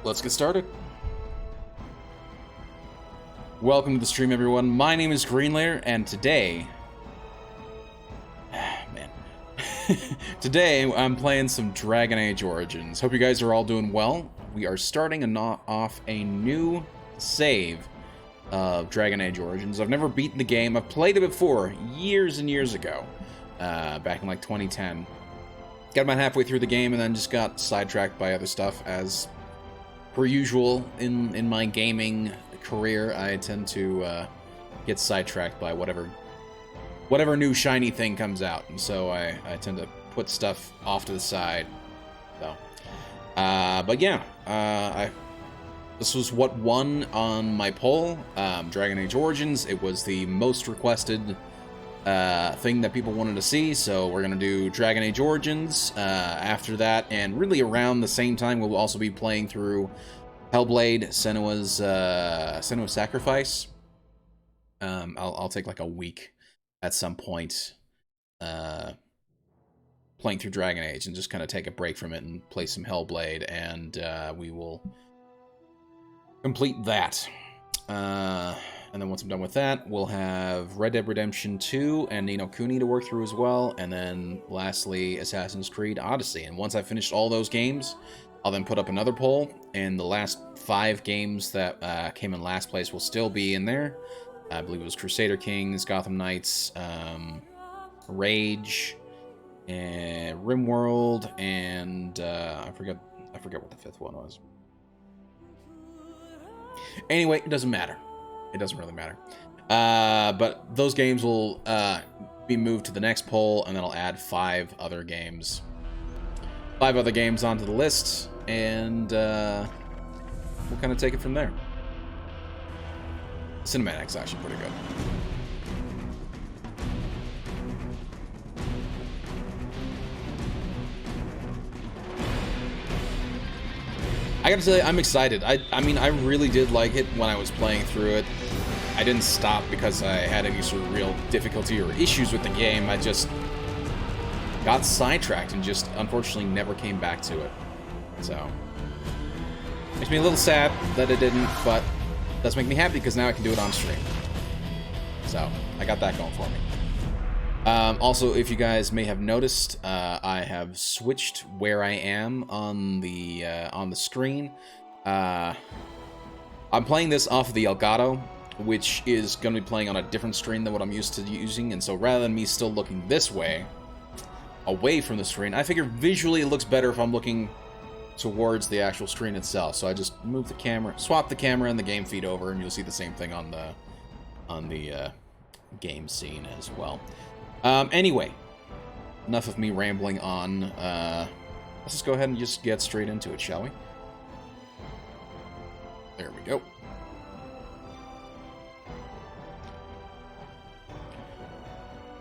Let's get started. Welcome to the stream, everyone. My name is Greenlayer, and today... man. Today, I'm playing some Dragon Age Origins. Hope you guys are all doing well. We are starting off a new save of Dragon Age Origins. I've never beaten the game. I've played it before, years and years ago, back in like 2010. Got about halfway through the game and then just got sidetracked by other stuff. As per usual in my gaming career, I tend to get sidetracked by whatever new shiny thing comes out, and so I tend to put stuff off to the side. So, but yeah, this was what won on my poll, Dragon Age Origins. It was the most requested thing that people wanted to see, so we're gonna do Dragon Age Origins after that, and really around the same time we'll also be playing through Hellblade: Senua's Sacrifice. I'll take like a week at some point playing through Dragon Age and just kind of take a break from it and play some Hellblade, and we will complete that. And then once I'm done with that, we'll have Red Dead Redemption 2 and Ni no Kuni to work through as well, and then lastly Assassin's Creed Odyssey. And once I've finished all those games, I'll then put up another poll, and the last 5 games that came in last place will still be in there. I believe it was Crusader Kings, Gotham Knights, Rage, and RimWorld, and I forget what the 5th one was. Anyway, it doesn't matter. It doesn't really matter. But those games will be moved to the next poll, and then I'll add 5 other games. 5 other games onto the list, and we'll kind of take it from there. Cinematic's actually pretty good. I gotta tell you, I'm excited. I mean, I really did like it when I was playing through it. I didn't stop because I had any sort of real difficulty or issues with the game. I just got sidetracked and just unfortunately never came back to it. So makes me a little sad that it didn't, but it does make me happy because now I can do it on stream. So I got that going for me. Also, if you guys may have noticed, I have switched where I am on the screen. I'm playing this off of the Elgato, which is going to be playing on a different screen than what I'm used to using, and so rather than me still looking this way, away from the screen, I figure visually it looks better if I'm looking towards the actual screen itself. So I just move the camera, swap the camera and the game feed over, and you'll see the same thing on the game scene as well. Anyway, enough of me rambling on. Let's just go ahead and just get straight into it, shall we? There we go.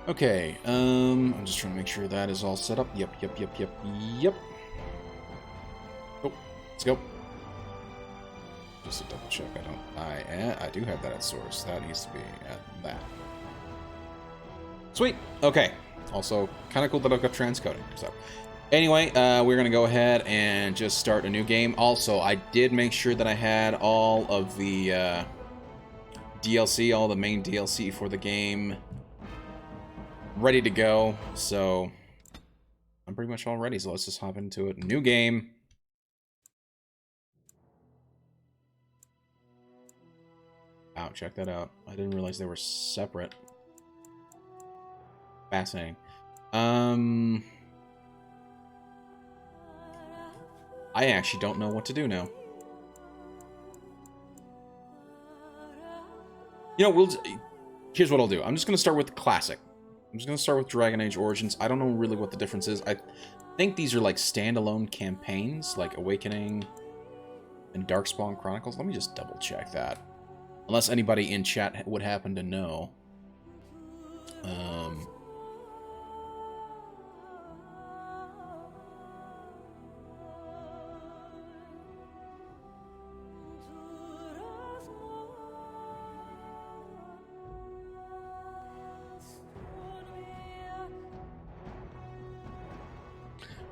Okay, I'm just trying to make sure that is all set up. Yep. Oh, let's go. Just to double check, I do have that at source. That needs to be at that. Sweet. Okay. Also, kind of cool that I've got transcoding. So, anyway, we're gonna go ahead and just start a new game. Also, I did make sure that I had all of the DLC, all the main DLC for the game, ready to go. So, I'm pretty much all ready. So let's just hop into it. New game. Wow, check that out. I didn't realize they were separate. Fascinating. I actually don't know what to do now. You know, here's what I'll do. I'm just going to start with the classic. I'm just going to start with Dragon Age Origins. I don't know really what the difference is. I think these are like standalone campaigns, like Awakening and Darkspawn Chronicles. Let me just double check that. Unless anybody in chat would happen to know.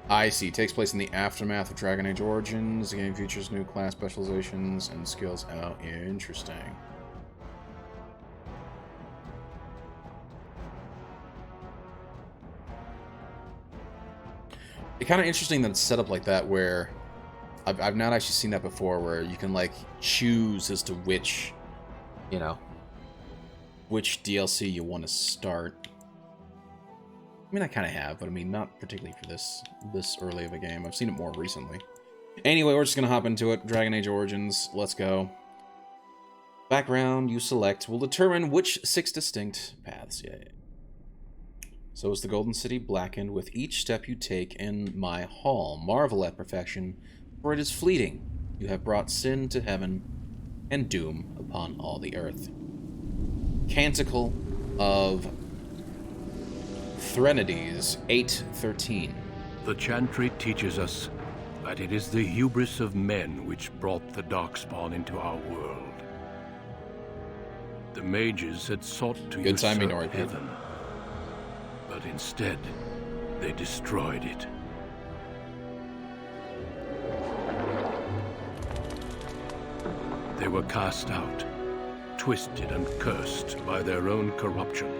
I see. Takes place in the aftermath of Dragon Age Origins. The game features new class specializations and skills. Oh, interesting. It's kind of interesting that it's set up like that, where I've not actually seen that before, where you can, like, choose as to which, you know, which DLC you want to start. I mean, I kind of have, but I mean, not particularly for this early of a game. I've seen it more recently. Anyway, we're just going to hop into it. Dragon Age Origins. Let's go. Background you select will determine which 6 distinct paths. Yeah. So is the Golden City blackened with each step you take in my hall. Marvel at perfection, for it is fleeting. You have brought sin to heaven and doom upon all the earth. Canticle of Threnodies 8:13. The Chantry teaches us that it is the hubris of men which brought the Darkspawn into our world. The mages had sought to Good timing, usurp Nori. heaven, but instead they destroyed it. They were cast out, twisted and cursed by their own corruption.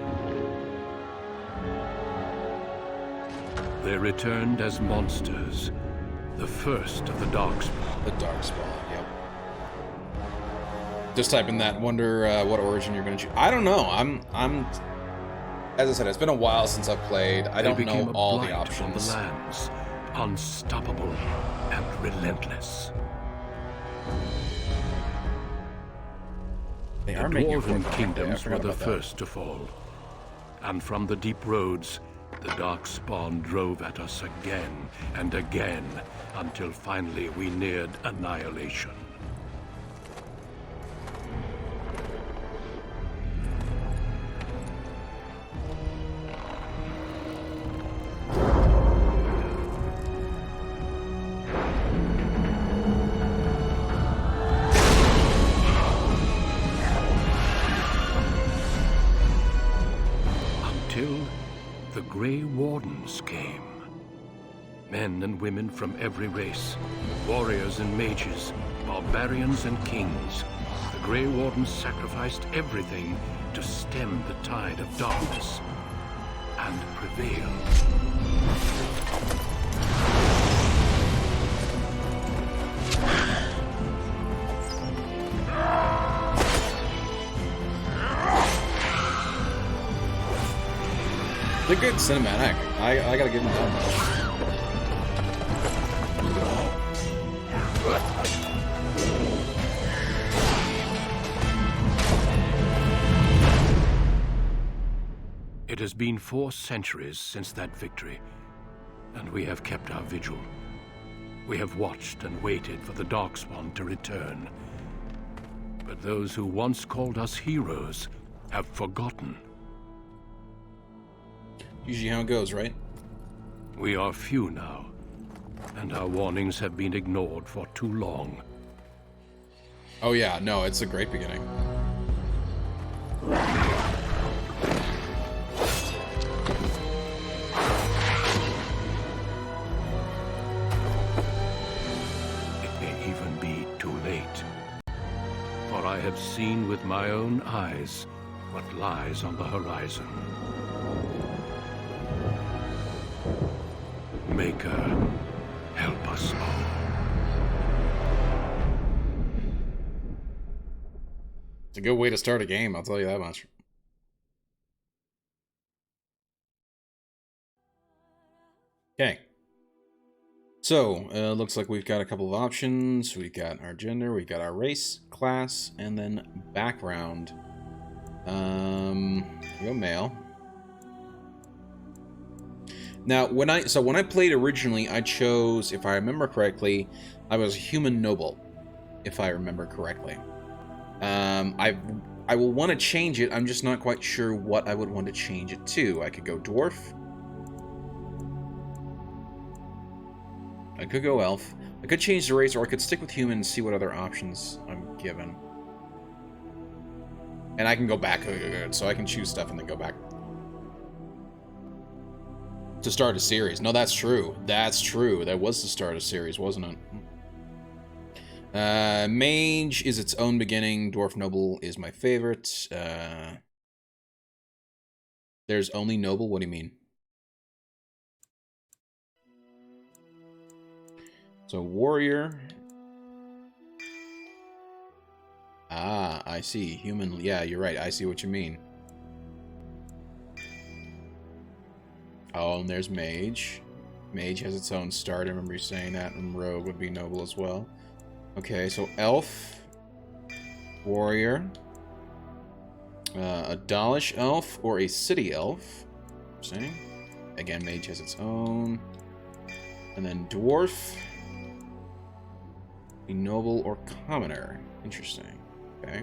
They returned as monsters, the first of the Darkspawn. The Darkspawn, yep. Just type in that. Wonder what origin you're going to choose. I don't know. I'm. As I said, it's been a while since I've played. I don't know all the options. The lands, unstoppable and relentless. They The are making Dwarven kingdoms were the first to fall, and from the deep roads, the Darkspawn drove at us again and again, until finally we neared annihilation. The Grey Wardens came. Men and women from every race, warriors and mages, barbarians and kings. The Grey Wardens sacrificed everything to stem the tide of darkness and prevail. They're good cinematic. I gotta give them that much. It has been 4 centuries since that victory, and we have kept our vigil. We have watched and waited for the Darkspawn to return. But those who once called us heroes have forgotten. Usually how it goes, right? We are few now, and our warnings have been ignored for too long. Oh yeah, no, it's a great beginning. It may even be too late, for I have seen with my own eyes what lies on the horizon. Maker, help us all. It's a good way to start a game, I'll tell you that much. Okay. So, looks like we've got a couple of options. We've got our gender, we've got our race, class, and then background. Go male. Now, when I played originally, I chose, if I remember correctly, I was a human noble, if I remember correctly. I will want to change it. I'm just not quite sure what I would want to change it to. I could go dwarf. I could go elf. I could change the race, or I could stick with human and see what other options I'm given. And I can go back, so I can choose stuff and then go back. To start a series. No, that's true. That's true. That was to start a series, wasn't it? Mage is its own beginning. Dwarf Noble is my favorite. There's only Noble? What do you mean? So, Warrior. Ah, I see. Human. Yeah, you're right. I see what you mean. Oh, and there's Mage. Mage has its own start. I remember you saying that. And Rogue would be Noble as well. Okay, so Elf. Warrior. A Dalish Elf or a City Elf. Interesting. Again, Mage has its own. And then Dwarf. A Noble or Commoner. Interesting. Okay.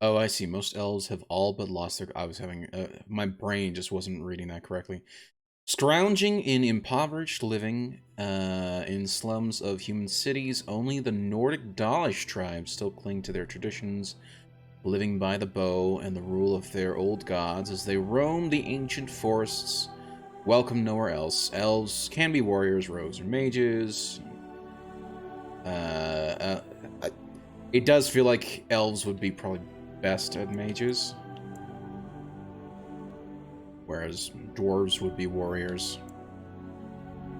Oh, I see. Most elves have all but lost their... I was having... my brain just wasn't reading that correctly. Scrounging in impoverished living in slums of human cities, only the Nordic Dalish tribes still cling to their traditions, living by the bow and the rule of their old gods as they roam the ancient forests, welcome nowhere else. Elves can be warriors, rogues, or mages. It does feel like elves would be probably best at mages, whereas dwarves would be warriors.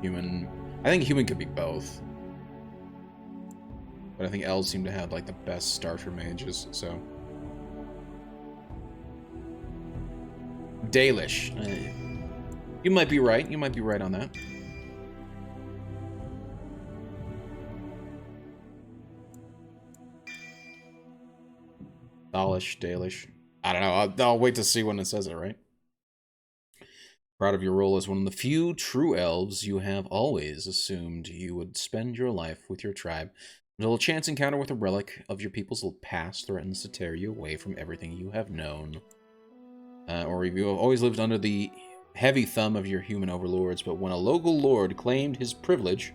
Human... I think human could be both. But I think elves seem to have, like, the best starter mages, so... Dalish. You might be right. You might be right on that. Dalish. I don't know. I'll wait to see when it says it, right? Proud of your role as one of the few true elves. You have always assumed you would spend your life with your tribe until a chance encounter with a relic of your people's past threatens to tear you away from everything you have known. Or you have always lived under the heavy thumb of your human overlords, but when a local lord claimed his privilege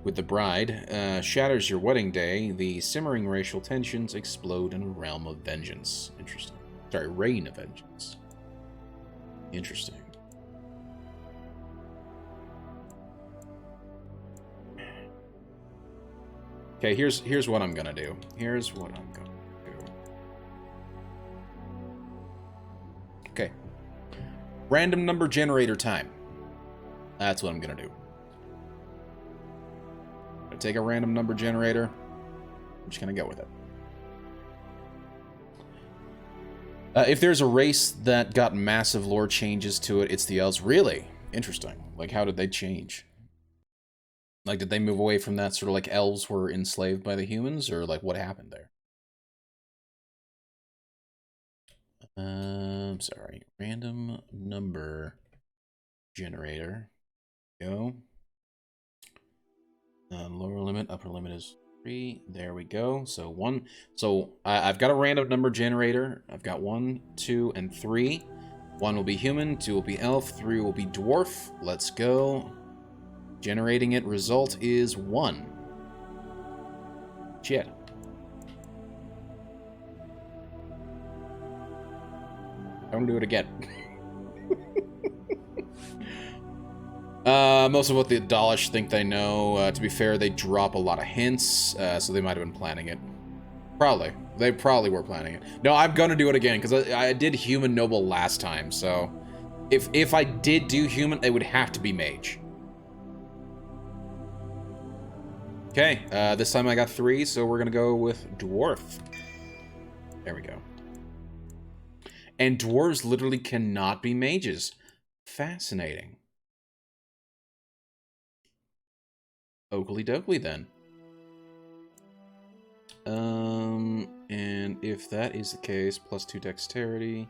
with the bride, shatters your wedding day, the simmering racial tensions explode in a realm of vengeance. Interesting. Sorry, reign of vengeance. Interesting. Okay, here's what I'm gonna do. Here's what I'm gonna do. Okay. Random number generator time. That's what I'm gonna do. Gonna take a random number generator. I'm just gonna go with it. If there's a race that got massive lore changes to it, it's the elves. Really? Interesting. Like, how did they change? Like, did they move away from that sort of like elves were enslaved by the humans, or like what happened there? Sorry. Random number generator. Go. Lower limit, upper limit is 3. There we go. So 1. So I've got a random number generator. I've got 1, 2, and 3. 1 will be human, 2 will be elf, 3 will be dwarf. Let's go. Generating it. Result is 1. Shit. Don't do it again. Most of what the Dalish think they know. To be fair, they drop a lot of hints, so they might have been planning it. Probably. They probably were planning it. No, I'm gonna do it again, because I did Human Noble last time, so... If I did do Human, it would have to be Mage. Okay, this time I got 3, so we're gonna go with Dwarf. There we go. And dwarves literally cannot be mages. Fascinating. Oakley dokley then. And if that is the case, +2 dexterity,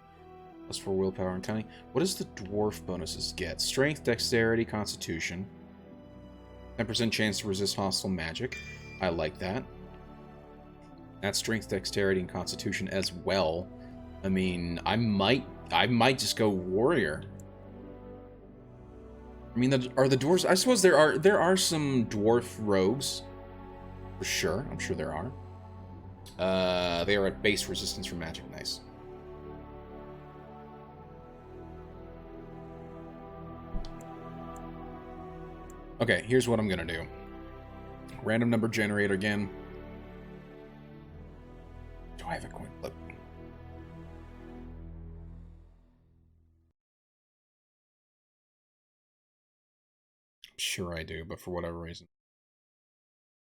+4 willpower and cunning. What does the dwarf bonuses get? Strength, dexterity, constitution. 10% chance to resist hostile magic. I like that. That's strength, dexterity, and constitution as well. I mean, I might just go warrior. I mean, are the dwarves? I suppose there are some dwarf rogues, for sure. I'm sure there are. They are at base resistance for magic. Nice. Okay, here's what I'm gonna do. Random number generator again. Do I have a coin flip? I'm sure I do, but for whatever reason,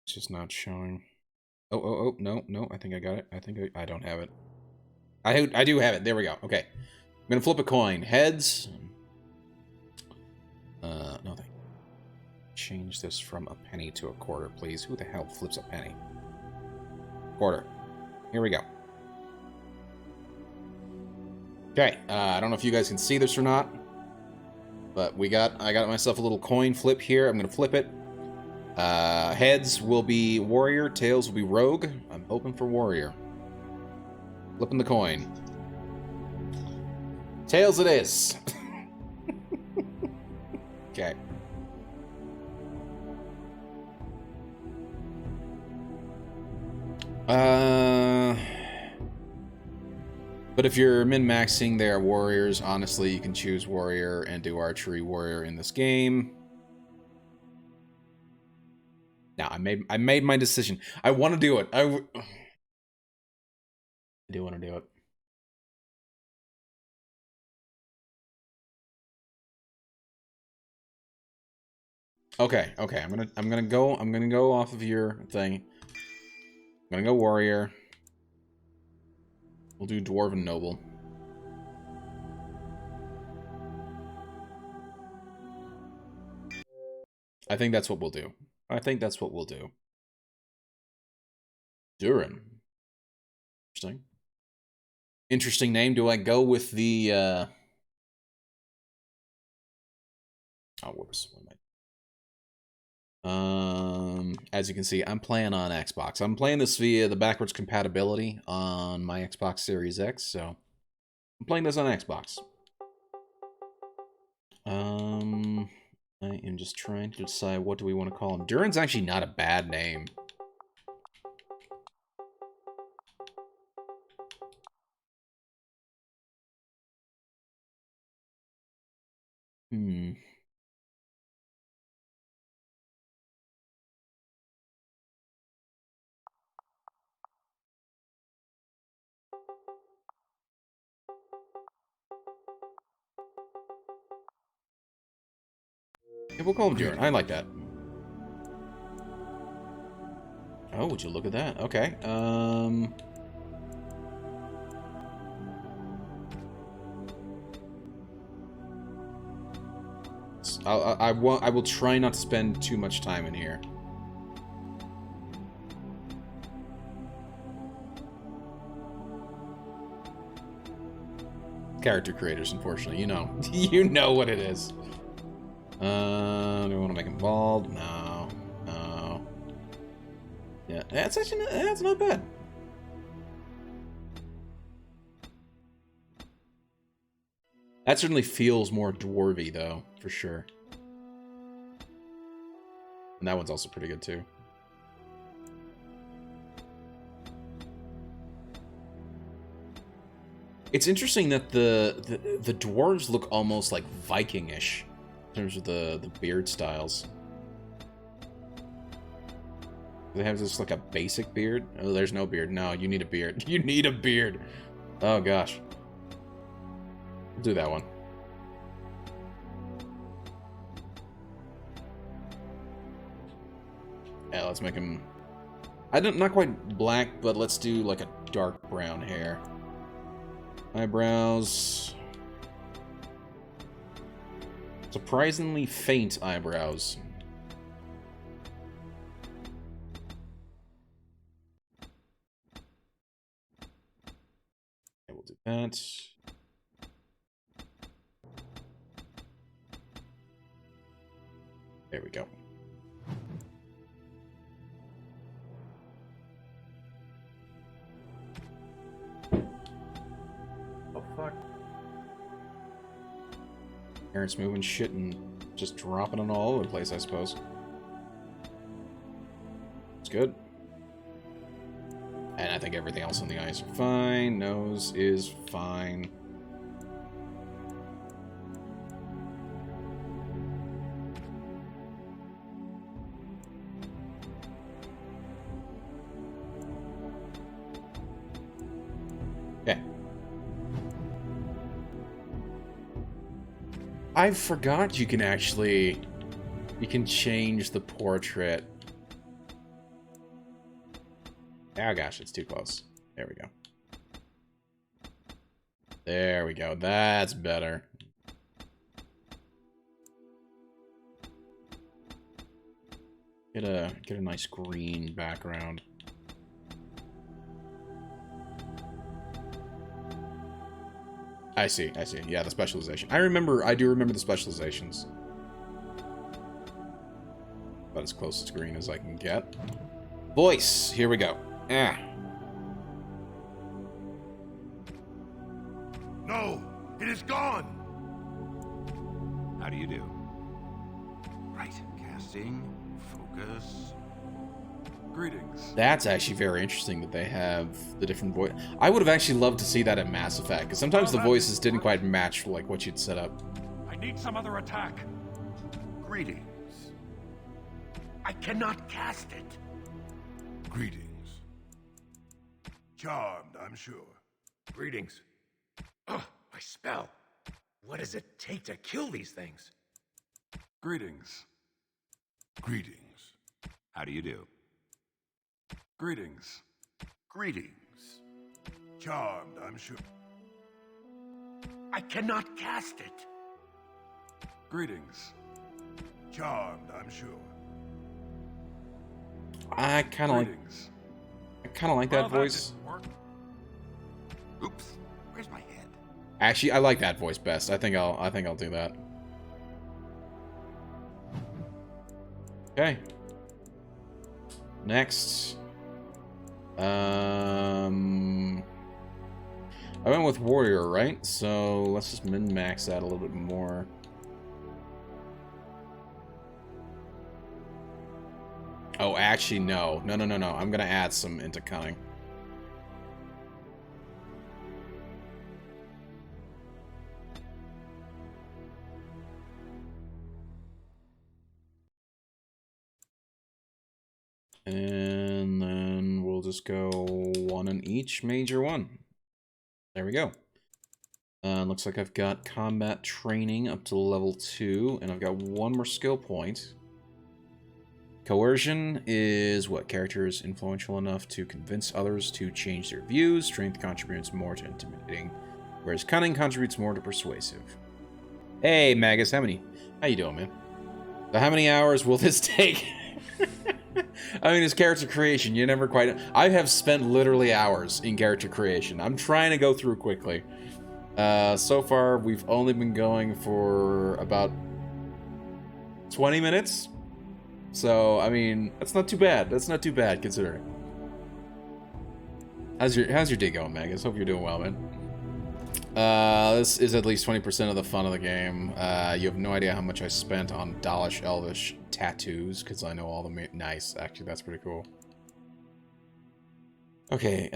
it's just not showing. Oh, no, I think I got it. I think I don't have it. I do have it. There we go. Okay. I'm gonna flip a coin. Heads. No thank you. Change this from a penny to a quarter, please. Who the hell flips a penny? Quarter. Here we go. Okay. I don't know if you guys can see this or not, but I got myself a little coin flip here. I'm gonna flip it. Heads will be warrior, tails will be rogue. I'm hoping for warrior. Flipping the coin. Tails it is. Okay. But if you're min-maxing their warriors, honestly, you can choose warrior and do archery warrior in this game. Now, I made my decision. I want to do it. I do want to do it. Okay. I'm gonna go off of your thing. I'm gonna go warrior. We'll do Dwarven Noble. I think that's what we'll do. Duran. Interesting. Interesting name. Do I go with the oh, whoops. What am I... as you can see, I'm playing on Xbox. I'm playing this via the backwards compatibility on my Xbox Series X, so I'm playing this on Xbox. I am just trying to decide what do we want to call him. Duran's actually not a bad name. Yeah, we'll call him Duran. I like that. Oh, would you look at that? Okay. I will try not to spend too much time in here. Character creators, unfortunately, you know, you know what it is. Do we want to make him bald? No. Yeah, that's actually that's not bad. That certainly feels more dwarvy, though, for sure. And that one's also pretty good too. It's interesting that the dwarves look almost like Viking-ish in terms of the beard styles. Do they have just like a basic beard? Oh, there's no beard. No, you need a beard. You need a beard. Oh gosh. We'll do that one. Yeah, let's make him... not quite black, but let's do like a dark brown hair. Eyebrows. Surprisingly faint eyebrows. Okay, we'll do that. There we go. Parents moving shit and just dropping it all over the place, I suppose. It's good. And I think everything else on the eyes are fine. Nose is fine. Okay. I forgot you can actually... You can change the portrait. Oh gosh, it's too close. There we go. There we go. That's better. Get a nice green background. I see. Yeah, the specialization. I do remember the specializations. About as close to green as I can get. Voice. Here we go. No, it is gone. How do you do? Right, casting, focus. Greetings. That's actually very interesting that they have the different voice. I would have actually loved to see that in Mass Effect, because sometimes the voices didn't quite match like what you'd set up. I need some other attack. Greetings. I cannot cast it. Greetings. Charmed, I'm sure. Greetings. Ugh, my spell. What does it take to kill these things? Greetings. Greetings. How do you do? Greetings. Greetings. Charmed, I'm sure. I cannot cast it. Greetings. Charmed, I'm sure. I kind of Greetings. like that voice. didn't work. Oops. Where's my head? Actually, I like that voice best. I think I'll do that. Okay. Next. I went with warrior, right? So let's just min-max that a little bit more. Oh, actually, no. No. I'm gonna add some into cunning. And then we'll just go one in each major one. There we go. Looks like I've got combat training up to level 2, and I've got one more skill point. Coercion is what? Character is influential enough to convince others to change their views. Strength contributes more to intimidating, whereas cunning contributes more to persuasive. Hey, Magus, how you doing, man? So how many hours will this take? I mean, it's character creation. You never quite... I have spent literally hours in character creation. I'm trying to go through quickly. So far, we've only been going for about 20 minutes. So, I mean, that's not too bad. That's not too bad, considering. How's your day going, Magus? Hope you're doing well, man. This is at least 20% of the fun of the game. You have no idea how much I spent on Dalish Elvish tattoos, because I know all the... Nice, actually, that's pretty cool. Okay,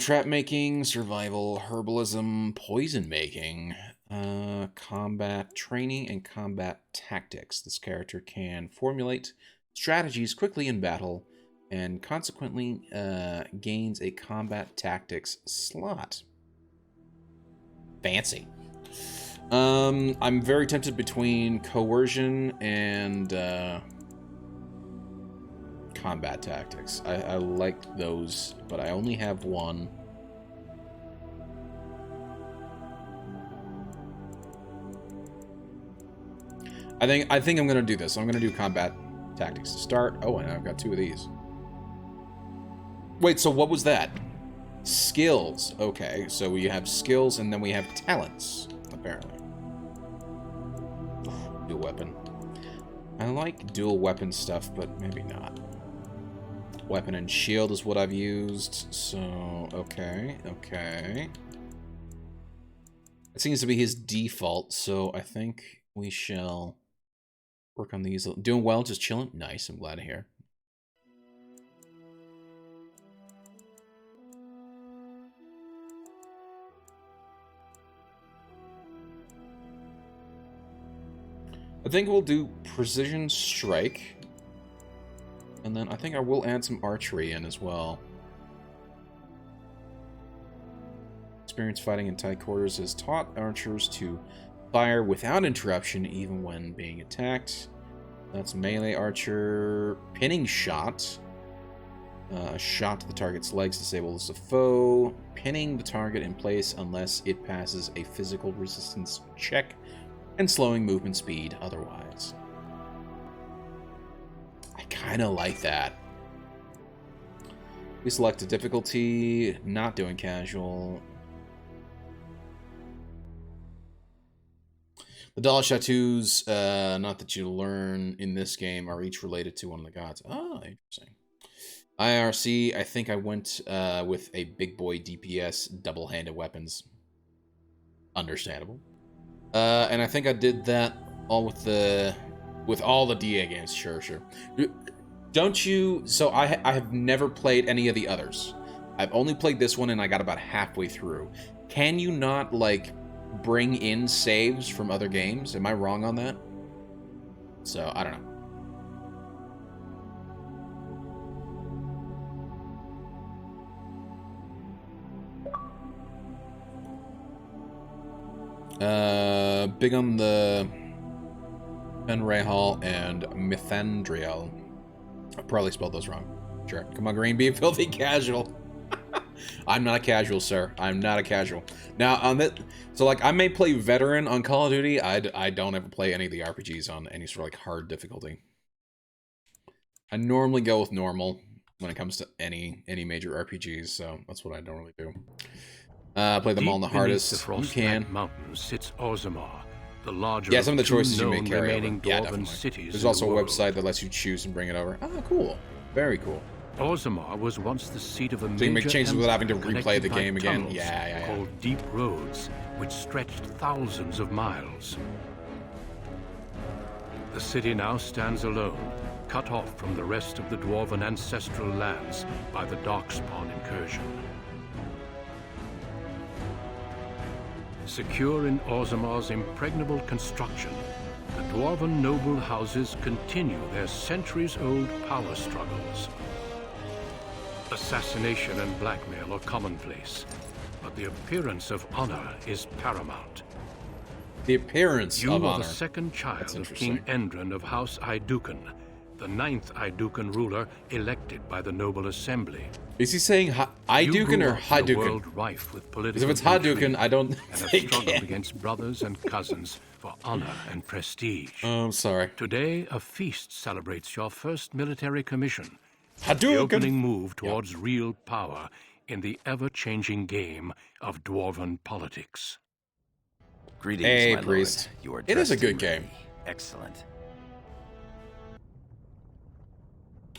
trap making, survival, herbalism, poison making, combat training, and combat tactics. This character can formulate strategies quickly in battle, and consequently gains a combat tactics slot. Fancy. I'm very tempted between coercion and combat tactics. I like those, but I only have one. I think I'm gonna do this. I'm gonna do combat tactics to start. Oh, and I've got 2 of these. Wait, so what was that? Skills. Okay, so we have skills and then we have talents, apparently. Dual weapon. I like dual weapon stuff, but maybe not. Weapon and shield is what I've used, so okay. It seems to be his default, so I think we shall work on these. Doing well, just chilling. Nice, I'm glad to hear. I think we'll do Precision Strike. And then I think I will add some archery in as well. Experience fighting in tight quarters has taught archers to fire without interruption even when being attacked. That's melee archer. Pinning shot. A shot to the target's legs disables the foe. Pinning the target in place unless it passes a physical resistance check, and slowing movement speed otherwise. I kind of like that. We select a difficulty, not doing casual. The dollar tattoos, not that you learn in this game, are each related to one of the gods. Oh, interesting. IRC, I think I went with a big boy DPS, double-handed weapons. Understandable. And I think I did that all with all the DA games. Sure. Don't you? So I have never played any of the others. I've only played this one, and I got about halfway through. Can you not like bring in saves from other games? Am I wrong on that? So I don't know. Big on the Fenrahal and Mithandriel. I probably spelled those wrong. Sure. Come on, Green, be a filthy casual. I'm not a casual, sir. I'm not a casual. Now, on that, so like I may play veteran on Call of Duty. I don't ever play any of the RPGs on any sort of like hard difficulty. I normally go with normal when it comes to any major RPGs, so that's what I normally do. Play them all in the hardest you can. Mountains sits Orzammar, the larger yeah, some of the choices you may may carry over. Yeah, Dwarven definitely. cities There's in also the a world. website that lets you choose and bring it over. Oh, cool. Very cool. Orzammar was once the seat of a So you can make major changes without having to empire replay the connected by game again? tunnels Yeah. called deep roads, which stretched thousands of miles. The city now stands alone, cut off from the rest of the Dwarven ancestral lands by the Darkspawn incursion. Secure in Orzammar's impregnable construction, the Dwarven Noble houses continue their centuries-old power struggles. Assassination and blackmail are commonplace, but the appearance of honor is paramount. The appearance You of are honor. the second child That's of King interesting. Endren of House Iduken, the 9th Iduken ruler elected by the Noble Assembly. Is he saying Iduken or A Haduken? world rife with Because political if it's Haduken, intrigue, I don't and have think struggled it. against brothers and cousins for honor and prestige. Oh, I'm sorry. Today, a feast celebrates your first military commission, the opening Haduken! move towards real power in the ever-changing game of Dwarven politics. Greetings, Hey, my priest. lord. You are It is a dressed good and ready. game. Excellent.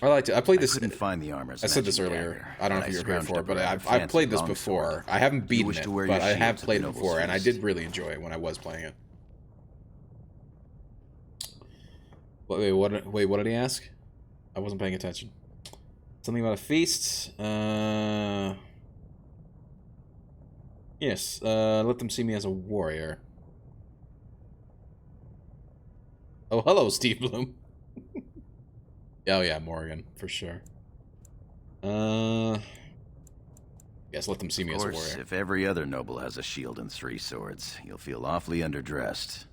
I liked it. I played I this. couldn't find the armor's I said this matching earlier. dagger, I don't know but if you were here scrounged for it, up but a rather I've fancy played this longsword. before. I haven't Do you beaten wish it, to wear but your I have shields at played the it noble's before, and I feast? did really enjoy it when I was playing it. Wait, what did he ask? I wasn't paying attention. Something about a feast? Yes, let them see me as a warrior. Oh, hello, Steve Bloom. Oh yeah, Morgan, for sure. Yes, let them see me Of as a course, warrior. if every other noble has a shield and 3 swords, you'll feel awfully underdressed.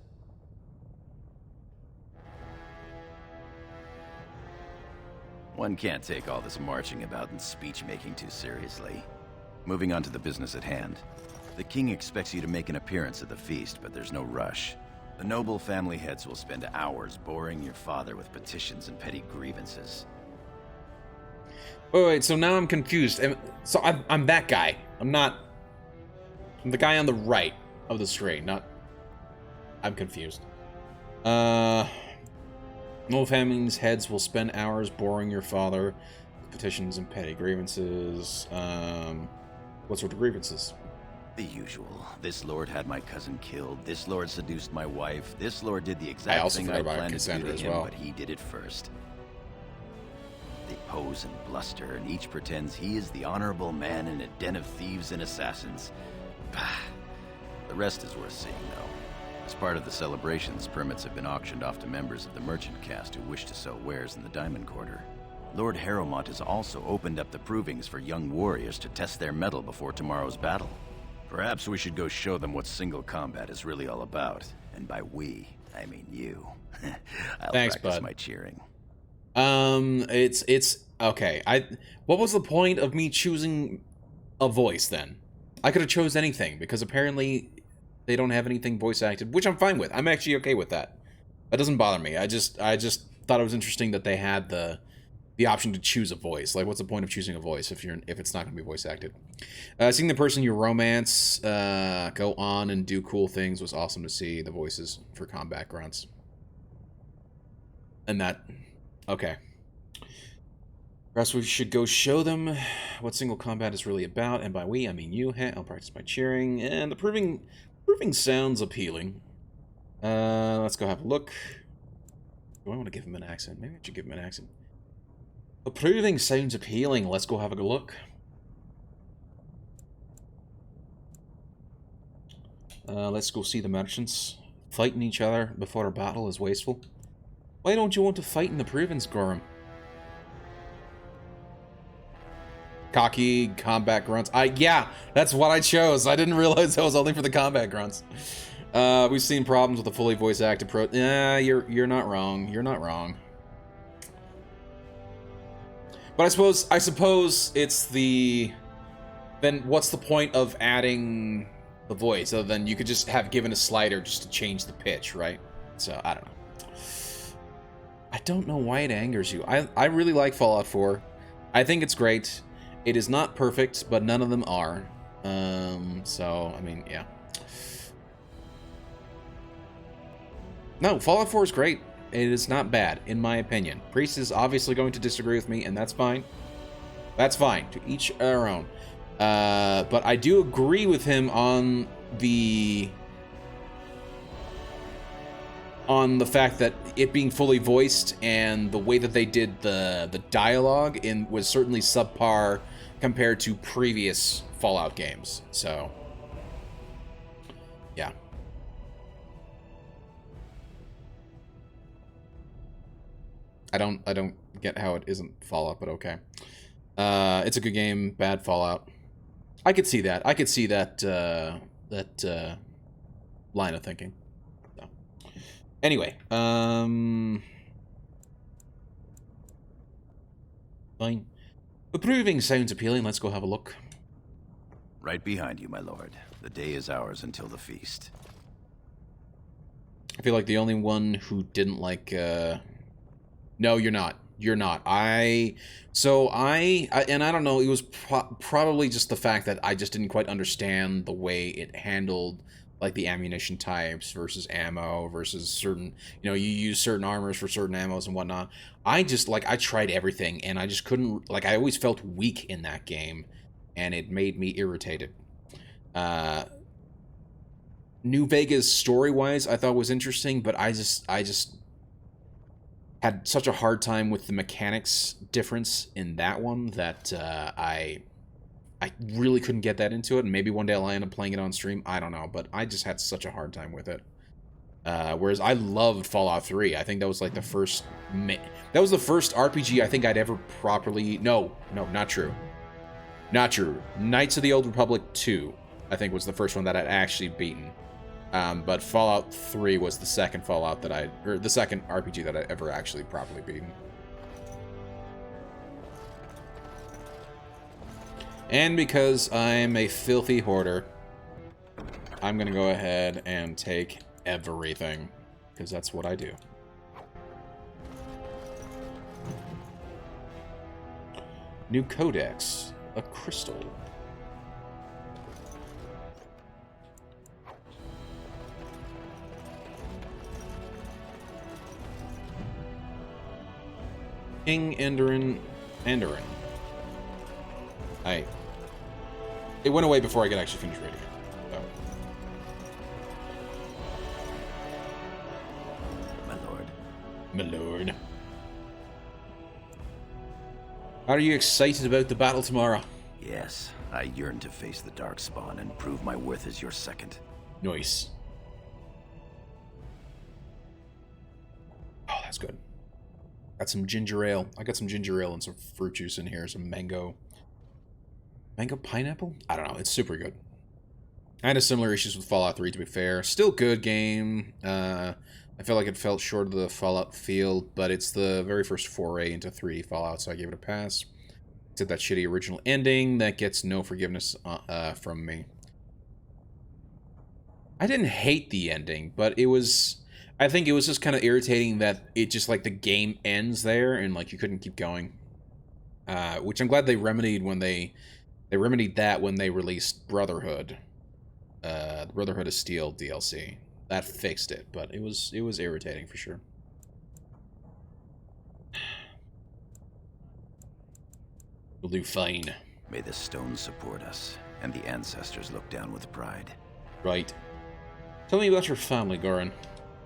One can't take all this marching about and speech-making too seriously. Moving on to the business at hand. The king expects you to make an appearance at the feast, but there's no rush. The noble family heads will spend hours boring your father with petitions and petty grievances. Wait, so now I'm confused. So I'm that guy. I'm the guy on the right of the screen, not... I'm confused. Noble family's heads will spend hours boring your father with petitions and petty grievances. What sort of grievances? The usual. This lord had my cousin killed. This lord seduced my wife. This lord did the exact thing I planned to do to him, but he did it first. They pose and bluster, and each pretends he is the honorable man in a den of thieves and assassins. The rest is worth seeing, though. As part of the celebrations, permits have been auctioned off to members of the merchant caste who wish to sell wares in the Diamond Quarter. Lord Harrowmont has also opened up the provings for young warriors to test their mettle before tomorrow's battle. Perhaps we should go show them what single combat is really all about. And by we, I mean you. I'll practice my cheering. It's okay. What was the point of me choosing a voice then? I could have chose anything because apparently they don't have anything voice acted, which I'm fine with. I'm actually okay with that. That doesn't bother me. I just thought it was interesting that they had the option to choose a voice. Like, what's the point of choosing a voice if it's not going to be voice acted? Seeing the person you romance go on and do cool things was awesome to see. The voices for combat grunts. And that... Okay. Perhaps we should go show them what single combat is really about. And by we, I mean you. I'll practice my cheering. And the proving sounds appealing. Let's go have a look. Do I want to give him an accent? Maybe I should give him an accent. The proving sounds appealing. Let's go have a look. Let's go see the merchants. Fighting each other before a battle is wasteful. Why don't you want to fight in the provings, Gorham? Cocky combat grunts. Yeah, that's what I chose. I didn't realize that was only for the combat grunts. We've seen problems with the fully voice acted pro. Yeah, you're not wrong. You're not wrong. But I suppose it's the... Then what's the point of adding the voice other than you could just have given a slider just to change the pitch, right? So, I don't know. I don't know why it angers you. I really like Fallout 4. I think it's great. It is not perfect, but none of them are. So, I mean, yeah. No, Fallout 4 is great. It is not bad, in my opinion. Priest is obviously going to disagree with me, and that's fine. That's fine. To each our own. But I do agree with him on the fact that it being fully voiced and the way that they did the dialogue was certainly subpar compared to previous Fallout games. So, yeah. I don't get how it isn't Fallout, but okay. It's a good game, bad Fallout. I could see that. I could see that line of thinking. So. Anyway, fine. The proving sounds appealing. Let's go have a look. Right behind you, my lord. The day is ours until the feast. I feel like the only one who didn't like... No, you're not. You're not. And I don't know, it was probably just the fact that I just didn't quite understand the way it handled, like, the ammunition types versus ammo versus certain, you use certain armors for certain ammos and whatnot. I tried everything, and I just couldn't, like, I always felt weak in that game, and it made me irritated. New Vegas, story-wise, I thought was interesting, but I just had such a hard time with the mechanics difference in that one that I really couldn't get that into it. And maybe one day I'll end up playing it on stream. I don't know, but I just had such a hard time with it. Whereas I loved Fallout 3. I think that was like the first... That was the first RPG I think I'd ever properly... No, not true. Not true. Knights of the Old Republic 2, I think, was the first one that I'd actually beaten. But Fallout 3 was the second Fallout the second RPG that I ever actually properly beaten. And because I'm a filthy hoarder, I'm gonna go ahead and take everything, because that's what I do. New Codex, a crystal. King Andoran. It went away before I could actually finish reading it. my lord. Are you excited about the battle tomorrow? Yes, I yearn to face the Darkspawn and prove my worth as your second. Nice. Oh, that's good. Got some ginger ale. I got some ginger ale and some fruit juice in here. Some mango. Mango pineapple? I don't know. It's super good. I had a similar issues with Fallout 3, to be fair. Still good game. I feel like it felt short of the Fallout feel, but it's the very first foray into 3D Fallout, so I gave it a pass. It's at that shitty original ending that gets no forgiveness from me. I didn't hate the ending, but it was... I think it was just kind of irritating that it just, like, the game ends there and, like, you couldn't keep going. Which I'm glad they remedied when they remedied that when they released Brotherhood. The Brotherhood of Steel DLC. That fixed it, but it was irritating for sure. We'll do fine. May the stones support us, and the ancestors look down with pride. Right. Tell me about your family, Goran.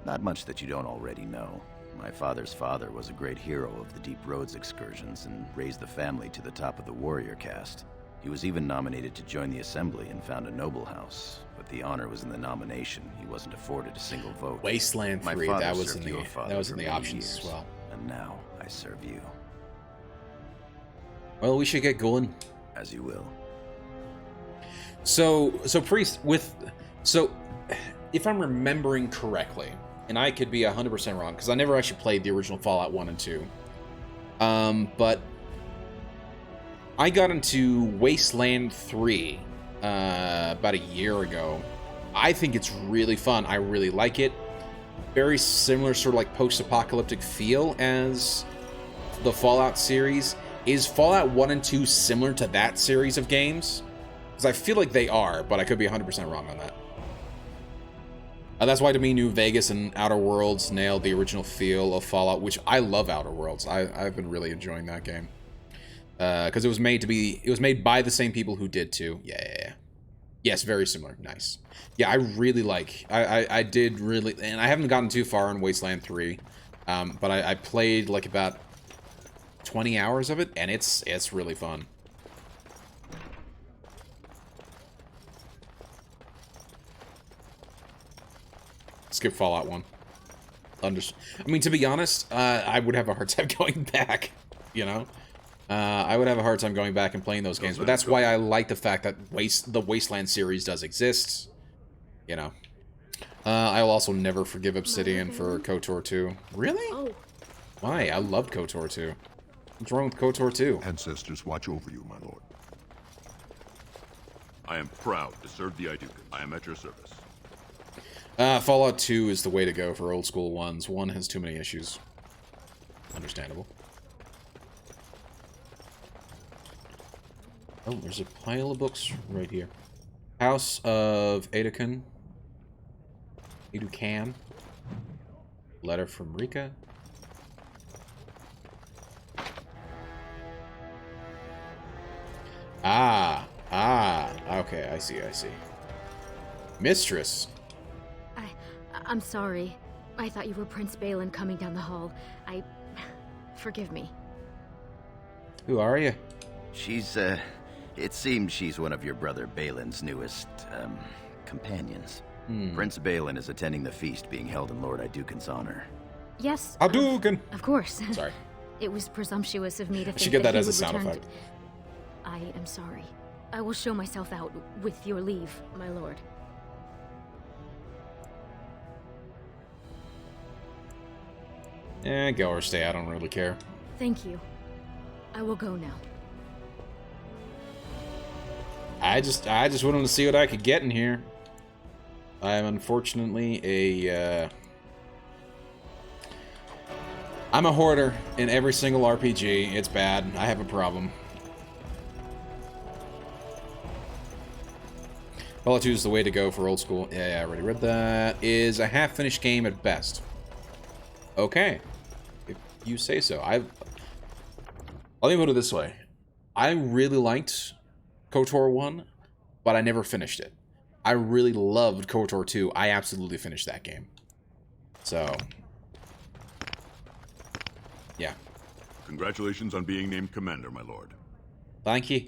Not much that you don't already know. My father's father was a great hero of the Deep Roads excursions and raised the family to the top of the warrior caste. He was even nominated to join the assembly and found a noble house, but the honor was in the nomination. He wasn't afforded a single vote. Wasteland 3, that was in the options years, as well. And now I serve you. Well, we should get going. As you will. So Priest, if I'm remembering correctly, and I could be 100% wrong, because I never actually played the original Fallout 1 and 2, but I got into Wasteland 3 about a year ago. I think it's really fun. I really like it. Very similar sort of like post-apocalyptic feel as the Fallout series. Is Fallout 1 and 2 similar to that series of games? Because I feel like they are, but I could be 100% wrong on that. That's why to me, New Vegas and Outer Worlds nailed the original feel of Fallout, which I love Outer Worlds. I've been really enjoying that game. Because it was made by the same people who did 2. Yeah. Yes, very similar. Nice. Yeah, I really like... I did really... And I haven't gotten too far in Wasteland 3. But I played like about 20 hours of it, and it's really fun. Skip Fallout 1. I mean, to be honest, I would have a hard time going back, you know? I would have a hard time going back and playing those games, but that's why I like the fact that the Wasteland series does exist, you know? I'll also never forgive Obsidian for KOTOR 2. Really? Oh. Why? I loved KOTOR 2. What's wrong with KOTOR 2? Ancestors watch over you, my lord. I am proud to serve the Iduka. I am at your service. Fallout 2 is the way to go for old school ones. 1 has too many issues. Understandable. Oh, there's a pile of books right here. House of Adukan. Letter from Rika. Okay, I see. Mistress. I'm sorry. I thought you were Prince Bhelen coming down the hall. Forgive me. Who are you? She's, it seems she's one of your brother Bhelen's newest, companions. Prince Bhelen is attending the feast being held in Lord Idukan's honor. Yes. Hadouken! Of course. Sorry. It was presumptuous of me to think I should get that he as a would sound return effect. I am sorry. I will show myself out, with your leave, my lord. Go or stay, I don't really care. Thank you. I will go now. I just wanted to see what I could get in here. I am unfortunately I'm a hoarder in every single RPG. It's bad. I have a problem. Fallout 2 is the way to go for old school. Yeah, I already read that. Is a half-finished game at best. Okay. If you say so. Let me put it this way. I really liked KOTOR 1, but I never finished it. I really loved KOTOR 2. I absolutely finished that game. So, Yeah. Congratulations on being named commander, my lord. Thank you.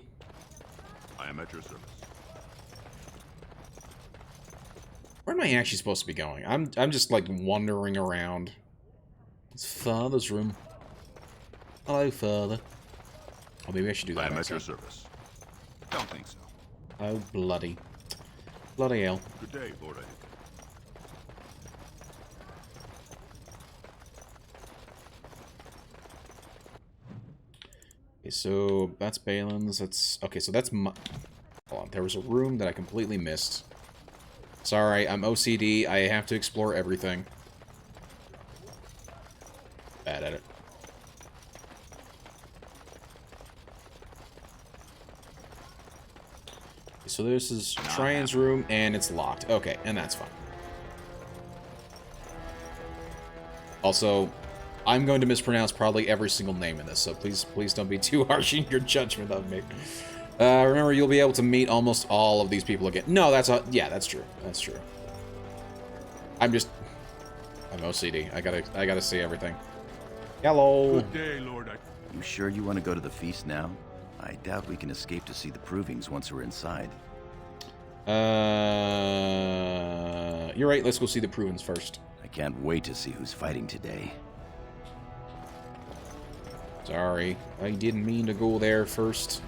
I am at your service. Where am I actually supposed to be going? I'm just like wandering around. It's Father's room. Hello, Father. Oh, maybe I should do that. I am at myself. your service. Don't think so. Oh, bloody hell. Good day, Lord Aduke. Okay, so that's Bhelen's. That's okay. So that's my. Hold on. There was a room that I completely missed. Sorry, I'm OCD. I have to explore everything. Bad at it. So this is Trian's room, and it's locked. Okay, and that's fine. Also, I'm going to mispronounce probably every single name in this, so please don't be too harsh in your judgment of me. Remember, you'll be able to meet almost all of these people again. No, yeah, that's true. That's true. I'm OCD. I gotta see everything. Hello. Good day, Lord Aduke. You sure you want to go to the feast now? I doubt we can escape to see the provings once we're inside. You're right. Let's go see the provings first. I can't wait to see who's fighting today. Sorry, I didn't mean to go there first.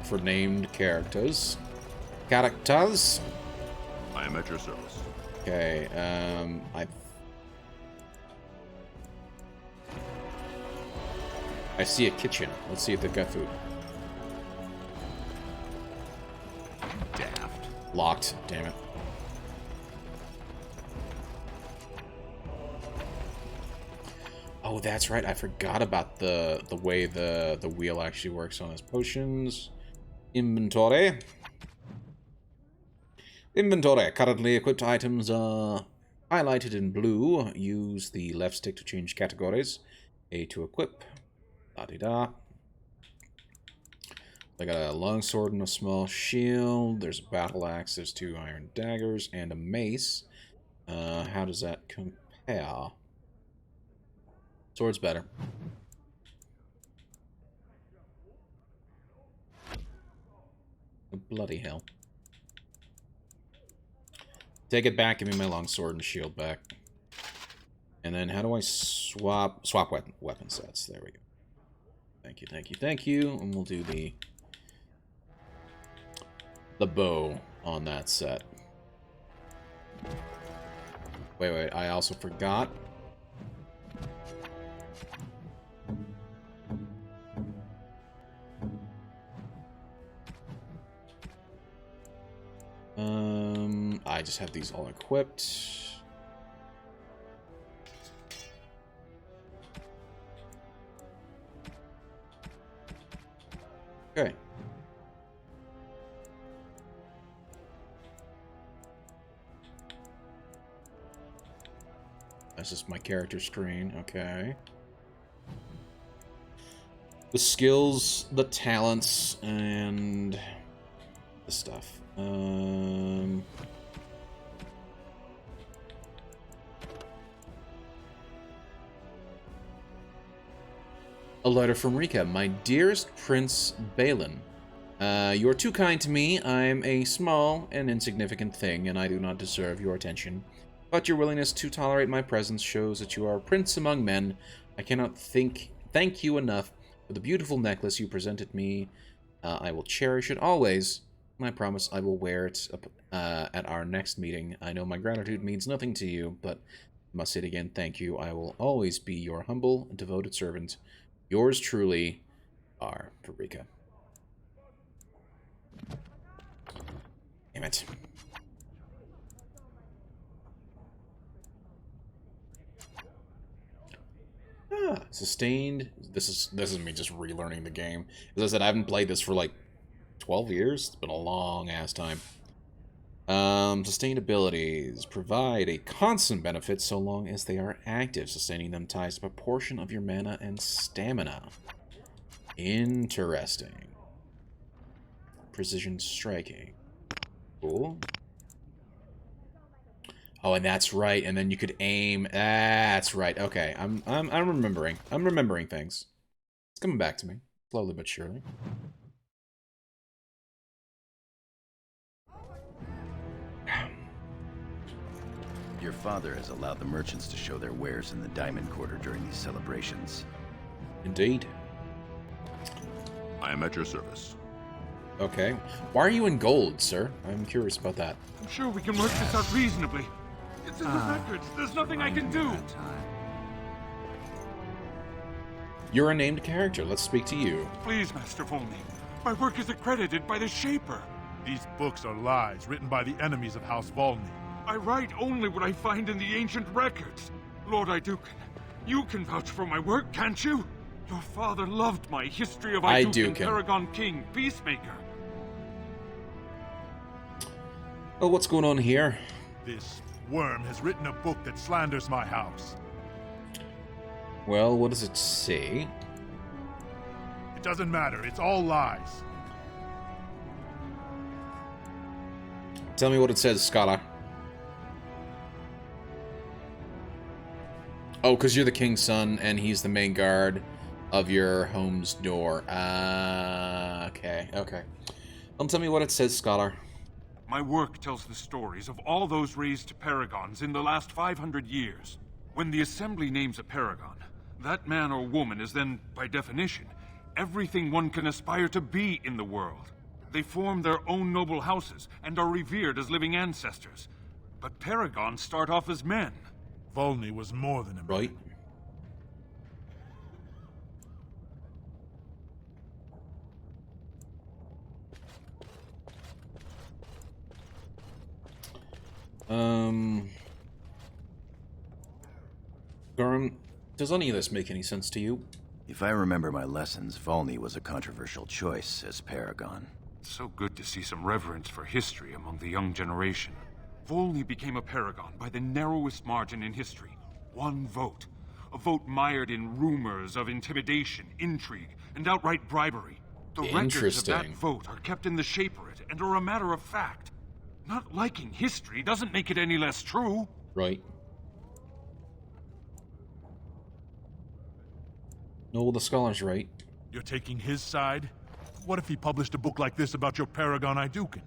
For named characters. Characters? I am at your service. Okay, I see a kitchen. Let's see if they've got food. Daft. Locked, damn it. Oh, that's right. I forgot about the way the wheel actually works on his potions. Inventory. Inventory. Currently equipped items are highlighted in blue. Use the left stick to change categories. A to equip. Da-de-da. I got a longsword and a small shield. There's a battle axe. There's 2 iron daggers and a mace. How does that compare? Sword's better. Bloody hell. Take it back. Give me my longsword and shield back. And then how do I swap weapon sets? There we go. Thank you, thank you, thank you. And we'll do the bow on that set. Wait, I also forgot. I just have these all equipped. Okay. That's just my character screen. Okay. The skills, the talents, and the stuff. A letter from Rika. My dearest Prince Bhelen, you are too kind to me. I'm a small and insignificant thing, and I do not deserve your attention. But your willingness to tolerate my presence shows that you are a prince among men. I cannot thank you enough for the beautiful necklace you presented me. I will cherish it always. I promise I will wear it at our next meeting. I know my gratitude means nothing to you, but I must say it again, thank you. I will always be your humble and devoted servant. Yours truly, R. Parika. Damn it. Sustained. This is me just relearning the game. As I said, I haven't played this for like 12 years. It's been a long ass time. Sustained abilities provide a constant benefit so long as they are active. Sustaining them ties up a portion of your mana and stamina. Interesting. Precision striking. Cool. Oh, and that's right. And then you could aim. That's right. Okay, I'm remembering. I'm remembering things. It's coming back to me slowly but surely. Your father has allowed the merchants to show their wares in the Diamond Quarter during these celebrations. Indeed. I am at your service. Okay. Why are you in gold, sir? I'm curious about that. I'm sure we can work this out reasonably. It's in the records. There's nothing I can do. You're a named character. Let's speak to you. Please, Master Volney. My work is accredited by the Shaper. These books are lies written by the enemies of House Volney. I write only what I find in the ancient records. Lord Iduken, you can vouch for my work, can't you? Your father loved my history of Iduken, Paragon King, Peacemaker. Oh, what's going on here? This worm has written a book that slanders my house. Well, what does it say? It doesn't matter, it's all lies. Tell me what it says, scholar. Oh, because you're the king's son, and he's the main guard of your home's door. Okay. Tell me what it says, scholar. My work tells the stories of all those raised paragons in the last 500 years. When the Assembly names a paragon, that man or woman is then, by definition, everything one can aspire to be in the world. They form their own noble houses and are revered as living ancestors. But paragons start off as men. Volney was more than a man. Right. Goran, does any of this make any sense to you? If I remember my lessons, Volney was a controversial choice as Paragon. It's so good to see some reverence for history among the young generation. Volney became a paragon by the narrowest margin in history. 1 vote. A vote mired in rumors of intimidation, intrigue, and outright bribery. The records of that vote are kept in the Shaperate and are a matter of fact. Not liking history doesn't make it any less true. Right. No, the scholar's right. You're taking his side? What if he published a book like this about your paragon Iduken?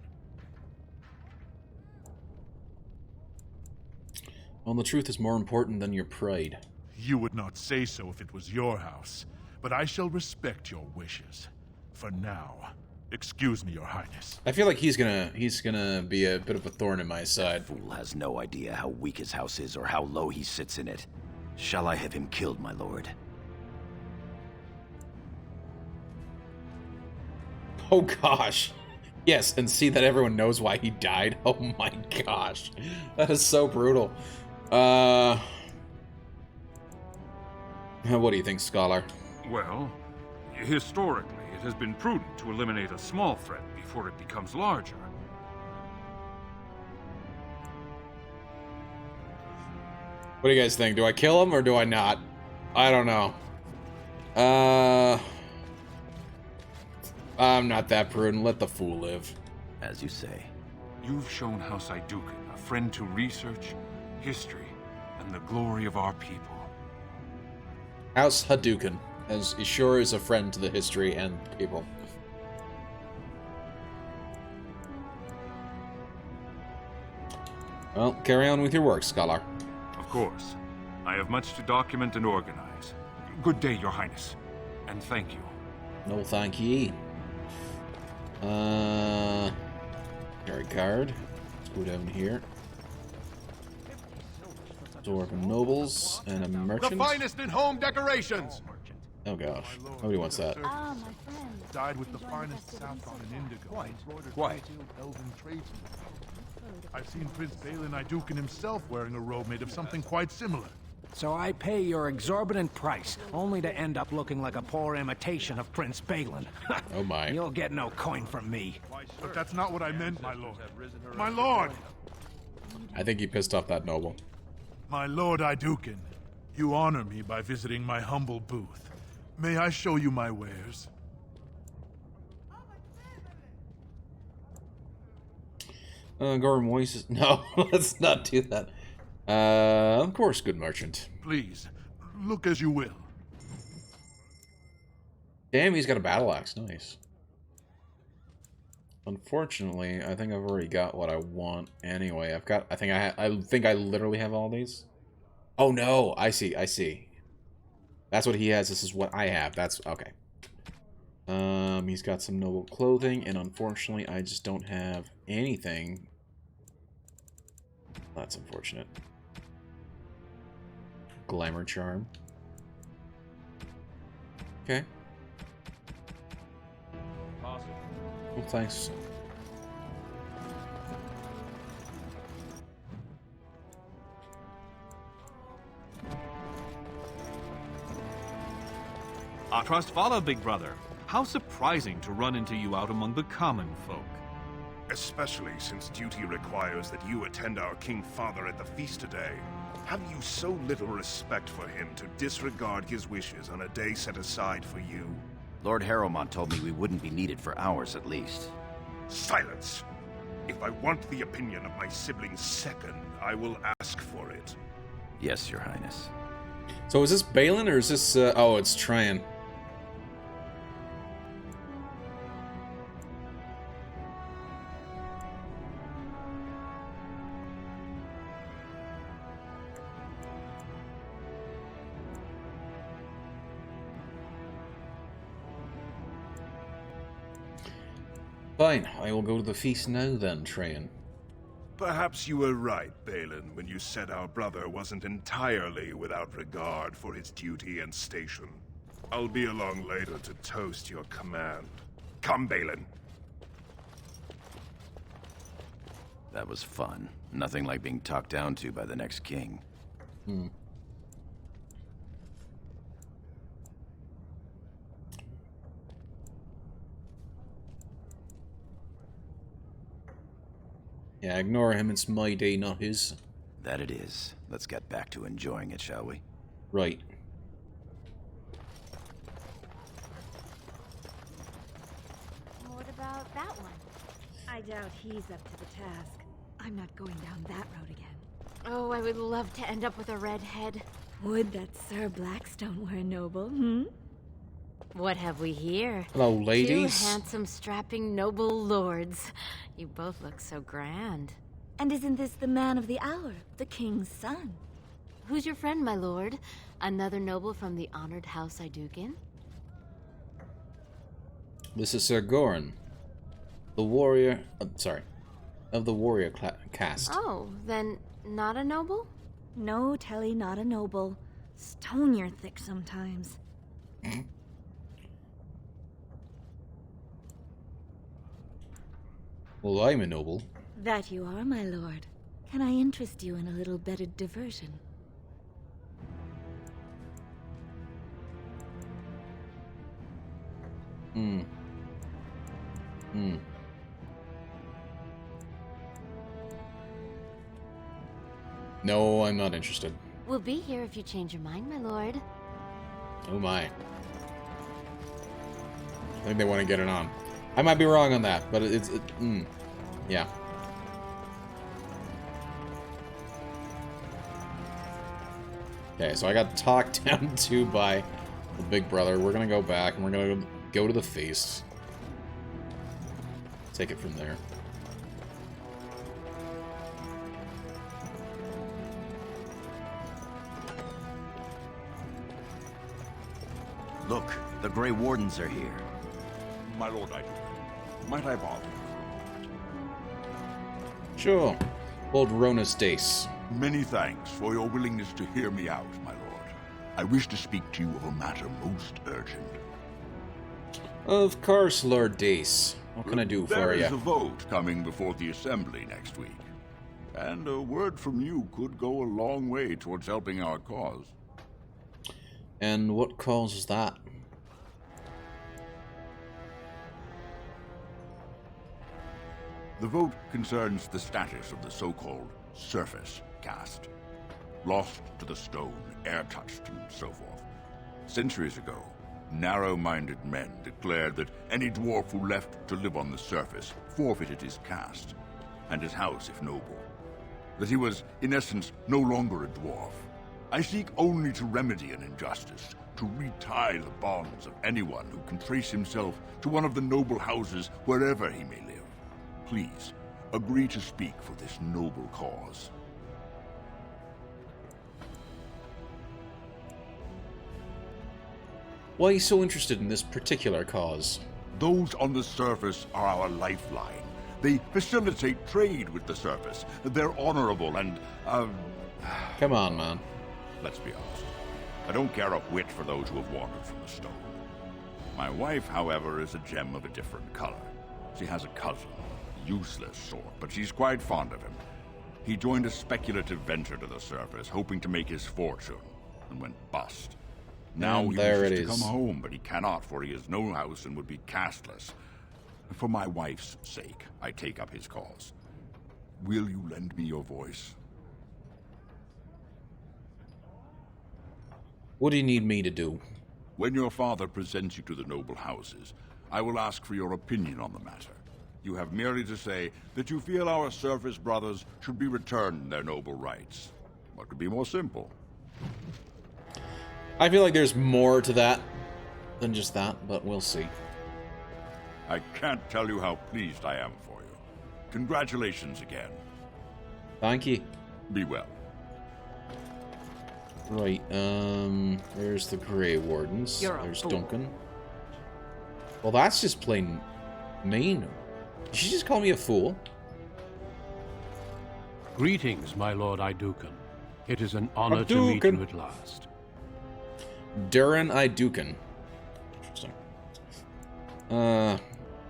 Well, the truth is more important than your pride. You would not say so if it was your house, but I shall respect your wishes. For now. Excuse me, Your Highness. I feel like he's gonna be a bit of a thorn in my side. Fool has no idea how weak his house is or how low he sits in it. Shall I have him killed, my lord? Oh gosh. Yes, and see that everyone knows why he died. Oh my gosh. That is so brutal. What do you think, scholar? Well, historically, it has been prudent to eliminate a small threat before it becomes larger. What do you guys think? Do I kill him or do I not? I don't know. I'm not that prudent. Let the fool live. As you say. You've shown House Iduken a friend to research, history, and the glory of our people. House Hadouken, as he sure is a friend to the history and people. Well, carry on with your work, scholar. Of course. I have much to document and organize. Good day, Your Highness. And thank you. No thank ye. Carry card. Let's go down here. Dwarven Nobles and a merchant. The finest in home decorations! Oh gosh. Nobody wants that. Ah, my friend. Dyed with the finest saffron and indigo. Quite. Elven tradesmen. I've seen Prince Bhelen Iduken himself wearing a robe made of something quite similar. So I pay your exorbitant price, only to end up looking like a poor imitation of Prince Bhelen. Oh my. You'll get no coin from me. But that's not what I meant, my lord. My lord! I think he pissed off that noble. My lord Iduken, you honor me by visiting my humble booth. May I show you my wares? Goran voices. No, let's not do that. Of course, good merchant. Please, look as you will. Damn, he's got a battle axe. Nice. Unfortunately, I think I've already got what I want anyway. I think I literally have all these. Oh no, I see. That's what he has. This is what I have. That's okay. He's got some noble clothing, and unfortunately, I just don't have anything. That's unfortunate. Glamour charm. Okay. Well, thanks. Our trust follow, big brother. How surprising to run into you out among the common folk. Especially since duty requires that you attend our King Father at the feast today. Have you so little respect for him to disregard his wishes on a day set aside for you? Lord Harrowmont told me we wouldn't be needed for hours at least. Silence! If I want the opinion of my sibling's second, I will ask for it. Yes, Your Highness. So is this Bhelen or is this, oh, it's Trian. Fine, I will go to the feast now then, Trian. Perhaps you were right, Bhelen, when you said our brother wasn't entirely without regard for his duty and station. I'll be along later to toast your command. Come, Bhelen. That was fun. Nothing like being talked down to by the next king. Yeah, ignore him. It's my day, not his. That it is. Let's get back to enjoying it, shall we? Right. What about that one? I doubt he's up to the task. I'm not going down that road again. Oh, I would love to end up with a redhead. Would that Sir Blackstone were a noble, hmm? What have we here? Hello, ladies. Two handsome, strapping, noble lords. You both look so grand. And isn't this the man of the hour, the king's son? Who's your friend, my lord? Another noble from the honored house I duke in? This is Sir Goran, the warrior. Of the warrior caste. Oh, then not a noble? No, Telly, not a noble. Stone you're thick sometimes. Well, I'm a noble. That you are, my lord. Can I interest you in a little bedded diversion? No, I'm not interested. We'll be here if you change your mind, my lord. Oh my. I think they want to get it on. I might be wrong on that, but yeah. Okay, so I got talked down to by the big brother. We're gonna go back and we're gonna go to the feast. Take it from there. Look, the Grey Wardens are here. My lord, I do. Might I bother? Sure. Old Ronus Dace. Many thanks for your willingness to hear me out, my lord. I wish to speak to you of a matter most urgent. Of course, Lord Dace. What can I do for There you? is a vote coming before the Assembly next week. And a word from you could go a long way towards helping our cause. And what cause is that? The vote concerns the status of the so-called surface caste. Lost to the stone, air-touched, and so forth. Centuries ago, narrow-minded men declared that any dwarf who left to live on the surface forfeited his caste, and his house if noble. that he was, in essence, no longer a dwarf. I seek only to remedy an injustice, to retie the bonds of anyone who can trace himself to one of the noble houses wherever he may live. Please, agree to speak for this noble cause. Why are you so interested in this particular cause? Those on the surface are our lifeline. They facilitate trade with the surface. They're honorable and, Come on, man. Let's be honest. I don't care a whit for those who have wandered from the stone. My wife, however, is a gem of a different color. She has a cousin, useless sort, but she's quite fond of him. He joined a speculative venture to the surface, hoping to make his fortune, and went bust. Now he wishes to come home, but he cannot, for he has no house and would be castless. For my wife's sake, I take up his cause. Will you lend me your voice? What do you need me to do? When your father presents you to the noble houses, I will ask for your opinion on the matter. You have merely to say that you feel our surface brothers should be returned their noble rights. What could be more simple? I feel like there's more to that than just that, but we'll see. I can't tell you how pleased I am for you. Congratulations again. Thank you. Be well. Right, there's the Grey Wardens. There's Duncan. Well, that's just plain mean. Did she just call me a fool? Greetings, my lord Idukan. It is an honor to meet you at last. Duran Idukan. Interesting.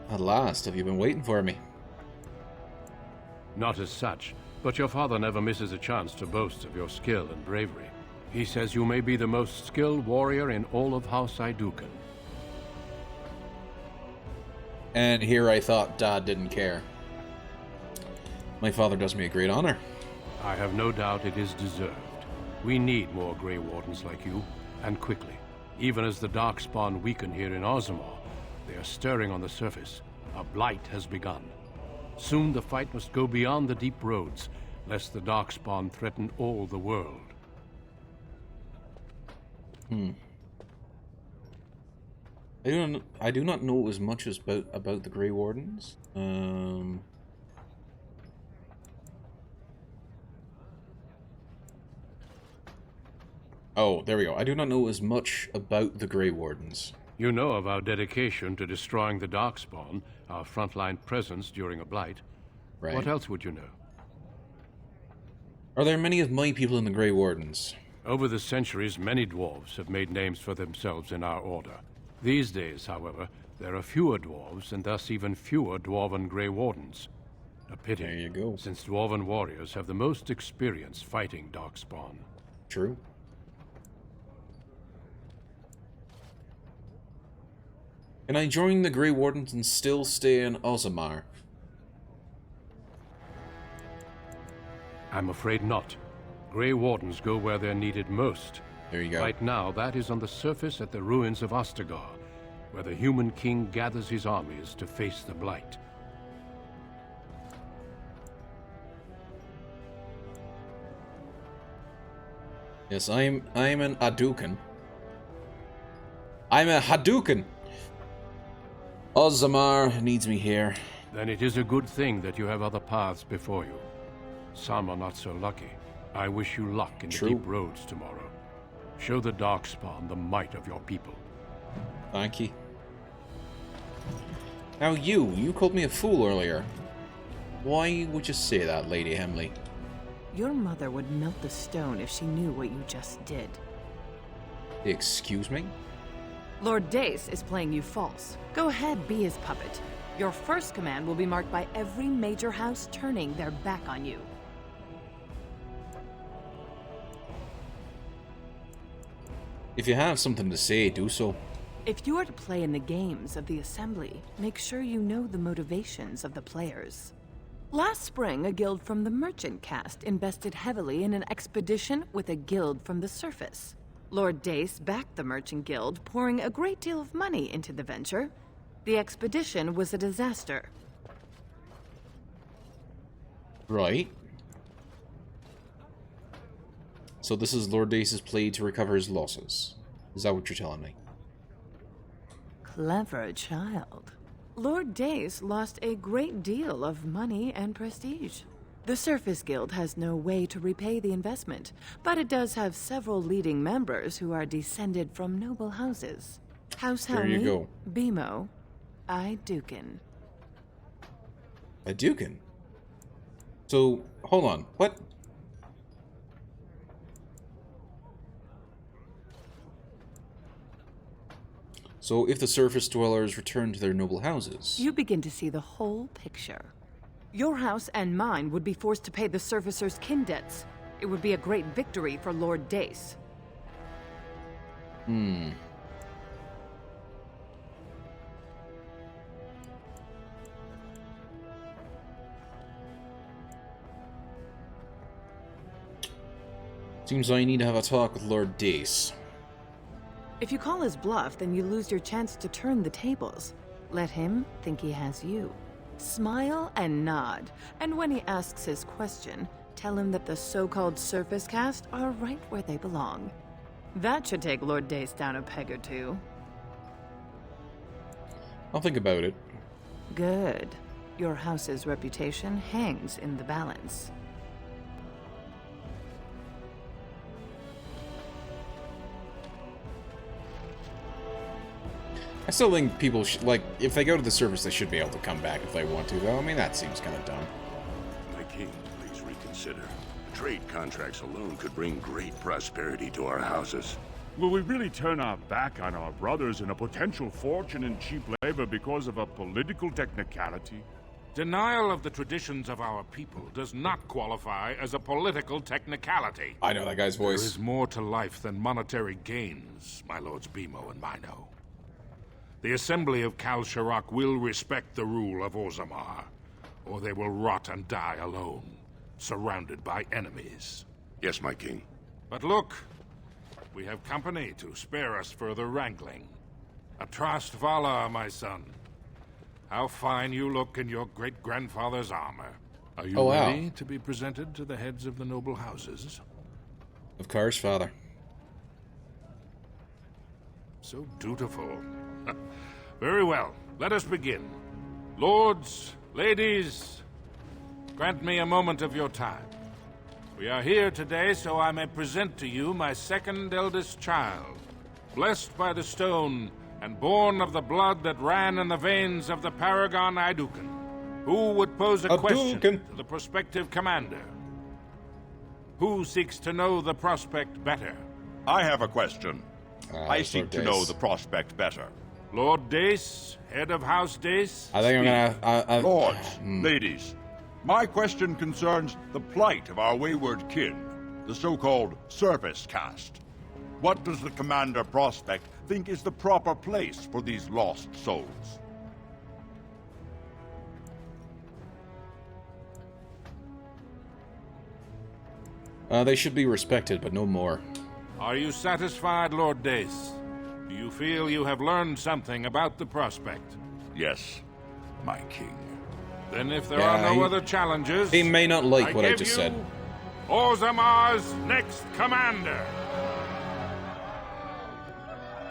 At last, have you been waiting for me? Not as such, but your father never misses a chance to boast of your skill and bravery. He says you may be the most skilled warrior in all of House Idukan. And here I thought Dad didn't care. My father does me a great honor. I have no doubt it is deserved. We need more Grey Wardens like you, and quickly. Even as the Darkspawn weaken here in Ozamar, they are stirring on the surface. A blight has begun. Soon the fight must go beyond the deep roads, lest the Darkspawn threaten all the world. I do not know as much as about the Grey Wardens. Oh, there we go. I do not know as much about the Grey Wardens. You know of our dedication to destroying the Darkspawn, our frontline presence during a blight. Right. What else would you know? Are there many of my people in the Grey Wardens? Over the centuries, many dwarves have made names for themselves in our order. These days, however, there are fewer dwarves, and thus even fewer Dwarven Grey Wardens. A pity, there you go. Since Dwarven warriors have the most experience fighting Darkspawn. True. Can I join the Grey Wardens and still stay in Ozamar? I'm afraid not. Grey Wardens go where they're needed most. There you go. Right now, that is on the surface at the ruins of Ostagar, where the human king gathers his armies to face the blight. Yes, I'm an Hadouken. I'm a Hadouken! Ozamar needs me here. Then it is a good thing that you have other paths before you. Some are not so lucky. I wish you luck in the deep roads tomorrow. Show the Darkspawn the might of your people. Thank you. Now you called me a fool earlier. Why would you say that, Lady Hemley? Your mother would melt the stone if she knew what you just did. Excuse me? Lord Dace is playing you false. Go ahead, be his puppet. Your first command will be marked by every major house turning their back on you. If you have something to say, do so. If you are to play in the games of the Assembly, make sure you know the motivations of the players. Last spring, a guild from the Merchant caste invested heavily in an expedition with a guild from the surface. Lord Dace backed the Merchant Guild, pouring a great deal of money into the venture. The expedition was a disaster. Right. So this is Lord Dace's plea to recover his losses. Is that what you're telling me? Clever child. Lord Dace lost a great deal of money and prestige. The Surface Guild has no way to repay the investment, but it does have several leading members who are descended from noble houses. House There you Helmi, go. Bimo, I Dukin. A Dukin? So, hold on. What? So, if the surface dwellers return to their noble houses... You begin to see the whole picture. Your house and mine would be forced to pay the Surfacers' kin debts. It would be a great victory for Lord Dace. Seems I need to have a talk with Lord Dace. If you call his bluff, then you lose your chance to turn the tables. Let him think he has you. Smile and nod, and when he asks his question, tell him that the so-called Surface Caste are right where they belong. That should take Lord Dace down a peg or two. I'll think about it. Good. Your house's reputation hangs in the balance. I still think people should, like, if they go to the surface, they should be able to come back if they want to, though. I mean, that seems kind of dumb. My king, please reconsider. Trade contracts alone could bring great prosperity to our houses. Will we really turn our back on our brothers and a potential fortune in cheap labor because of a political technicality? Denial of the traditions of our people does not qualify as a political technicality. I know that guy's voice. There is more to life than monetary gains, my lords Bimo and Mino. The Assembly of Kal Sharok will respect the rule of Orzammar, or they will rot and die alone, surrounded by enemies. Yes, my king. But look, we have company to spare us further wrangling. Atrast Vala, my son. How fine you look in your great-grandfather's armor. Are you ready to be presented to the heads of the noble houses? Of course, father. So dutiful. Very well, let us begin. Lords, ladies, grant me a moment of your time. We are here today so I may present to you my second eldest child, blessed by the stone and born of the blood that ran in the veins of the paragon Idukan. Who would pose a question to the prospective commander? Who seeks to know the prospect better? I have a question. I seek to know the prospect better. Lord Dace, head of House Dace. I think I'm gonna... Lords, ladies, my question concerns the plight of our wayward kin, the so-called Surface Caste. What does the Commander Prospect think is the proper place for these lost souls? They should be respected, but no more. Are you satisfied, Lord Dace? Do you feel you have learned something about the prospect? Yes, my king. Then if there are no other challenges... He may not like what I just said. Orzammar's next commander!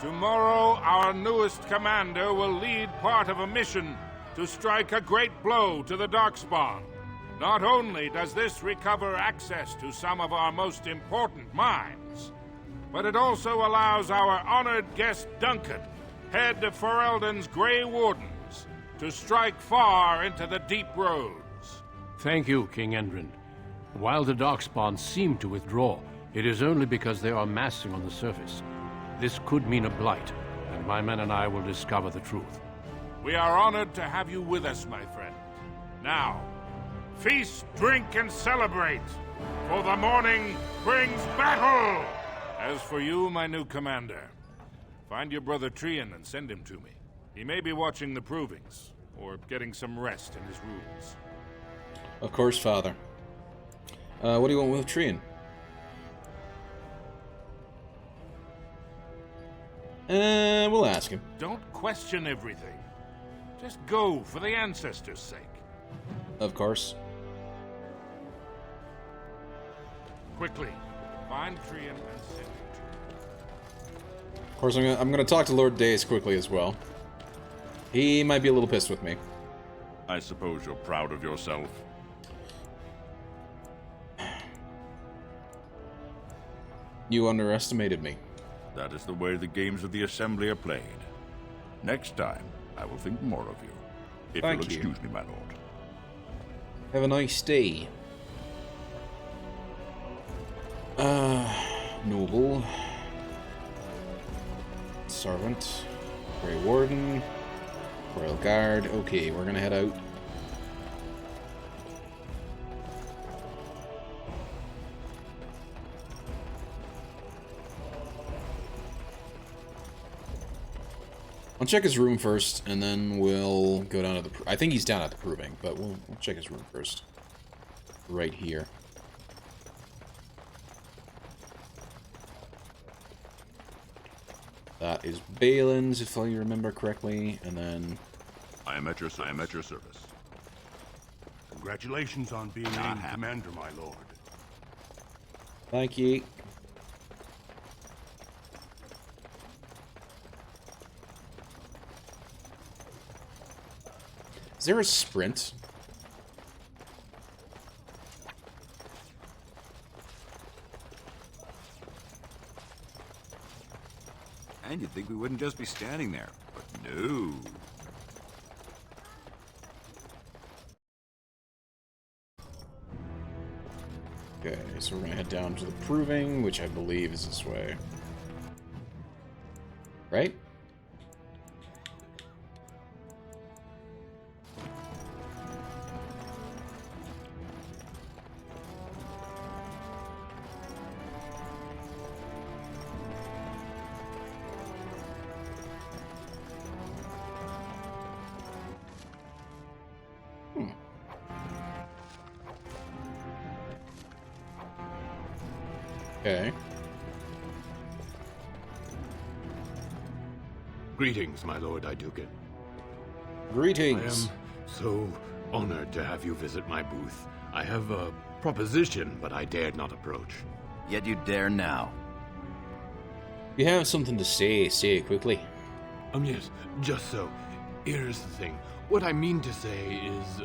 Tomorrow, our newest commander will lead part of a mission to strike a great blow to the Darkspawn. Not only does this recover access to some of our most important mines, but it also allows our honored guest Duncan, head of Ferelden's Grey Wardens, to strike far into the deep roads. Thank you, King Endrin. While the Darkspawn seem to withdraw, it is only because they are massing on the surface. This could mean a blight, and my men and I will discover the truth. We are honored to have you with us, my friend. Now, feast, drink, and celebrate, for the morning brings battle! As for you, my new commander, find your brother Trian and send him to me. He may be watching the provings, or getting some rest in his rooms. Of course, father. What do you want with Trian? We'll ask him. Don't question everything. Just go for the ancestors' sake. Of course. Quickly, Find Trian and send him to me. Of course, I'm gonna talk to Lord Dace quickly as well. He might be a little pissed with me. I suppose you're proud of yourself. You underestimated me. That is the way the games of the Assembly are played. Next time, I will think more of you. If Thank you'll you. excuse me, my lord. Have a nice day. Noble. Servant. Grey Warden. Royal Guard. Okay, we're gonna head out. I'll check his room first, and then we'll go down to the... I think he's down at the Proving, but we'll check his room first. Right here. That is Bhelen's, if I remember correctly, and then... I am at your service. Congratulations on being named commander, my lord. Thank you. Is there a sprint? And you'd think we wouldn't just be standing there, but no. Okay, so we're gonna head down to the Proving, which I believe is this way. Right? Okay. Greetings, my lord Iduken. Greetings. I am so honored to have you visit my booth. I have a proposition, but I dared not approach. Yet you dare now. You have something to say it quickly. Yes, just so. Here's the thing. What I mean to say is...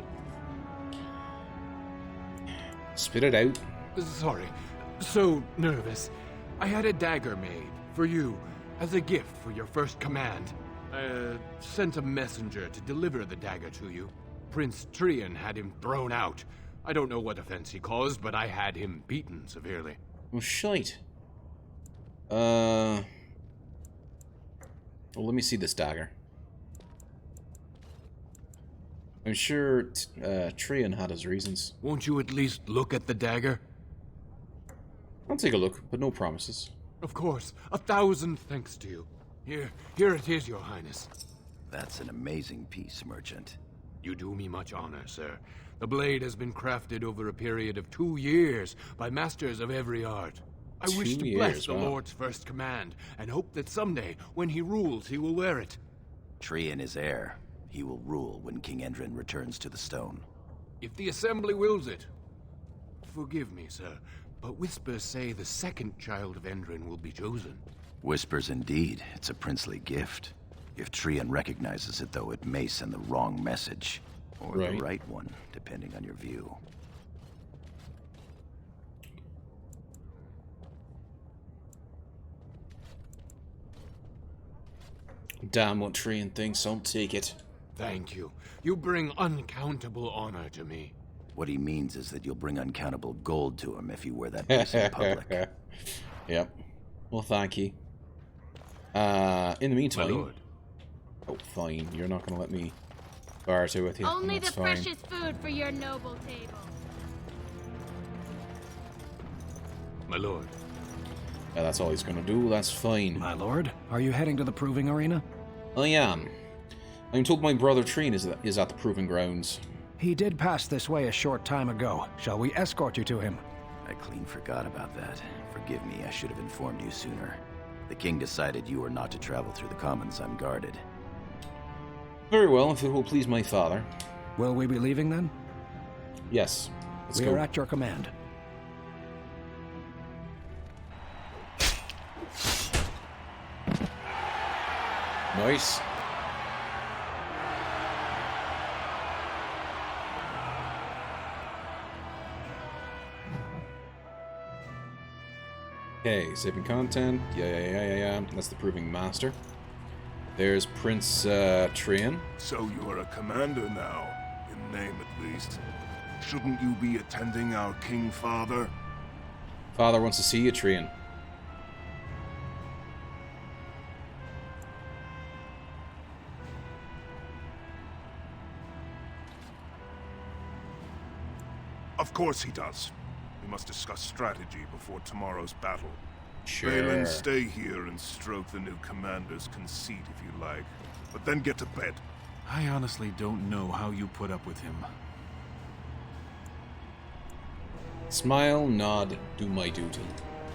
Spit it out. Sorry. So nervous. I had a dagger made for you as a gift for your first command. I sent a messenger to deliver the dagger to you. Prince Trian had him thrown out. I don't know what offense he caused, but I had him beaten severely. Oh, shite. Well, let me see this dagger. I'm sure Trian had his reasons. Won't you at least look at the dagger? I'll take a look, but no promises. Of course. 1,000 thanks to you. Here it is, your highness. That's an amazing piece, merchant. You do me much honor, sir. The blade has been crafted over a period of 2 years by masters of every art. I wish to bless the Lord's first command, and hope that someday, when he rules, he will wear it. Trian is heir. He will rule when King Endrin returns to the stone. If the Assembly wills it. Forgive me, sir, but whispers say the second child of Endrin will be chosen. Whispers indeed. It's a princely gift. If Trian recognizes it, though, it may send the wrong message. Or the right one, depending on your view. Damn what Trian thinks, I'll take it. Thank you. You bring uncountable honor to me. What he means is that you'll bring uncountable gold to him if you wear that piece in public. Yep. Well, thank you. In the meantime... My lord. Oh, fine. You're not gonna let me barter with you. Only That's the fine. precious food for your noble table. My lord. Yeah, that's all he's gonna do. That's fine. My lord, are you heading to the Proving Arena? I am. I'm told my brother Trian is at the Proving Grounds. He did pass this way a short time ago. Shall we escort you to him? I clean forgot about that. Forgive me, I should have informed you sooner. The king decided you were not to travel through the commons unguarded. Very well, if it will please my father. Will we be leaving then? Yes. Let's We go. are at your command. Nice. Okay, saving content. Yeah. That's the Proving Master. There's Prince Trian. So you are a commander now, in name at least. Shouldn't you be attending our King Father? Father wants to see you, Trian. Of course he does. We must discuss strategy before tomorrow's battle. Sure. Bhelen, stay here and stroke the new commander's conceit if you like. But then get to bed. I honestly don't know how you put up with him. Smile, nod, do my duty.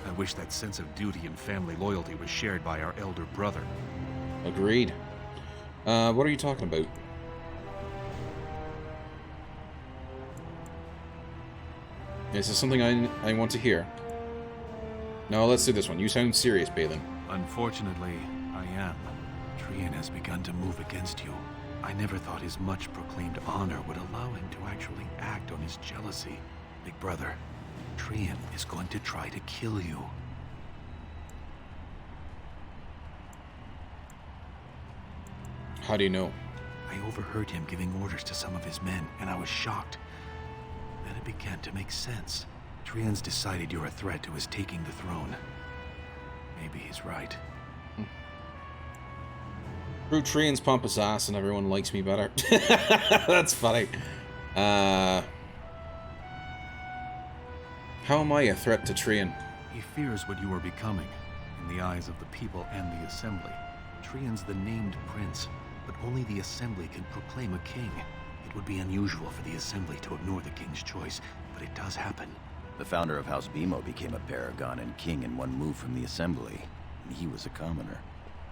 I wish that sense of duty and family loyalty was shared by our elder brother. Agreed. What are you talking about? Is this something I want to hear? No, let's do this one. You sound serious, Bhelen. Unfortunately, I am. Trian has begun to move against you. I never thought his much proclaimed honor would allow him to actually act on his jealousy. Big brother, Trian is going to try to kill you. How do you know? I overheard him giving orders to some of his men, and I was shocked. Then it began to make sense. Trian's decided you're a threat to his taking the throne. Maybe he's right. Through Trian's pompous ass and everyone likes me better. That's funny. How am I a threat to Trian? He fears what you are becoming, in the eyes of the people and the Assembly. Trian's the named prince, but only the Assembly can proclaim a king. It would be unusual for the Assembly to ignore the king's choice, but it does happen. The founder of House Bimo became a paragon and king in one move from the Assembly, and he was a commoner.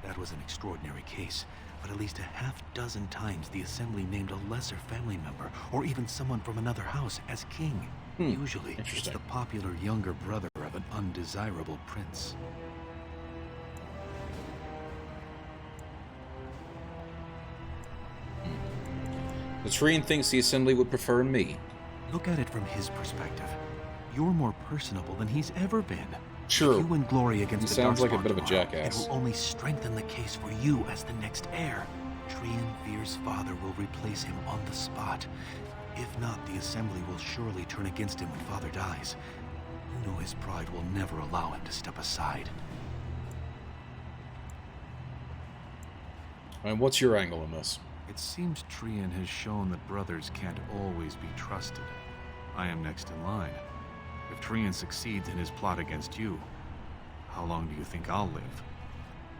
That was an extraordinary case, but at least a half-dozen times the Assembly named a lesser family member, or even someone from another house, as king. Usually, it's the popular younger brother of an undesirable prince. The Trian thinks the Assembly would prefer me. Look at it from his perspective. You're more personable than he's ever been. True. If you win glory against He the sounds like a Darkspawn bit of a tomorrow, jackass. It will only strengthen the case for you as the next heir. Trian fears father will replace him on the spot. If not, the Assembly will surely turn against him when father dies. You know his pride will never allow him to step aside. And what's your angle on this? It seems Trian has shown that brothers can't always be trusted. I am next in line. If Trian succeeds in his plot against you, how long do you think I'll live?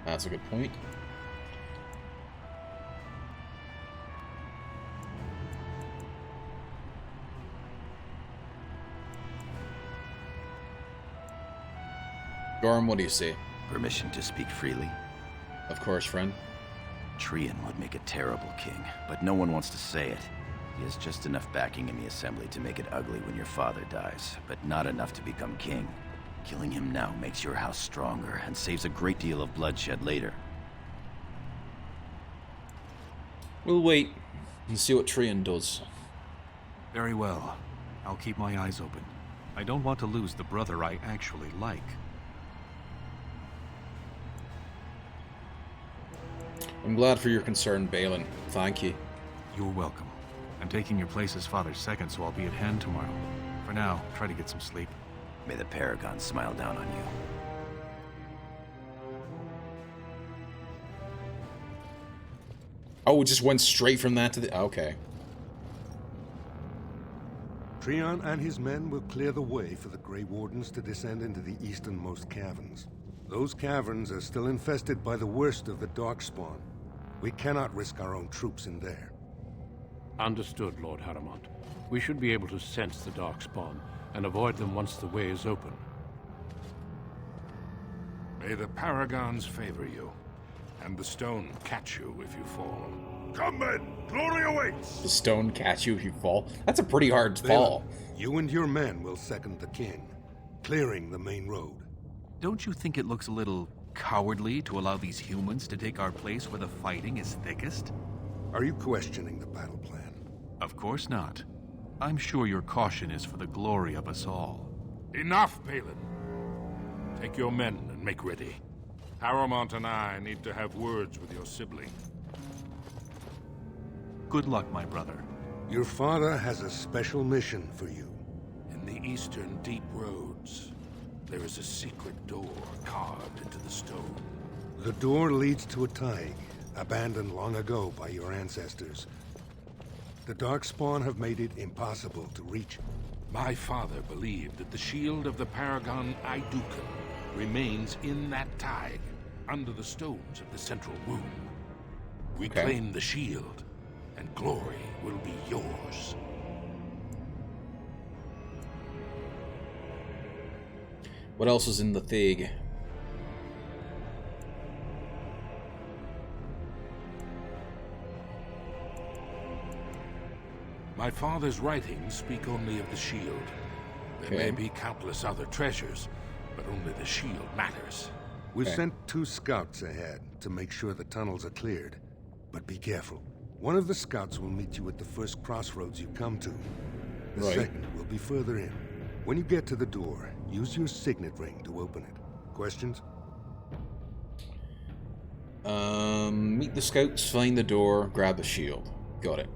That's a good point. Gorm, what do you say? Permission to speak freely? Of course, friend. Trian would make a terrible king, but no one wants to say it. He has just enough backing in the Assembly to make it ugly when your father dies, but not enough to become king. Killing him now makes your house stronger and saves a great deal of bloodshed later. We'll wait and see what Trian does. Very well. I'll keep my eyes open. I don't want to lose the brother I actually like. I'm glad for your concern, Bhelen. Thank you. You're welcome. I'm taking your place as father's second, so I'll be at hand tomorrow. For now, try to get some sleep. May the Paragon smile down on you. Oh, it just went straight from that to the... Okay. Trian and his men will clear the way for the Grey Wardens to descend into the easternmost caverns. Those caverns are still infested by the worst of the Darkspawn. We cannot risk our own troops in there. Understood, Lord Haramont. We should be able to sense the Darkspawn and avoid them once the way is open. May the Paragons favor you, and the stone catch you if you fall. Come men, glory awaits! The stone catch you if you fall. That's a pretty hard fall. You and your men will second the king, clearing the main road. Don't you think it looks a little cowardly to allow these humans to take our place where the fighting is thickest? Are you questioning the battle plan? Of course not. I'm sure your caution is for the glory of us all. Enough, Bhelen. Take your men and make ready. Paramount and I need to have words with your sibling. Good luck, my brother. Your father has a special mission for you. In the eastern deep roads, there is a secret door carved into the stone. The door leads to a thaig, abandoned long ago by your ancestors. The Darkspawn have made it impossible to reach. My father believed that the shield of the Paragon Aidukan remains in that thaig, under the stones of the central room. Reclaim the shield, and glory will be yours. What else is in the thaig? My father's writings speak only of the shield. There may be countless other treasures, but only the shield matters. We've sent 2 scouts ahead to make sure the tunnels are cleared. But be careful. One of the scouts will meet you at the first crossroads you come to. The second will be further in. When you get to the door, use your signet ring to open it. Questions? Meet the scouts, find the door, grab the shield. Got it.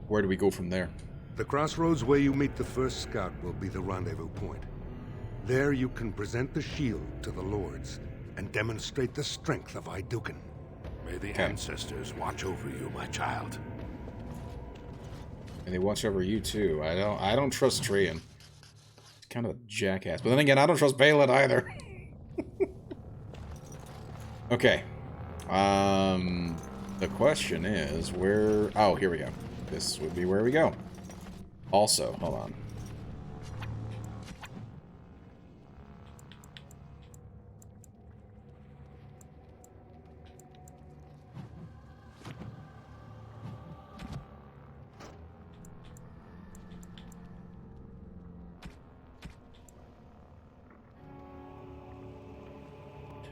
Where do we go from there? The crossroads where you meet the first scout will be the rendezvous point. There you can present the shield to the lords and demonstrate the strength of Aidukan. May the ancestors watch over you, my child. And they watch over you too. I don't trust Trian. He's kind of a jackass. But then again, I don't trust Bhelen either. Okay. The question is where... Oh, here we go. This would be where we go. Also, hold on.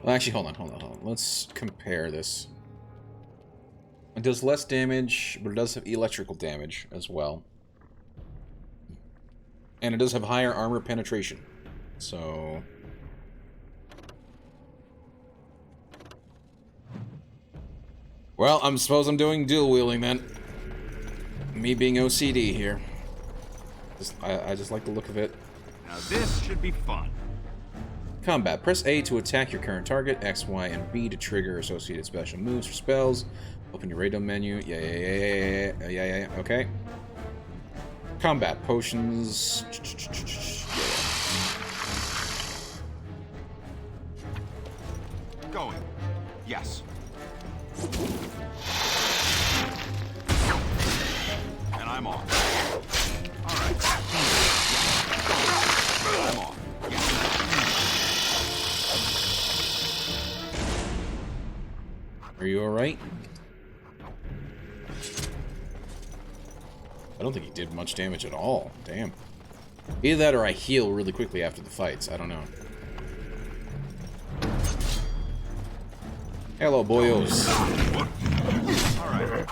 Well, actually, hold on. Let's compare this. It does less damage, but it does have electrical damage as well. And it does have higher armor penetration. So... Well, I suppose I'm doing dual wielding then. Me being OCD here. I just like the look of it. Now this should be fun. Combat. Press A to attack your current target, X, Y, and B to trigger associated special moves or spells. Open your radio menu. Yeah. Okay. Combat. Potions. Going. Yes. And I'm on. All right. I'm on. Are you alright? I don't think he did much damage at all. Damn. Either that or I heal really quickly after the fights. I don't know. Hello, boyos. Alright.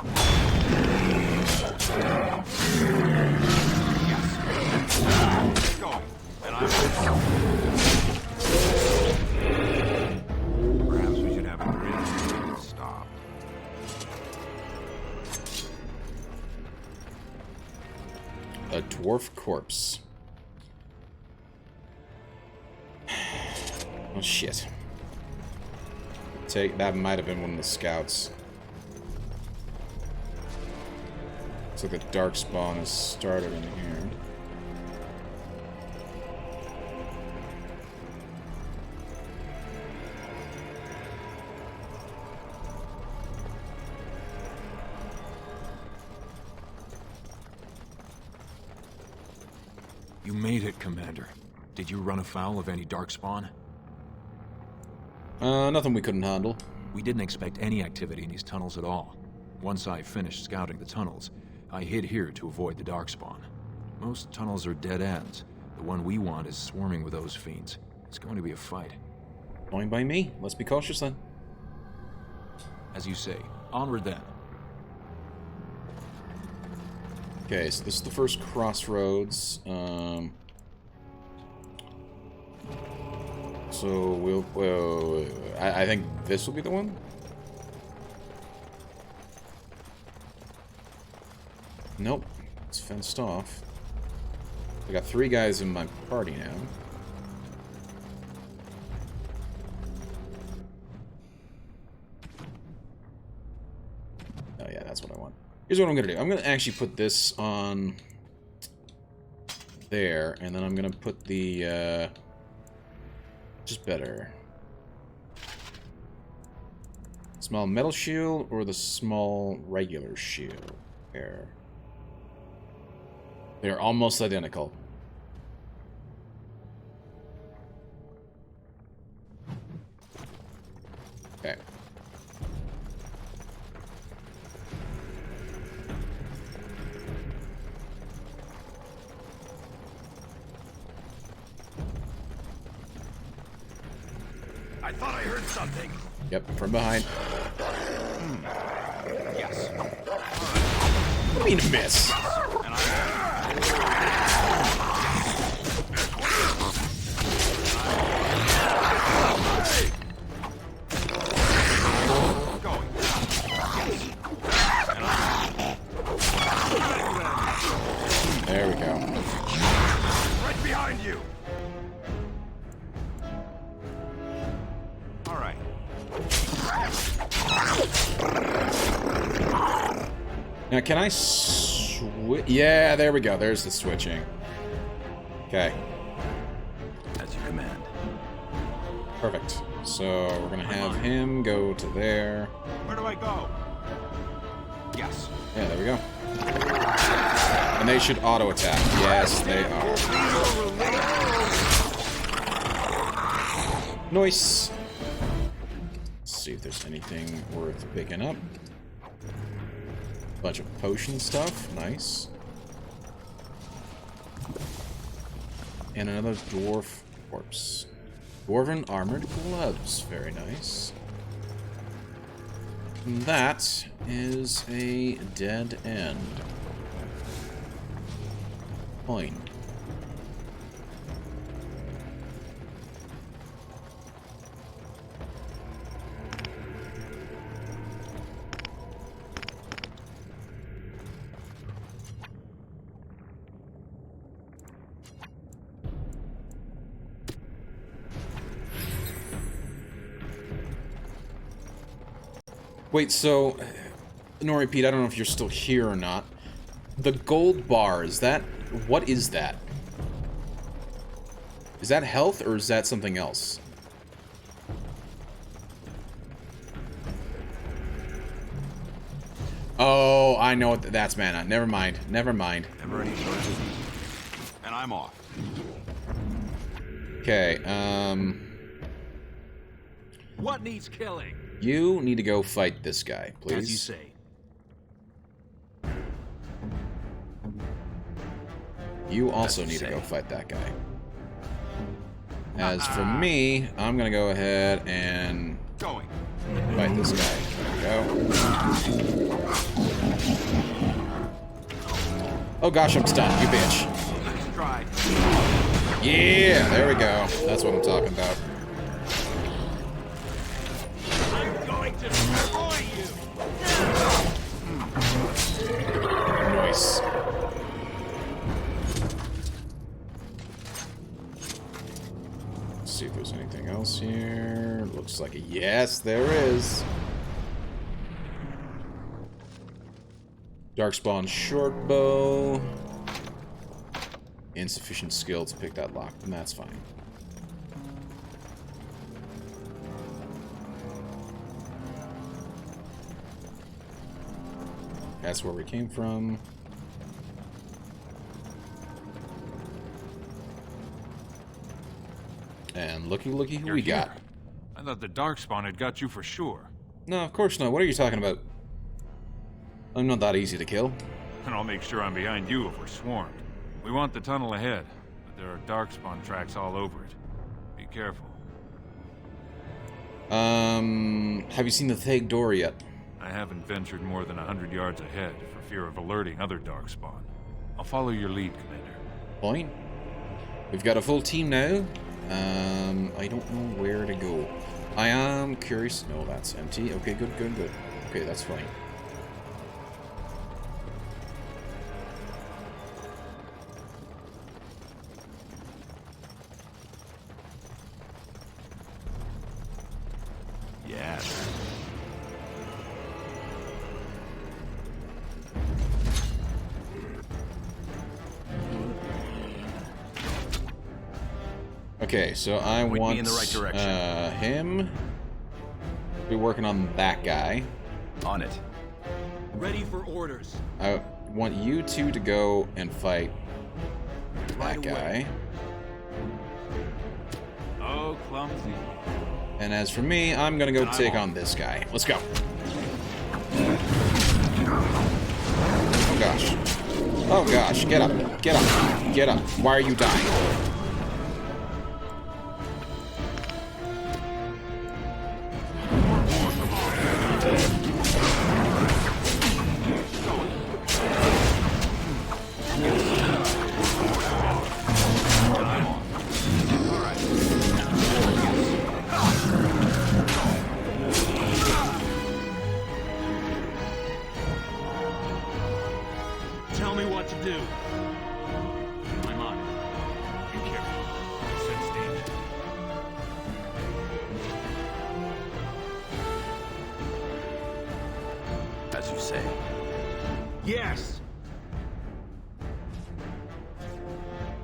Yes. Go. And perhaps we should have a grid stop. A dwarf corpse. Oh shit. That might have been one of the scouts. Looks like the Darkspawn has started in here. You made it, Commander. Did you run afoul of any Darkspawn? Nothing we couldn't handle. We didn't expect any activity in these tunnels at all. Once I finished scouting the tunnels, I hid here to avoid the Darkspawn. Most tunnels are dead ends, The one we want is swarming with those fiends. It's going to be a fight. Going by me. Let's be cautious then. As you say, onward then. Okay, so this is the first crossroads. So we'll. I think this will be the one. Nope, it's fenced off. I got 3 guys in my party now. Oh yeah, that's what I want. Here's what I'm gonna do. I'm gonna actually put this on there, and then I'm gonna put the just better. Small metal shield or the small regular shield? There. They're almost identical. Okay. I thought I heard something. Yep, from behind. Yes. What do you mean miss? There we go. Right behind you. All right. Now, can I switch? Yeah, there we go. There's the switching. Okay. As you command. Perfect. So we're gonna have him go to there. Where do I go? Yes. Yeah, there we go. And they should auto attack. Yes, they are. Nice. Let's see if there's anything worth picking up. Bunch of potion stuff. Nice. And another dwarf corpse. Dwarven armored gloves. Very nice. And that is a dead end. Coin. Wait, so, Nori Pete, I don't know if you're still here or not. The gold bar, is that, what is that? Is that health or is that something else? Oh, I know what that's mana. Never mind. Never mind. Never any choices. And I'm off. Okay, What needs killing? you need to go fight this guy, please. As you say. You also need to go fight that guy. As for me, I'm gonna go ahead and fight this guy. There we go. Oh gosh, I'm stunned, you bitch. Yeah, there we go. That's what I'm talking about. I'm going to destroy you. Nice. Let's see if there's anything else here. Looks like a yes, there is. Darkspawn short bow. Insufficient skill to pick that lock, and that's fine. That's where we came from. And looky who we got. I thought the Darkspawn had got you for sure. No, of course not. What are you talking about? I'm not that easy to kill. And I'll make sure I'm behind you if we're swarmed. We want the tunnel ahead, but There are Darkspawn tracks all over it. Be careful. Have you seen the Thag door yet? I haven't ventured more than 100 yards ahead for fear of alerting other Darkspawn. I'll follow your lead, Commander. Point. We've got a full team now. I don't know where to go. I am curious. No, that's empty. Okay, good. Okay, that's fine. Yeah. Okay, so I Point want me in the right direction. Him. Be working on that guy. On it. Ready for orders. I want you two to go and fight that guy. Oh, clumsy. And as for me, I'm gonna go take on this guy. Let's go. Oh gosh. Oh gosh. Get up. Get up. Get up. Why are you dying? Tell me what to do. I'm on it. Be careful. I sense danger. As you say. Yes.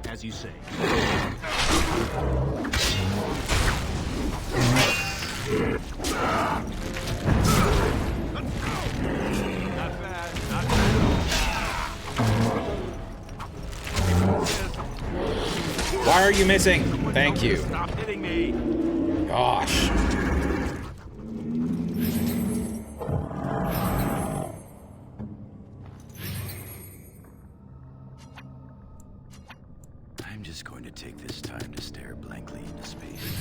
As you say. Not bad. Not bad. Why are you missing? Thank you. Stop hitting me. Gosh. I'm just going to take this time to stare blankly into space.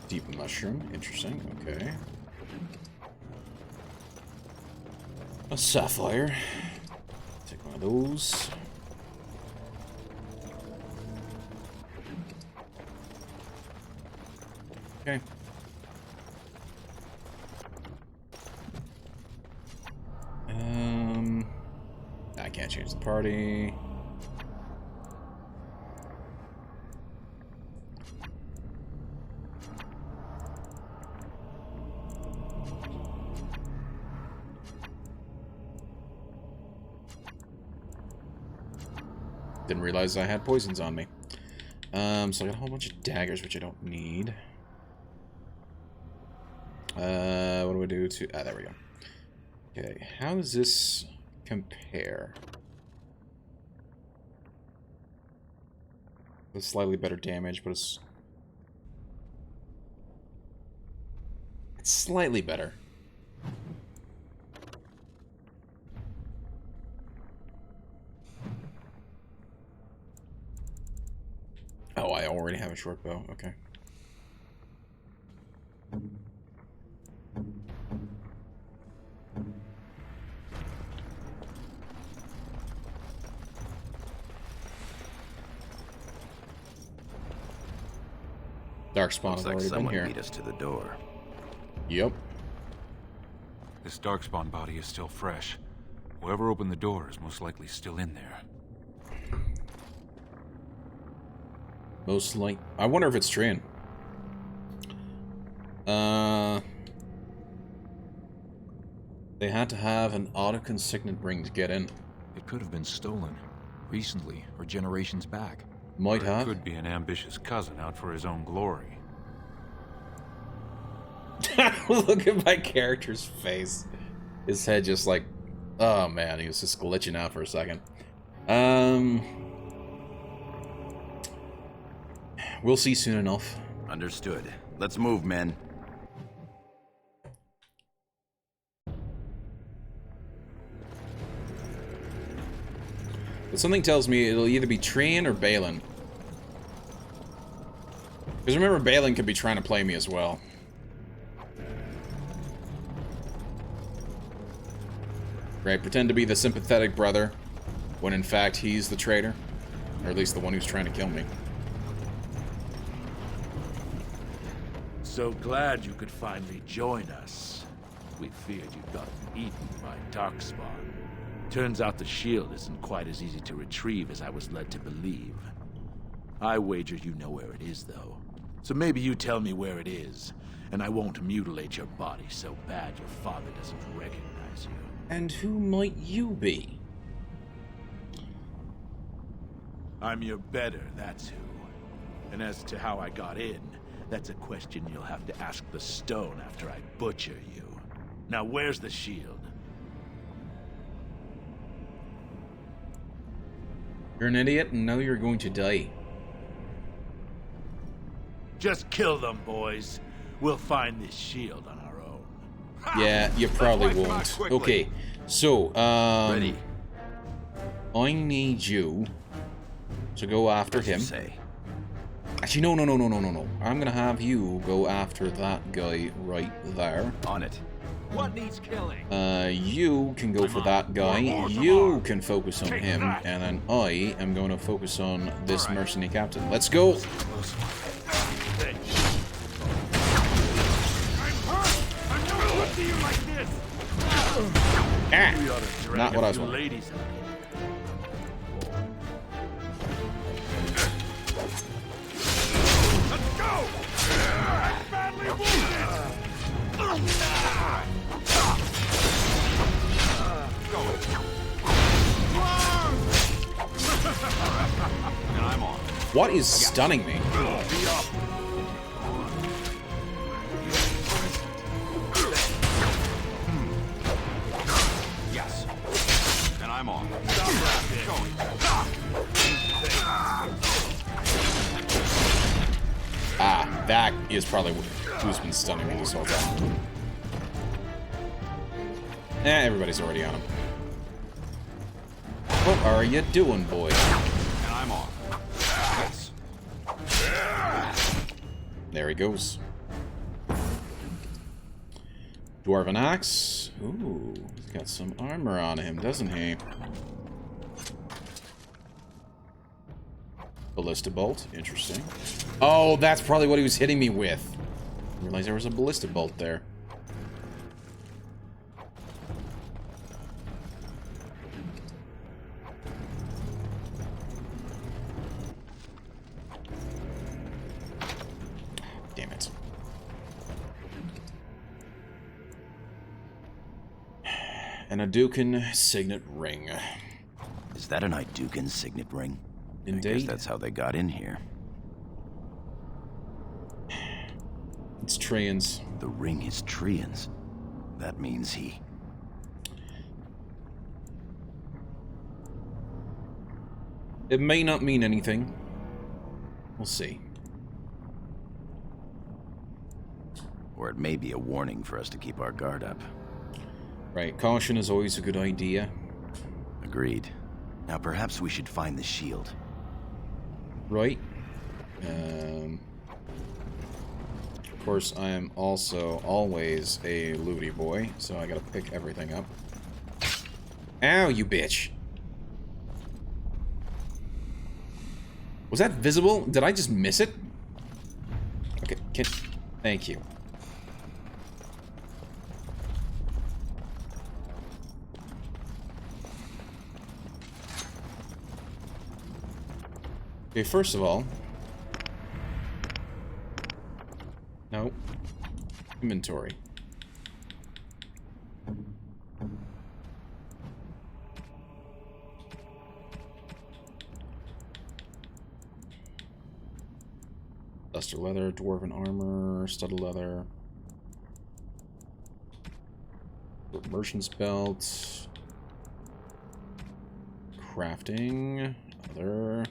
Deep mushroom. Interesting. Okay. A sapphire. Take one of those. Okay. I can't change the party. Didn't realize I had poisons on me. So I got a whole bunch of daggers, which I don't need. What do I do to... Ah, there we go. Okay, how does this compare? With slightly better damage, but it's slightly better. Oh, I already have a short bow. Okay. Darkspawn has already been here. Beat us to the door. Yep. This Darkspawn body is still fresh. Whoever opened the door is most likely still in there. Most like, I wonder if it's Trian. They had to have an auto-consignment ring to get in. It could have been stolen. Recently, or generations back. Might Or have. It could be an ambitious cousin out for his own glory. Look at my character's face. His head just like, oh man, he was just glitching out for a second. We'll see soon enough. Understood. Let's move, men. But something tells me it'll either be Trian or Bhelen. Because remember, Bhelen could be trying to play me as well. Right, pretend to be the sympathetic brother, when in fact he's the traitor. Or at least the one who's trying to kill me. So glad you could finally join us. We feared you'd gotten eaten by Darkspawn. Turns out the shield isn't quite as easy to retrieve as I was led to believe. I wager you know where it is, though. So maybe you tell me where it is, and I won't mutilate your body so bad your father doesn't recognize you. And who might you be? I'm your better, that's who. And as to how I got in, that's a question you'll have to ask the stone after I butcher you. Now where's the shield? You're an idiot, and now you're going to die. Just kill them, boys. We'll find this shield on our own. Yeah, you probably won't. Okay, so, Ready. I need you to go after him. Actually, no. I'm gonna have you go after that guy right there. On it. What needs killing? You can go for that guy. You can focus on him, and then I am going to focus on this mercenary captain. Let's go. Ah, not what I was wanting. Let's go! I'm badly wounded! And I'm on. What is stunning me? Yes. And I'm on. Ah, that is probably who's been stunning me this whole time. Everybody's already on him. What are you doing, boy? And I'm on. Yes. There he goes. Dwarven axe. Ooh, he's got some armor on him, doesn't he? Ballista bolt. Interesting. Oh, that's probably what he was hitting me with. I realized there was a ballista bolt there. Damn it. An Aducan signet ring. Is that an Aducan signet ring? Indeed. I guess that's how they got in here. It's Trian's. The ring is Trian's. That means he... It may not mean anything. We'll see. Or it may be a warning for us to keep our guard up. Right, caution is always a good idea. Agreed. Now perhaps we should find the shield. Right. Of course, I am also always a looty boy, so I gotta pick everything up. Ow, you bitch! Was that visible? Did I just miss it? Okay, thank you. Okay, first of all... No. Inventory. Duster leather, dwarven armor, studded leather. Merchant's belt. Crafting. Other.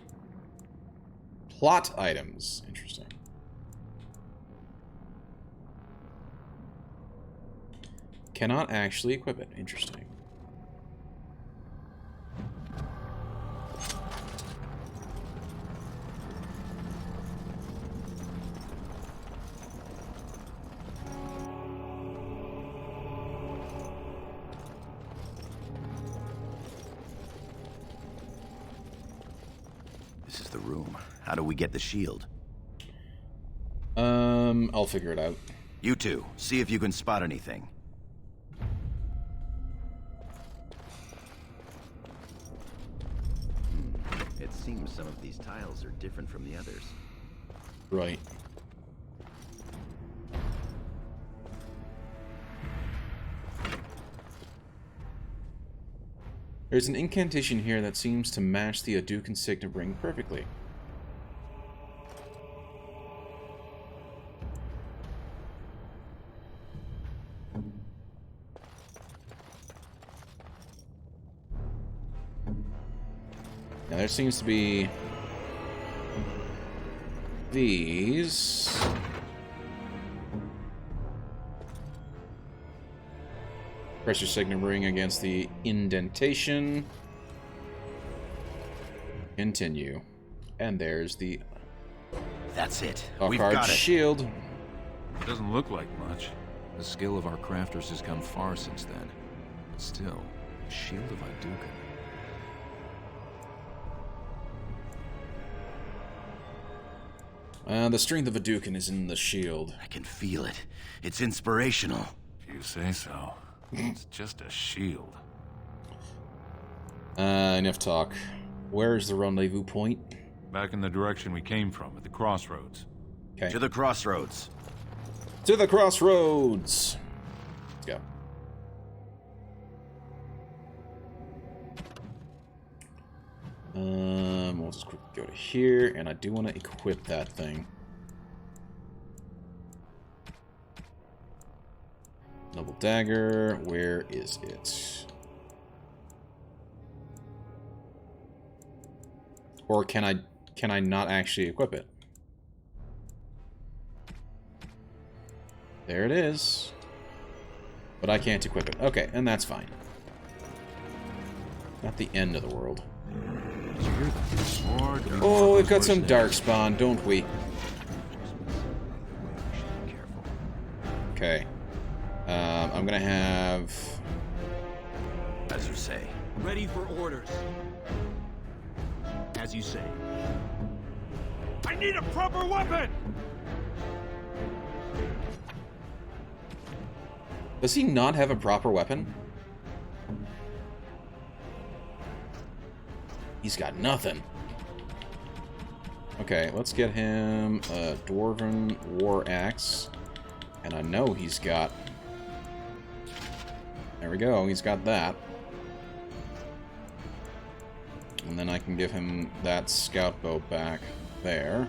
Plot items. Interesting. Cannot actually equip it. Interesting. This is the room. How do we get the shield? I'll figure it out. You two, see if you can spot anything. It seems some of these tiles are different from the others. Right. There's an incantation here that seems to match the Hadouken signet ring perfectly. Now there seems to be these. Press your signet ring against the indentation. Continue. And there's the... That's it. We've got it. Shield. It doesn't look like much. The skill of our crafters has come far since then. But still, a shield of Hadouken. The strength of Hadouken is in the shield. I can feel it. It's inspirational. If you say so. It's just a shield. Enough talk. Where's the rendezvous point? Back in the direction we came from, at the crossroads. Okay. To the crossroads. To the crossroads! Let's go. We'll just quickly go to here, and I do want to equip that thing. Noble dagger, where is it? Or can I not actually equip it? There it is. But I can't equip it. Okay, and that's fine. Not the end of the world. Oh, we've got some Darkspawn, don't we? Okay. I'm gonna have... As you say. Ready for orders. As you say. I need a proper weapon! Does he not have a proper weapon? He's got nothing. Okay, let's get him a Dwarven War Axe. And I know he's got... There we go, he's got that. And then I can give him that scout bow back there.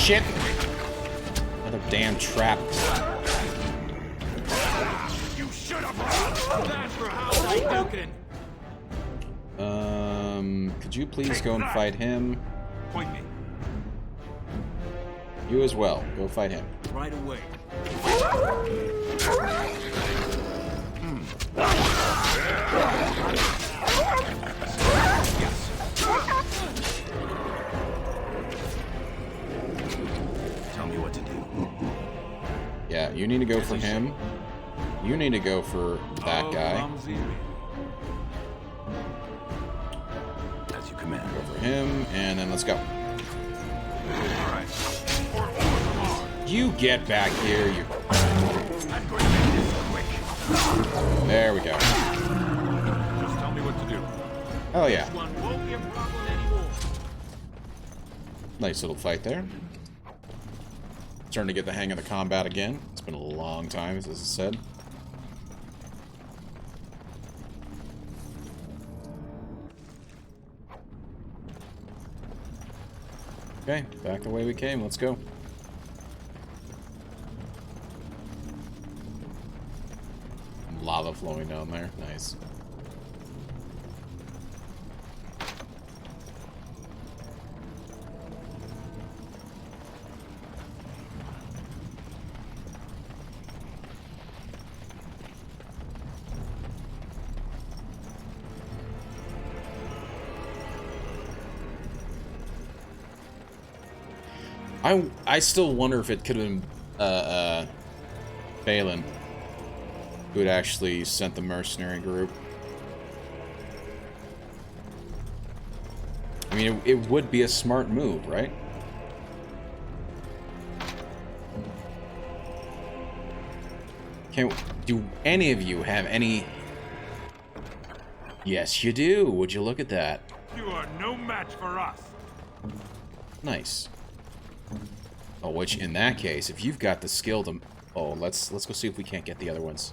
Shit! Another damn trap. You should have. That's for how could you please go and fight him? Point me. You as well. Go fight him. Right away. Tell me what to do. Yeah, you need to go for him. You need to go for that guy. As you command. Go for him, and then let's go. You get back here, you... There we go. Just tell me what to do. Oh yeah. This one won't be a problem anymore. Nice little fight there. Starting to get the hang of the combat again. It's been a long time, as I said. Okay, back the way we came. Let's go. Lava flowing down there. Nice. I still wonder if it could have been Bhelen who had actually sent the mercenary group. I mean, it would be a smart move, right? Do any of you have any... Yes, you do. Would you look at that? You are no match for us. Nice. Oh, which in that case, if you've got the skill to... Oh, let's go see if we can't get the other ones.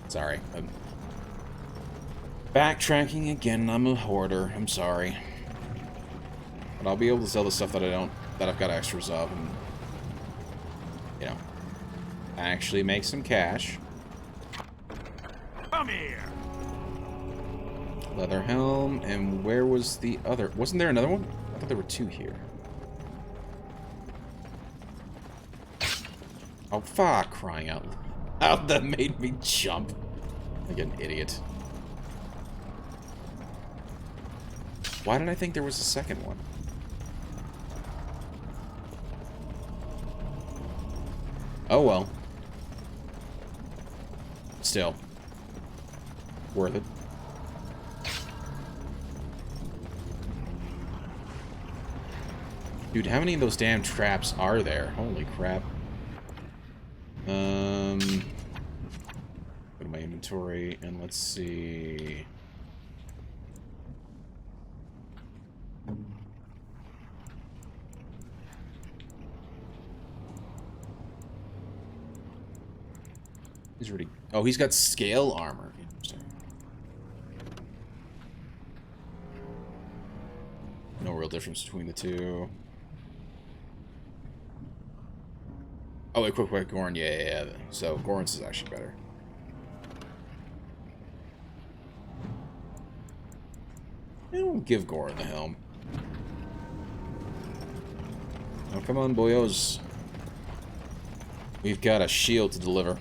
Sorry. I'm backtracking again. I'm a hoarder. I'm sorry. But I'll be able to sell the stuff that I've got extras of, and you know, actually make some cash. Come here. Leather helm, and where was the other? Wasn't there another one? I thought there were two here. Oh, fuck, crying out loud. That made me jump like an idiot. Why did I think there was a second one? Oh well. Still. Worth it. Dude, how many of those damn traps are there? Holy crap. Go to my inventory and let's see. He's already... Oh, he's got scale armor. Interesting. No real difference between the two. Oh, wait, quick, Gorn. Yeah. So, Gorn's is actually better. Yeah, we'll give Gorn the helm. Oh, come on, boyos. We've got a shield to deliver.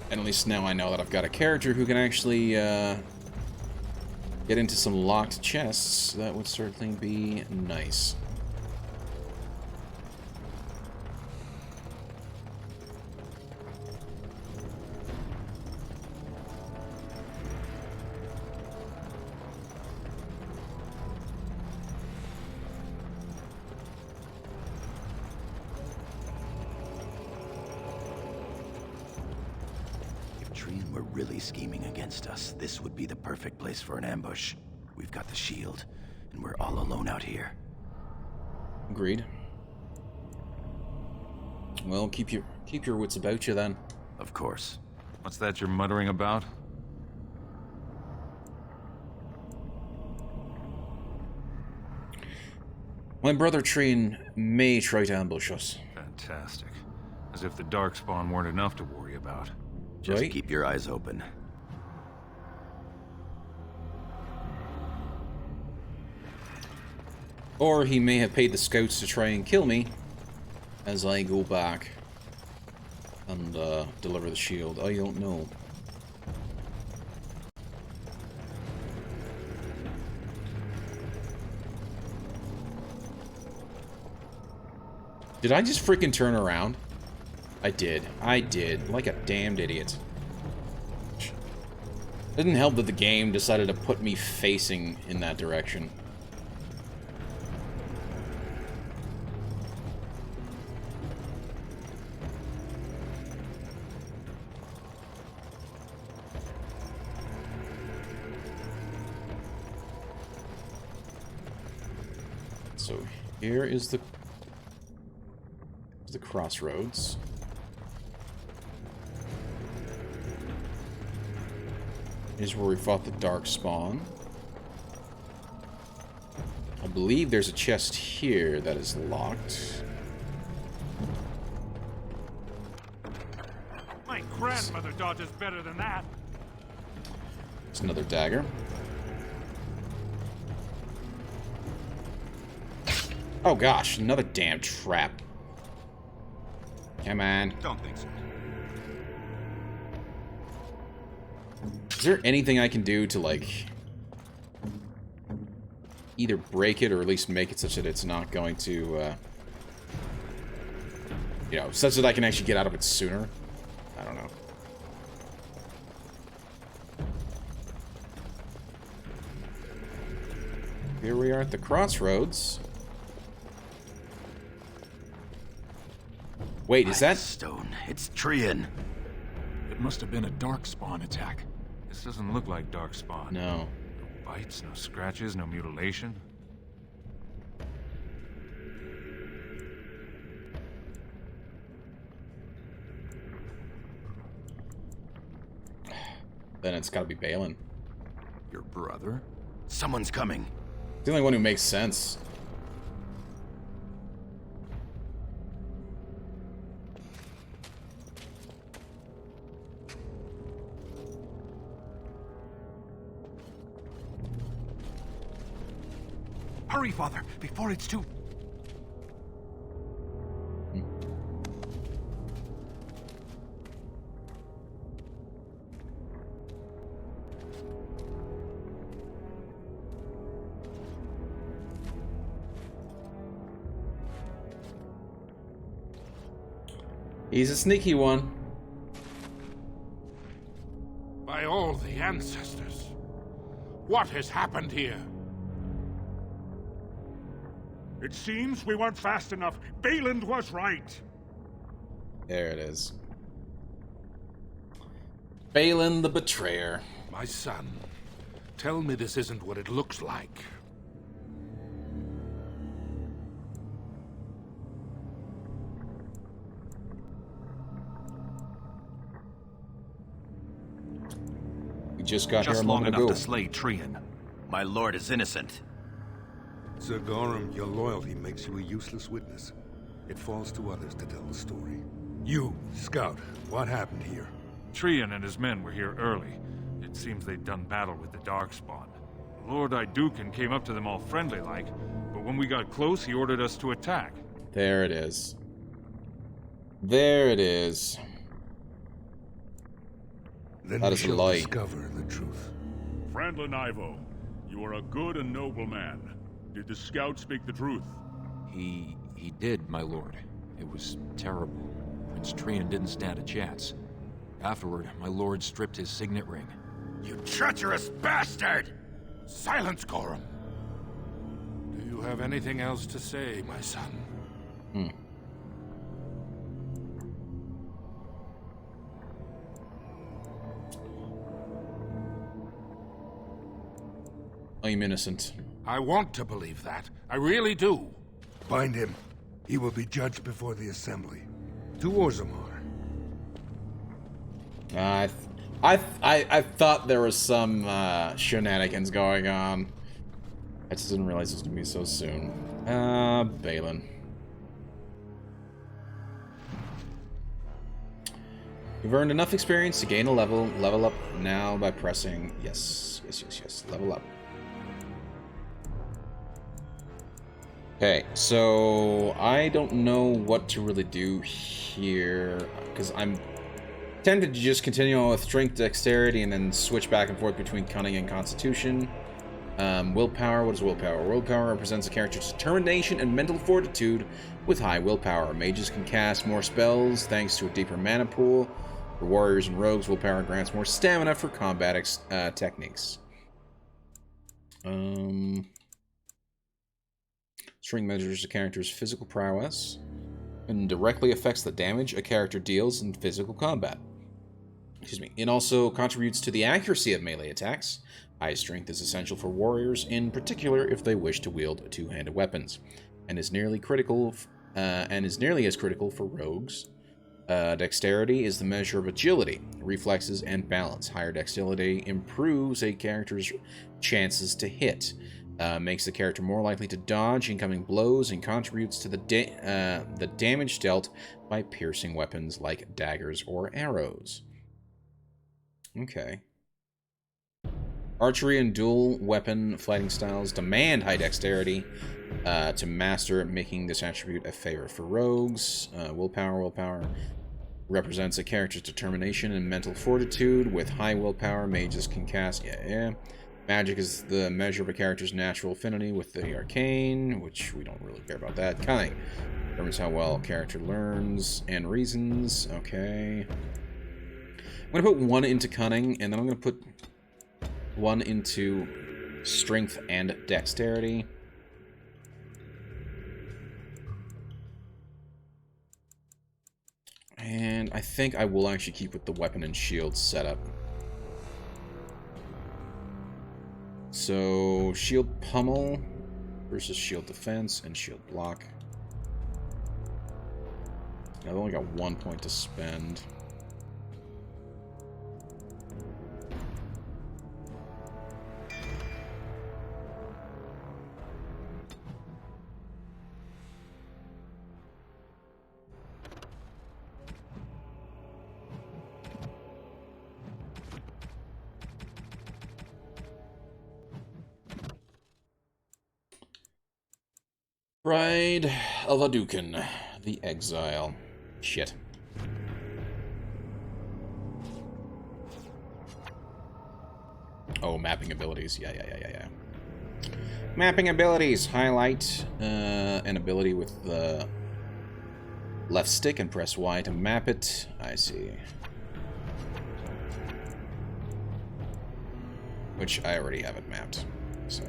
And at least now I know that I've got a character who can actually get into some locked chests. That would certainly be nice. Trian were really scheming against us, this would be the perfect place for an ambush. We've got the shield, and we're all alone out here. Agreed. Well, keep your wits about you then. Of course. What's that you're muttering about? My brother Trian may try to ambush us. Fantastic. As if the Darkspawn weren't enough to worry about. Just Right? keep your eyes open. Or he may have paid the scouts to try and kill me as I go back and deliver the shield. I don't know. Did I just freaking turn around? I did. Like a damned idiot. It didn't help that the game decided to put me facing in that direction. So here is the crossroads. Here's where we fought the Darkspawn. I believe there's a chest here that is locked. My grandmother dodges better than that. There's another dagger. Oh gosh, another damn trap. Come on. Don't think so. Is there anything I can do to, like, either break it or at least make it such that it's not going to, you know, such that I can actually get out of it sooner? I don't know. Here we are at the crossroads. Wait, is that... Stone. It's Trian. It must have been a Darkspawn attack. This doesn't look like Darkspawn. No. No bites, no scratches, no mutilation. Then it's gotta be Bhelen. Your brother? Someone's coming. The only one who makes sense. Hurry, Father, before it's too... He's a sneaky one. By all the ancestors, what has happened here? It seems we weren't fast enough. Bhelen was right. There it is. Bhelen the Betrayer. My son, tell me this isn't what it looks like. We just got here a long moment enough ago. to slay Trian. My lord is innocent. Sir Gorham, your loyalty makes you a useless witness. It falls to others to tell the story. You, Scout, what happened here? Trian and his men were here early. It seems they'd done battle with the Darkspawn. Lord Iduken came up to them all friendly-like, but when we got close, he ordered us to attack. There it is. There it is. Then That we is a shall lie. discover the truth. Frandlin Ivo, you are a good and noble man. Did the scout speak the truth? He did, my lord. It was terrible. Prince Trian didn't stand a chance. Afterward, my lord stripped his signet ring. You treacherous bastard! Silence, Gorham. Do you have anything else to say, my son? I'm innocent. I want to believe that. I really do. Bind him. He will be judged before the assembly. To Orzammar. I thought there was some shenanigans going on. I just didn't realize it was gonna be so soon. Bhelen. You've earned enough experience to gain a level. Level up now by pressing yes. Level up. Okay, so I don't know what to really do here because I'm tempted to just continue on with strength, dexterity, and then switch back and forth between cunning and constitution. Willpower. What is willpower? Willpower represents a character's determination and mental fortitude with high willpower. Mages can cast more spells thanks to a deeper mana pool. For warriors and rogues, willpower grants more stamina for combat techniques. Strength measures a character's physical prowess and directly affects the damage a character deals in physical combat. Excuse me. It also contributes to the accuracy of melee attacks. High strength is essential for warriors, in particular if they wish to wield two-handed weapons, and is nearly as critical for rogues. Dexterity is the measure of agility, reflexes, and balance. Higher dexterity improves a character's chances to hit, makes the character more likely to dodge incoming blows, and contributes to the damage dealt by piercing weapons like daggers or arrows. Okay. Archery and dual weapon fighting styles demand high dexterity, to master, making this attribute a favorite for rogues. Willpower represents a character's determination and mental fortitude. With high willpower, mages can cast... Magic is the measure of a character's natural affinity with the arcane, which we don't really care about that. Cunning determines how well a character learns and reasons. Okay. I'm going to put 1 into cunning, and then I'm going to put 1 into strength and dexterity. And I think I will actually keep with the weapon and shield setup. So, shield pummel versus shield defense and shield block. I've only got 1 point to spend. Bride of Adukin, the Exile. Shit. Oh, mapping abilities. Yeah. Mapping abilities. Highlight an ability with the left stick and press Y to map it. I see. Which I already have it mapped, so...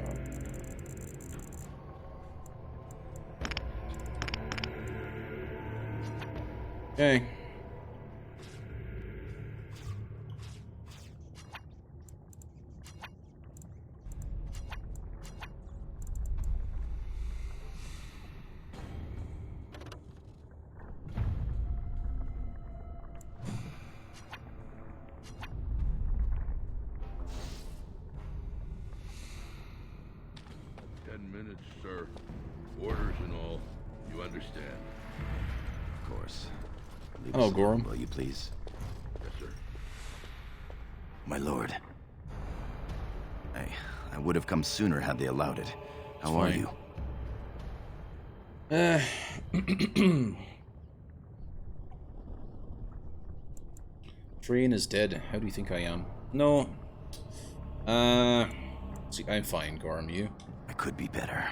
Okay. Minutes, sir. Orders and all. You understand? Of course. Hello, Gorham. Will you please? Yes, sir. My lord. I would have come sooner had they allowed it. How are you? Trian is dead. How do you think I am? No. See, I'm fine, Gorham. You? I could be better.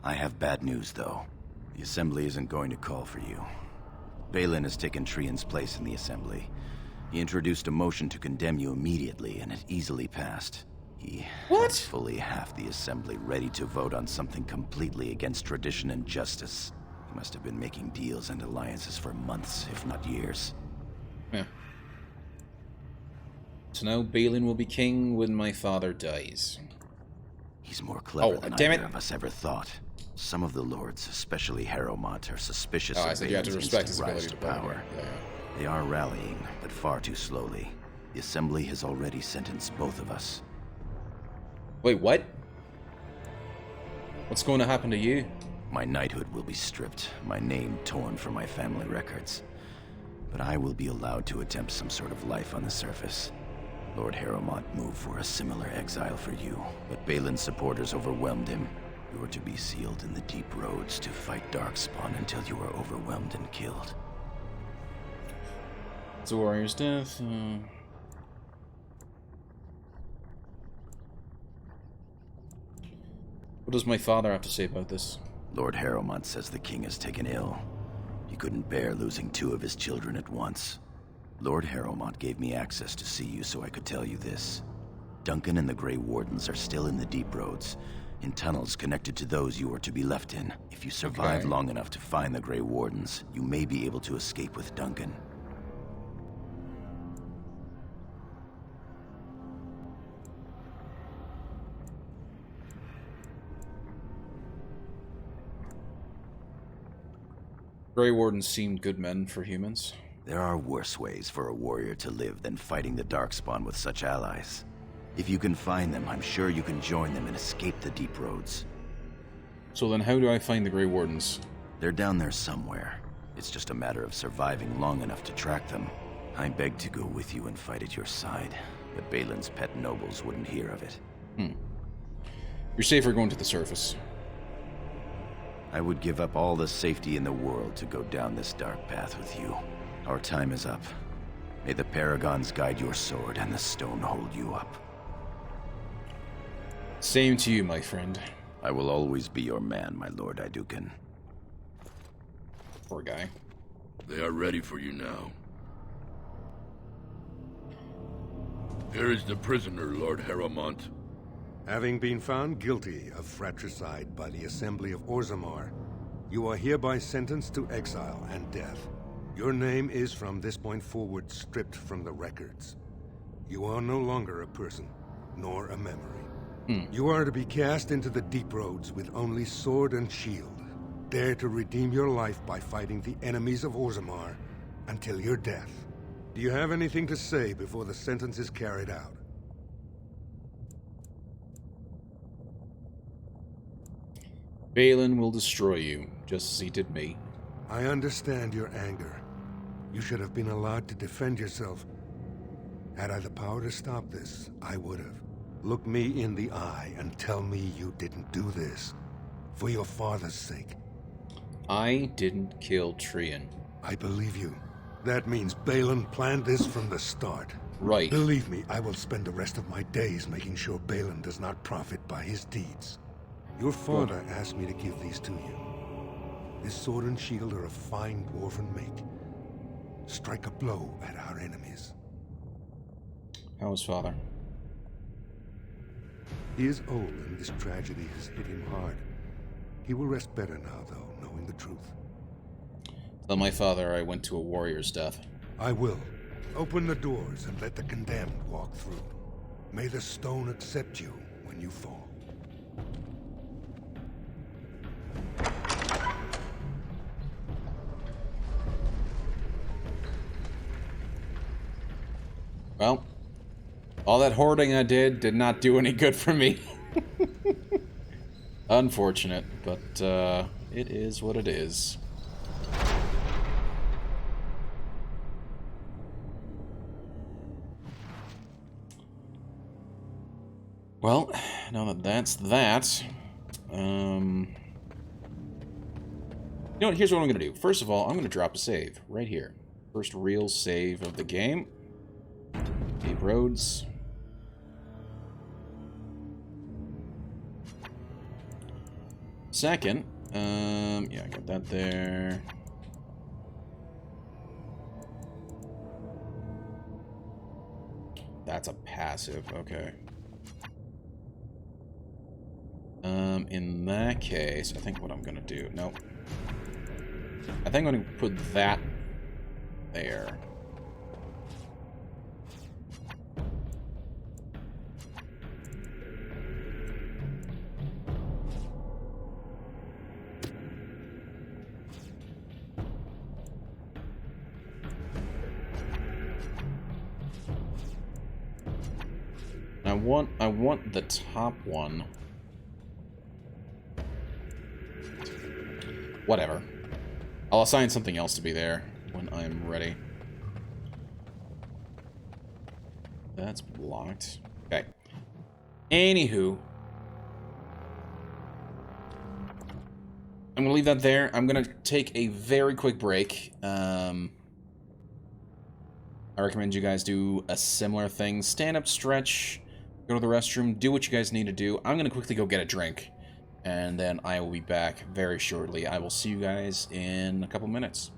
I have bad news, though. The Assembly isn't going to call for you. Bhelen has taken Trian's place in the Assembly. He introduced a motion to condemn you immediately, and it easily passed. He has fully half the Assembly ready to vote on something completely against tradition and justice. He must have been making deals and alliances for months, if not years. Yeah. So now Bhelen will be king when my father dies. He's more clever than either of us ever thought. Some of the lords, especially Harrowmont, are suspicious of Bhalen's instant rise to power. They are rallying, but far too slowly. The Assembly has already sentenced both of us. Wait, what? What's going to happen to you? My knighthood will be stripped, my name torn from my family records. But I will be allowed to attempt some sort of life on the surface. Lord Harrowmont moved for a similar exile for you, but Bhalen's supporters overwhelmed him. You are to be sealed in the deep roads to fight Darkspawn until you are overwhelmed and killed. It's a warrior's death. What does my father have to say about this? Lord Harrowmont says the king is taken ill. He couldn't bear losing 2 of his children at once. Lord Harrowmont gave me access to see you so I could tell you this. Duncan and the Grey Wardens are still in the deep roads, in tunnels connected to those you are to be left in. If you survive long enough to find the Grey Wardens, you may be able to escape with Duncan. Grey Wardens seemed good men for humans. There are worse ways for a warrior to live than fighting the Darkspawn with such allies. If you can find them, I'm sure you can join them and escape the deep roads. So then how do I find the Grey Wardens? They're down there somewhere. It's just a matter of surviving long enough to track them. I begged to go with you and fight at your side, but Bhalen's pet nobles wouldn't hear of it. You're safer going to the surface. I would give up all the safety in the world to go down this dark path with you. Our time is up. May the Paragons guide your sword and the stone hold you up. Same to you, my friend. I will always be your man, my Lord Iduken. Poor guy. They are ready for you now. Here is the prisoner, Lord Harrowmont. Having been found guilty of fratricide by the Assembly of Orzammar, you are hereby sentenced to exile and death. Your name is from this point forward stripped from the records. You are no longer a person, nor a memory. You are to be cast into the deep roads with only sword and shield. Dare to redeem your life by fighting the enemies of Orzammar until your death. Do you have anything to say before the sentence is carried out? Bhelen will destroy you, just as he did me. I understand your anger. You should have been allowed to defend yourself. Had I the power to stop this, I would have. Look me in the eye and tell me you didn't do this. For your father's sake. I didn't kill Trian. I believe you. That means Bhelen planned this from the start. Right. Believe me, I will spend the rest of my days making sure Bhelen does not profit by his deeds. Your father asked me to give these to you. This sword and shield are of fine dwarven make. Strike a blow at our enemies. How was father? He is old and this tragedy has hit him hard. He will rest better now, though, knowing the truth. Tell my father I went to a warrior's death. I will. Open the doors and let the condemned walk through. May the stone accept you when you fall. Well, all that hoarding I did not do any good for me. Unfortunate, but it is what it is. Well, now that that's that, you know what, here's what I'm going to do. First of all, I'm going to drop a save right here. First real save of the game. Deep roads. Second, yeah, I got that there. That's a passive, okay. In that case, I think what I'm gonna do, nope. I think I'm gonna put that there. I want the top one. Whatever. I'll assign something else to be there when I'm ready. That's blocked. Okay. Anywho. I'm gonna leave that there. I'm gonna take a very quick break. I recommend you guys do a similar thing. Stand up, stretch, go to the restroom, do what you guys need to do. I'm going to quickly go get a drink, and then I will be back very shortly. I will see you guys in a couple minutes.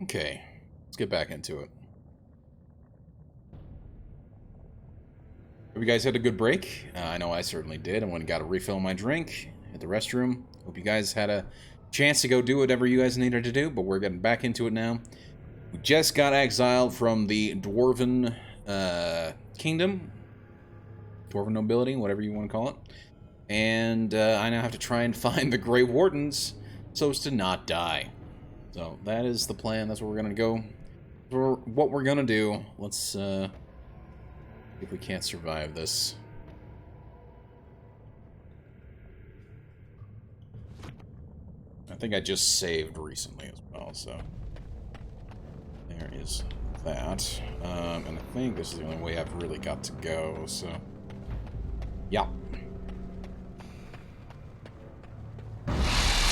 Okay, let's get back into it. Hope you guys had a good break. I know I certainly did. I went and got a refill on my drink at the restroom. Hope you guys had a chance to go do whatever you guys needed to do, but we're getting back into it now. We just got exiled from the Dwarven Kingdom. Dwarven Nobility, whatever you want to call it. And I now have to try and find the Grey Wardens so as to not die. So that is the plan. That's where we're going to go. For what we're going to do. Let's see if we can't survive this. I think I just saved recently as well, so there is that. And I think this is the only way I've really got to go, so yeah.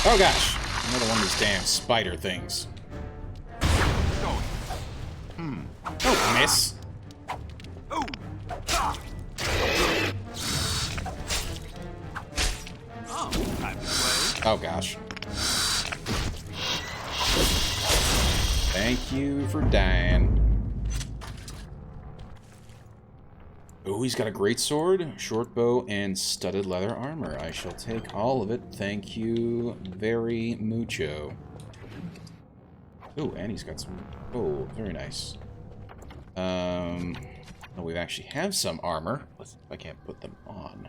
Oh gosh, another one of these damn spider things. Oh, miss. Oh gosh. Thank you for dying. Oh, he's got a great sword, short bow, and studded leather armor. I shall take all of it. Thank you very mucho. Oh, and he's got some... Oh, very nice. Oh, we actually have some armor. Let's see if I can't put them on.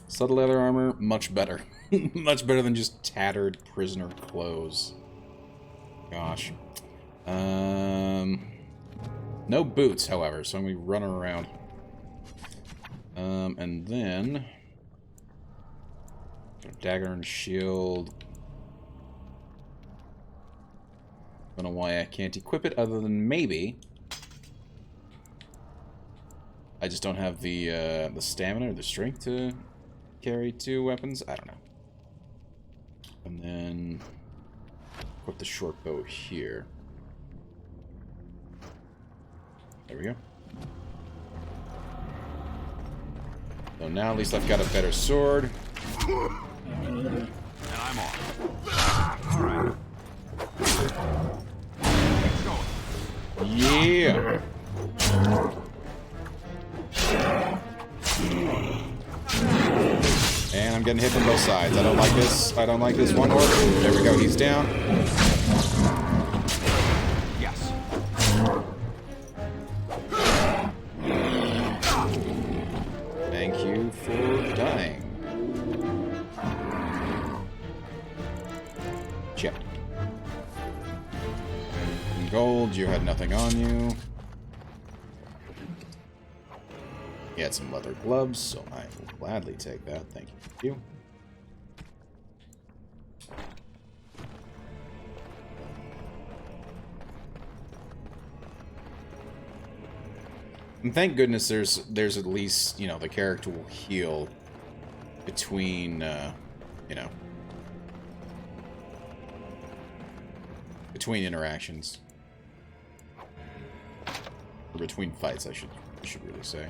Studded leather armor, much better. Much better than just tattered prisoner clothes. Gosh. No boots, however, so I'm going to be running around. And then... dagger and shield. Don't know why I can't equip it, other than maybe... I just don't have the stamina or the strength to carry two weapons. I don't know. And then... put the short bow here. There we go. So now at least I've got a better sword. And I'm off. Alright. Yeah! And I'm getting hit from both sides. I don't like this. I don't like this one orc. There we go. He's down. Yes. Thank you for dying. Check. Gold, you had nothing on you. You had some leather gloves, so I will gladly take that. Thank you. And thank goodness there's at least, you know, the character will heal between, you know, between interactions. Or between fights, I should really say.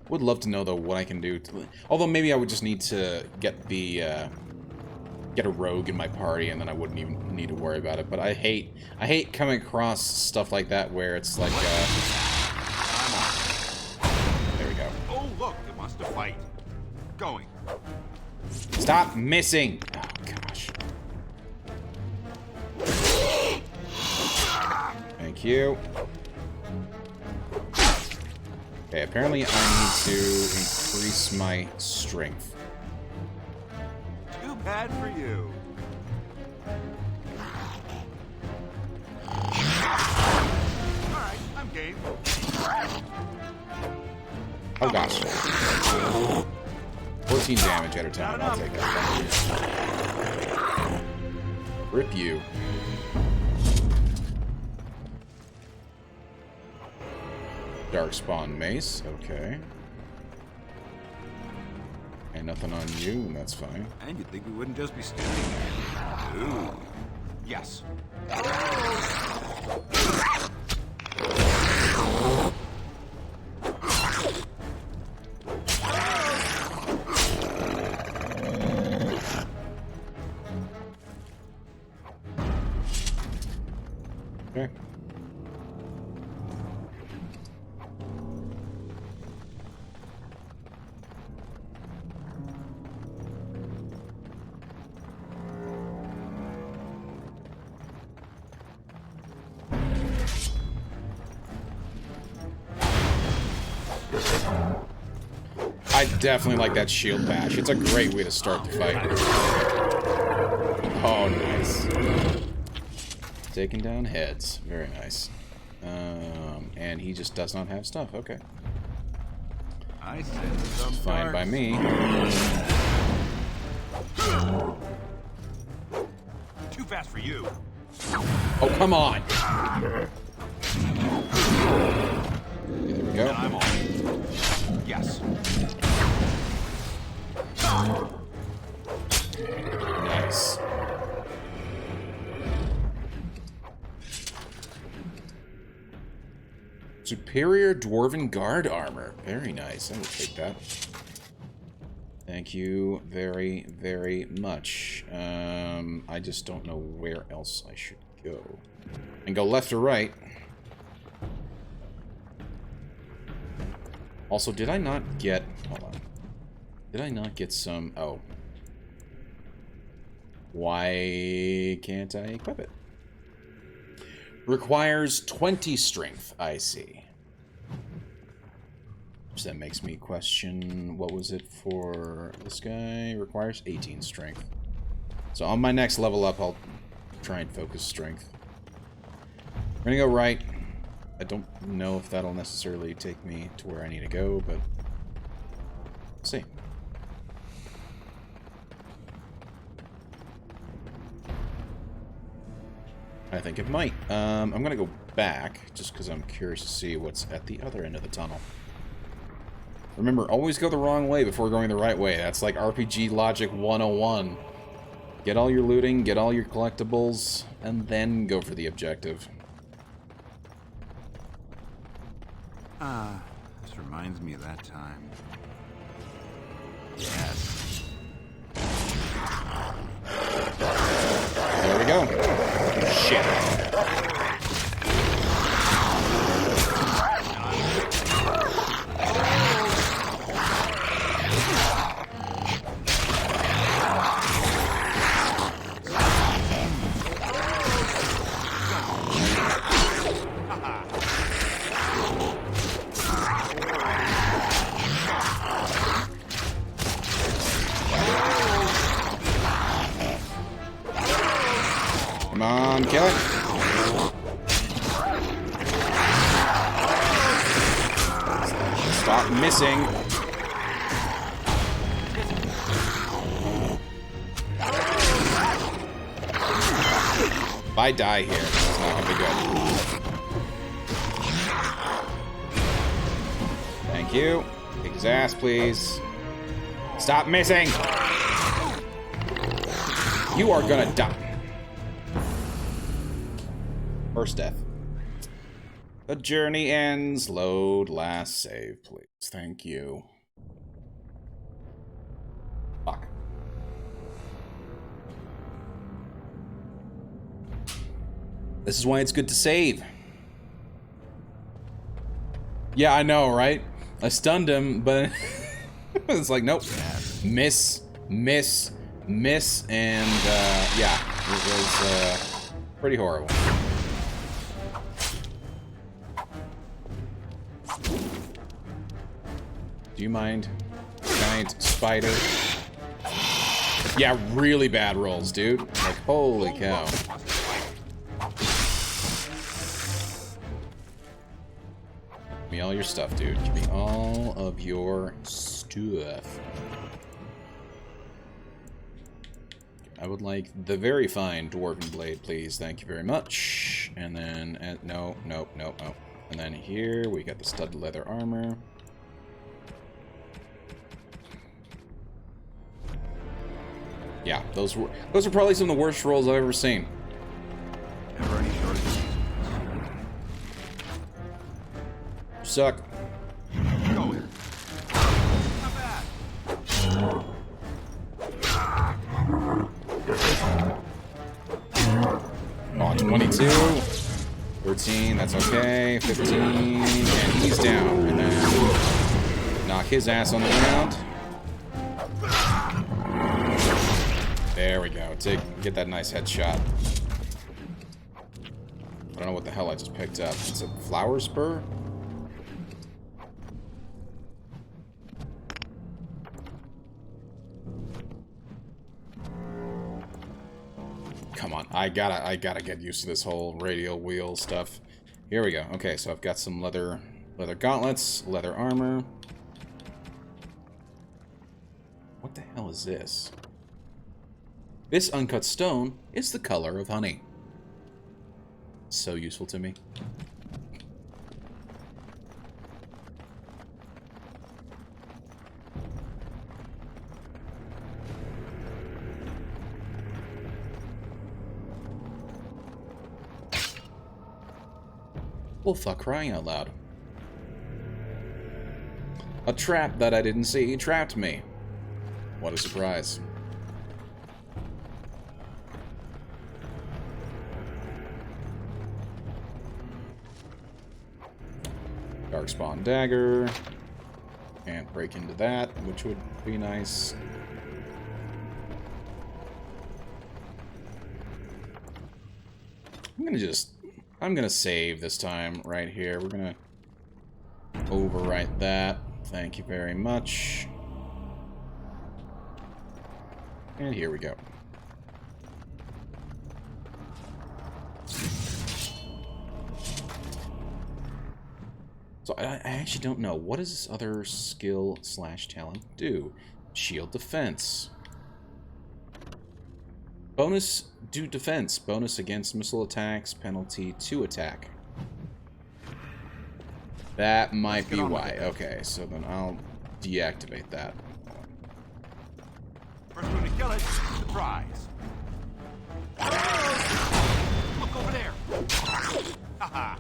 Would love to know though what I can do to, although maybe I would just need to get the get a rogue in my party and then I wouldn't even need to worry about it. But I hate coming across stuff like that where it's like there we go. Oh look, it wants to fight. Going. Stop missing. Oh gosh. Thank you. Okay, apparently I need to increase my strength. Too bad for you. Alright, I'm game. Oh gosh. 14 damage at a time. I'll take that. Rip you. Darkspawn mace, okay. And nothing on you, and that's fine. And you'd think we wouldn't just be standing there. Ooh. Yes. definitely like that shield bash. It's a great way to start the fight. Oh, nice. Taking down heads. Very nice. And he just does not have stuff. Okay. I said some fine by me. Too fast for you. Oh, come on. There we go. I'm on. Yes. Nice. Superior Dwarven Guard armor. Very nice. I will take that. Thank you very, very much. I just don't know where else I should go. And go left or right. Also, did I not get... Hold on. Did I not get some... Oh. Why can't I equip it? Requires 20 strength, I see. So that makes me question, what was it for this guy? Requires 18 strength. So on my next level up, I'll try and focus strength. We're gonna go right. I don't know if that'll necessarily take me to where I need to go, but let's see. I think it might. I'm gonna go back, just because I'm curious to see what's at the other end of the tunnel. Remember, always go the wrong way before going the right way. That's like RPG logic 101. Get all your looting, get all your collectibles, and then go for the objective. This reminds me of that time. Yes. There we go. Shit. Come on, kill it. Stop missing. If I die here, it's not gonna be good. Thank you. Kick his ass, please. Stop missing! You are gonna die. First death. The journey ends. Load last save, please. Thank you. Fuck. This is why it's good to save. Yeah, I know, right? I stunned him, but it's like, nope. Miss, miss, miss, and yeah, it was pretty horrible. Do you mind, giant spider? Yeah, really bad rolls, dude. Like, holy cow. Give me all your stuff, dude. Give me all of your stuff. I would like the very fine Dwarven blade, please. Thank you very much. And then, no. And then here, we got the studded leather armor. Yeah, those are probably some of the worst rolls I've ever seen. Ever any shortages? Suck. Go. Oh, 22. 13, that's okay. 15, and he's down. And then knock his ass on the ground. There we go. Get that nice headshot. I don't know what the hell I just picked up. It's a flower spur? Come on, I gotta get used to this whole radial wheel stuff. Here we go. Okay, so I've got some leather gauntlets, leather armor. What the hell is this? This uncut stone is the color of honey. So useful to me. Well, fuck, crying out loud. A trap that I didn't see trapped me. What a surprise. Darkspawn dagger. Can't break into that, which would be nice. I'm gonna save this time right here. We're gonna overwrite that. Thank you very much. And here we go. So I actually don't know. What does this other skill / talent do? Shield defense. Bonus do defense. Bonus against missile attacks. Penalty to attack. That might be why. Okay, so then I'll deactivate that. First one to kill it, the prize. Look over there. Haha.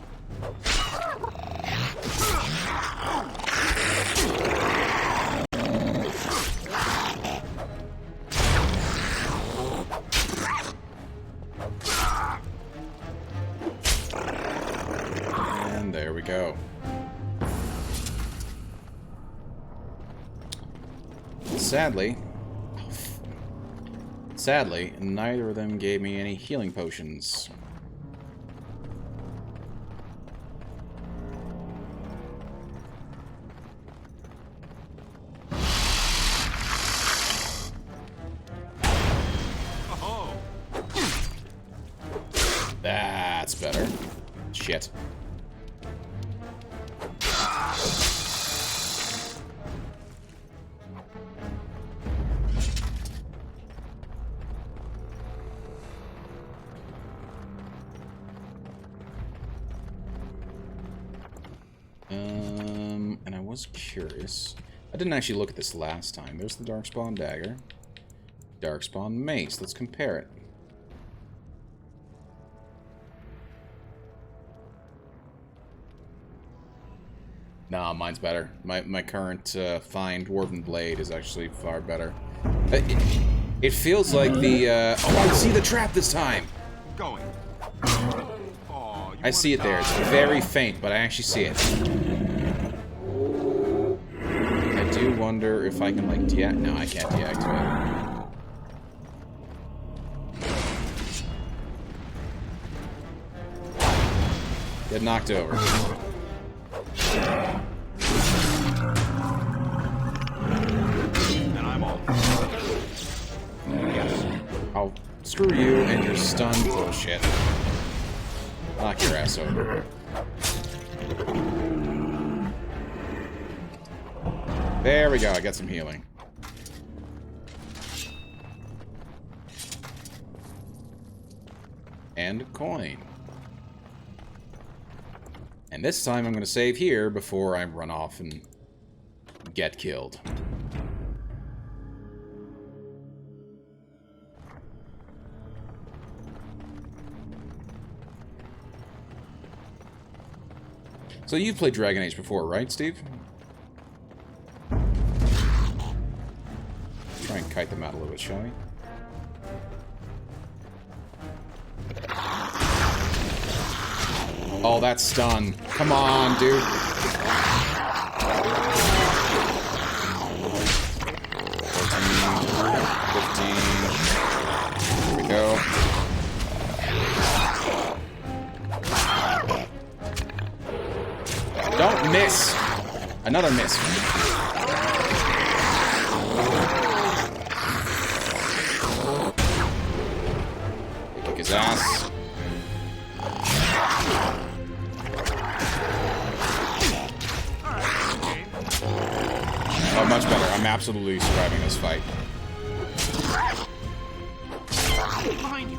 And there we go. Sadly, neither of them gave me any healing potions. That's better. Shit. And I was curious. I didn't actually look at this last time. There's the Darkspawn dagger. Darkspawn mace. Let's compare it. Nah, mine's better. My current fine Dwarven blade is actually far better. It feels like the... oh, I see the trap this time! Going. I see it there. It's very faint, but I actually see it. I do wonder if I can, like, deactivate... No, I can't deactivate it. Get knocked over. And I'm all. Yes. I'll screw you and your stun bullshit. Knock your ass over. There we go, I got some healing. And a coin. And this time I'm going to save here before I run off and get killed. So you've played Dragon Age before, right, Steve? Try and kite them out a little bit, shall we? Oh, that's stun. Come on, dude. 14, 15. Here we go. Don't miss. Another miss. his ass. Oh, much better. I'm absolutely surviving this fight. Behind you.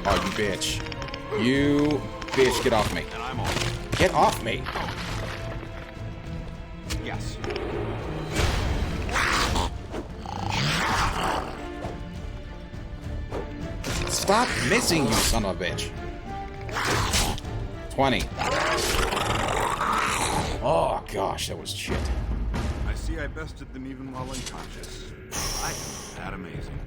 Oh, you bitch. You bitch, get off me. And I'm on. Get off me. Yes. Stop missing, you son of a bitch. 20. Oh, gosh, that was shit. I see I bested them even while unconscious. That amazing.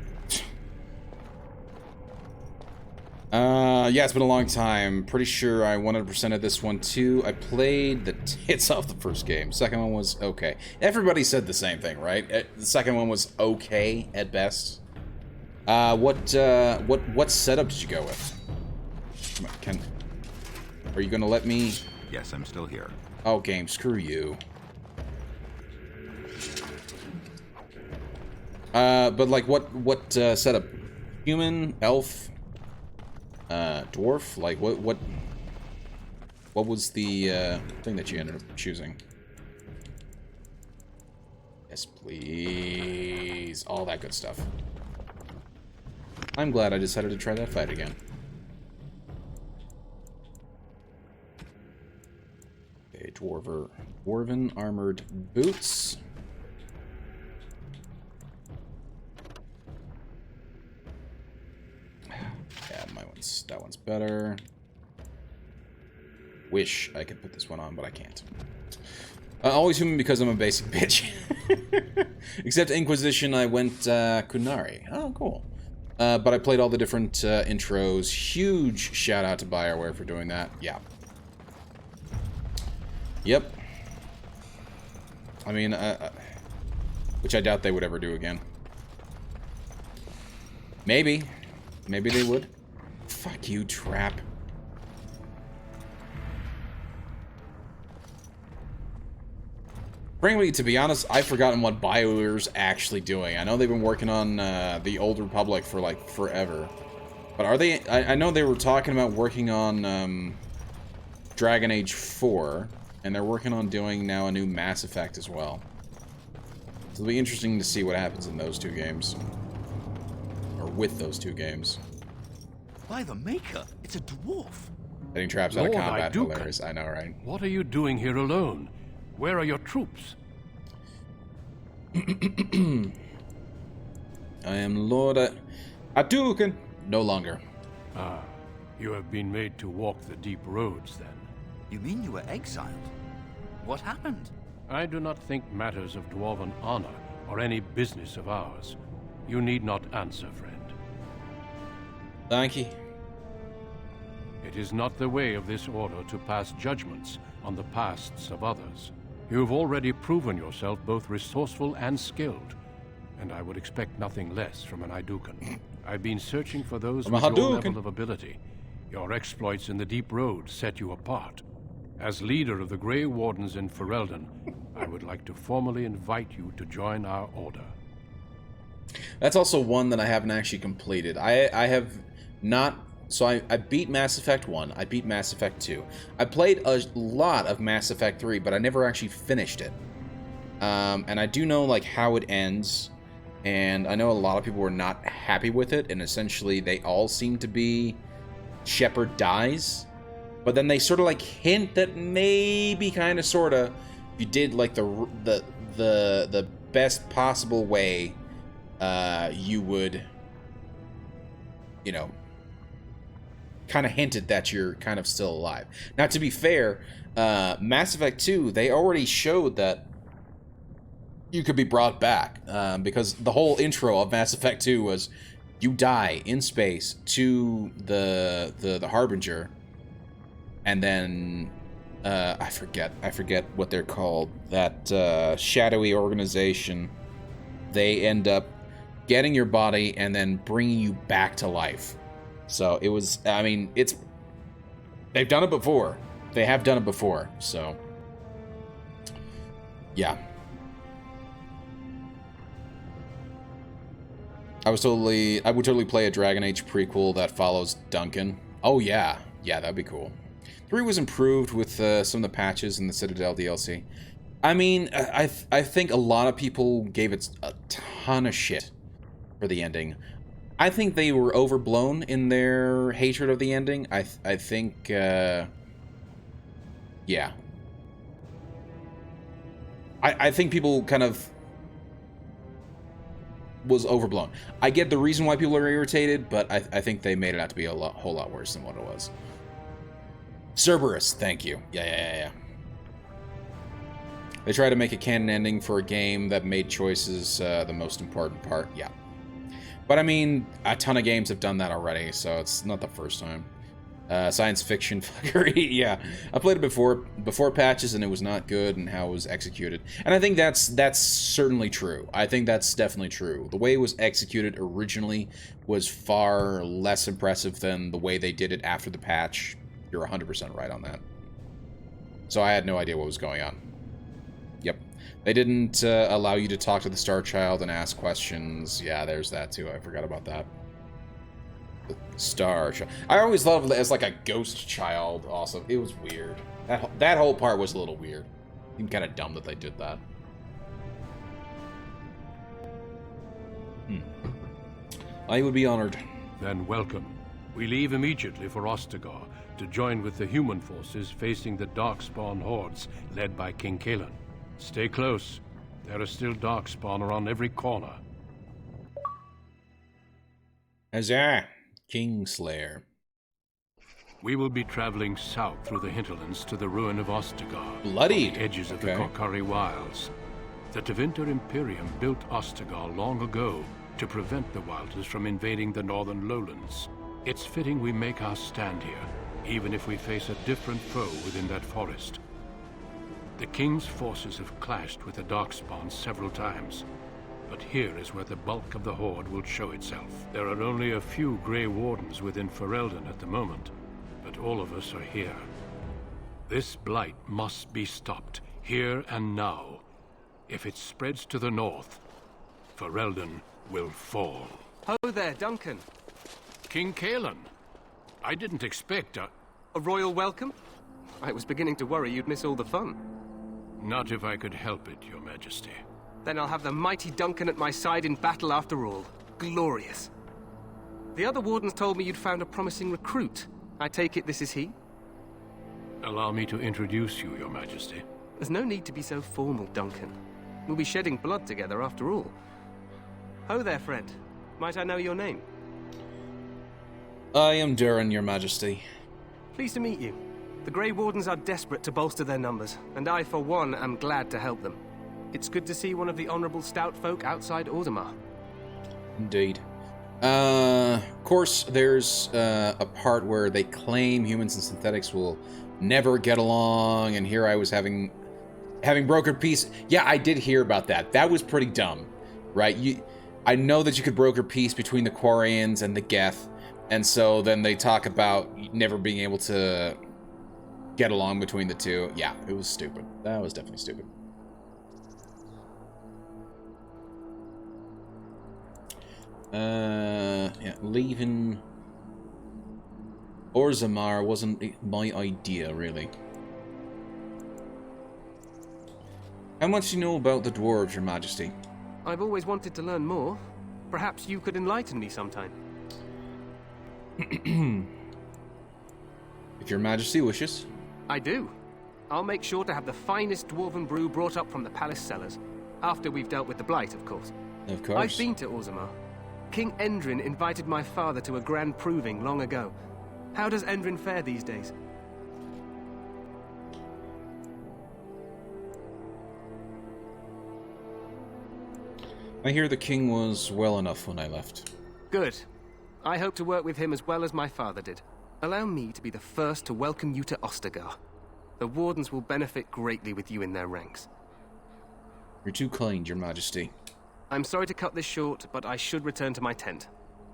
Yeah, it's been a long time. Pretty sure I 100%ed this one too. I played the tits off the first game. Second one was okay. Everybody said the same thing, right? The second one was okay at best. What setup did you go with? Come on, are you gonna let me? Yes, I'm still here. Oh, game, screw you. But like, what setup? Human, elf, dwarf? Like, what was the thing that you ended up choosing? Yes, please. All that good stuff. I'm glad I decided to try that fight again. Okay, Dwarven armored boots. Yeah, that one's better. Wish I could put this one on, but I can't. Always human because I'm a basic bitch. Except Inquisition, I went Kunari. Oh, cool. But I played all the different intros. Huge shout out to BioWare for doing that. Yeah. Yep. I mean, which I doubt they would ever do again. Maybe. Maybe they would. Fuck you, trap. Frankly, to be honest, I've forgotten what BioWare's actually doing. I know they've been working on the Old Republic for, like, forever. But are they... I know they were talking about working on Dragon Age 4. And they're working on doing now a new Mass Effect as well. So it'll be interesting to see what happens in those two games. Or with those two games. By the Maker, it's a dwarf. Getting traps out of Lord combat, Iduka. hilarious. I know, right? What are you doing here alone? Where are your troops? I am Lord Hadouken. No longer. Ah, you have been made to walk the deep roads, then. You mean you were exiled? What happened? I do not think matters of Dwarven honor are any business of ours. You need not answer, friend. Thank you. It is not the way of this order to pass judgments on the pasts of others. You have already proven yourself both resourceful and skilled, and I would expect nothing less from an Idukan. I've been searching for those with your level of ability. Your exploits in the Deep Road set you apart. As leader of the Grey Wardens in Ferelden, I would like to formally invite you to join our order. That's also one that I haven't actually completed. I have not... So I beat Mass Effect 1, I beat Mass Effect 2. I played a lot of Mass Effect 3, but I never actually finished it. And I do know, like, how it ends, and I know a lot of people were not happy with it, and essentially they all seem to be Shepard dies. But then they sort of, like, hint that maybe, kind of, sort of, if you did, like, the best possible way, you would, you know, kind of hinted that you're kind of still alive. Now, to be fair, Mass Effect 2, they already showed that you could be brought back, because the whole intro of Mass Effect 2 was you die in space to the Harbinger, and then I forget what they're called, that shadowy organization. They end up getting your body and then bringing you back to life. So it was, I mean, they've done it before. They have done it before, so yeah. I would totally play a Dragon Age prequel that follows Duncan. Oh yeah, that'd be cool. 3 was improved with some of the patches in the Citadel DLC. I mean, I think a lot of people gave it a ton of shit for the ending. I think they were overblown in their hatred of the ending. I think, yeah. I think people kind of was overblown. I get the reason why people are irritated, but I think they made it out to be a whole lot worse than what it was. Cerberus, thank you. Yeah. They tried to make a canon ending for a game that made choices the most important part. Yeah. But I mean, a ton of games have done that already, so it's not the first time. Science fiction fuckery, yeah. I played it before patches, and it was not good in how it was executed. And I think that's certainly true. I think that's definitely true. The way it was executed originally was far less impressive than the way they did it after the patch. You're 100% right on that. So I had no idea what was going on. Yep. They didn't allow you to talk to the Star Child and ask questions. Yeah, there's that too. I forgot about that. The Star Child. I always thought of it as like a ghost child also. It was weird. That whole part was a little weird. Seemed kind of dumb that they did that. I would be honored. Then welcome. We leave immediately for Ostagar to join with the human forces facing the Darkspawn hordes led by King Kaelan. Stay close. There are still Darkspawn around every corner. Huzzah! Kingslayer. We will be traveling south through the hinterlands to the ruin of Ostagar. Bloodied! On the edges of the Korcari Wilds. The Tevinter Imperium built Ostagar long ago to prevent the Wilders from invading the northern lowlands. It's fitting we make our stand here, even if we face a different foe within that forest. The King's forces have clashed with the Darkspawn several times, but here is where the bulk of the Horde will show itself. There are only a few Grey Wardens within Ferelden at the moment, but all of us are here. This blight must be stopped, here and now. If it spreads to the north, Ferelden will fall. Ho there, Duncan. King Kaelan. I didn't expect a royal welcome? I was beginning to worry you'd miss all the fun. Not if I could help it, Your Majesty. Then I'll have the mighty Duncan at my side in battle after all. Glorious. The other Wardens told me you'd found a promising recruit. I take it this is he? Allow me to introduce you, Your Majesty. There's no need to be so formal, Duncan. We'll be shedding blood together after all. Ho there, friend. Might I know your name? I am Duran, Your Majesty. Pleased to meet you. The Grey Wardens are desperate to bolster their numbers, and I, for one, am glad to help them. It's good to see one of the honorable stout folk outside Orzammar. Indeed. Of course, there's a part where they claim humans and synthetics will never get along, and here I was having brokered peace. Yeah, I did hear about that. That was pretty dumb, right? I know that you could broker peace between the Quarians and the Geth, and so then they talk about never being able to get along between the two. Yeah, it was stupid. That was definitely stupid. Yeah, leaving Orzammar wasn't my idea, really. How much do you know about the dwarves, Your Majesty? I've always wanted to learn more. Perhaps you could enlighten me sometime. If Your Majesty wishes. I do. I'll make sure to have the finest dwarven brew brought up from the palace cellars. After we've dealt with the blight, of course. Of course. I've been to Orzammar. King Endrin invited my father to a grand proving long ago. How does Endrin fare these days? I hear the king was well enough when I left. Good. I hope to work with him as well as my father did. Allow me to be the first to welcome you to Ostagar. The Wardens will benefit greatly with you in their ranks. You're too kind, Your Majesty. I'm sorry to cut this short, but I should return to my tent.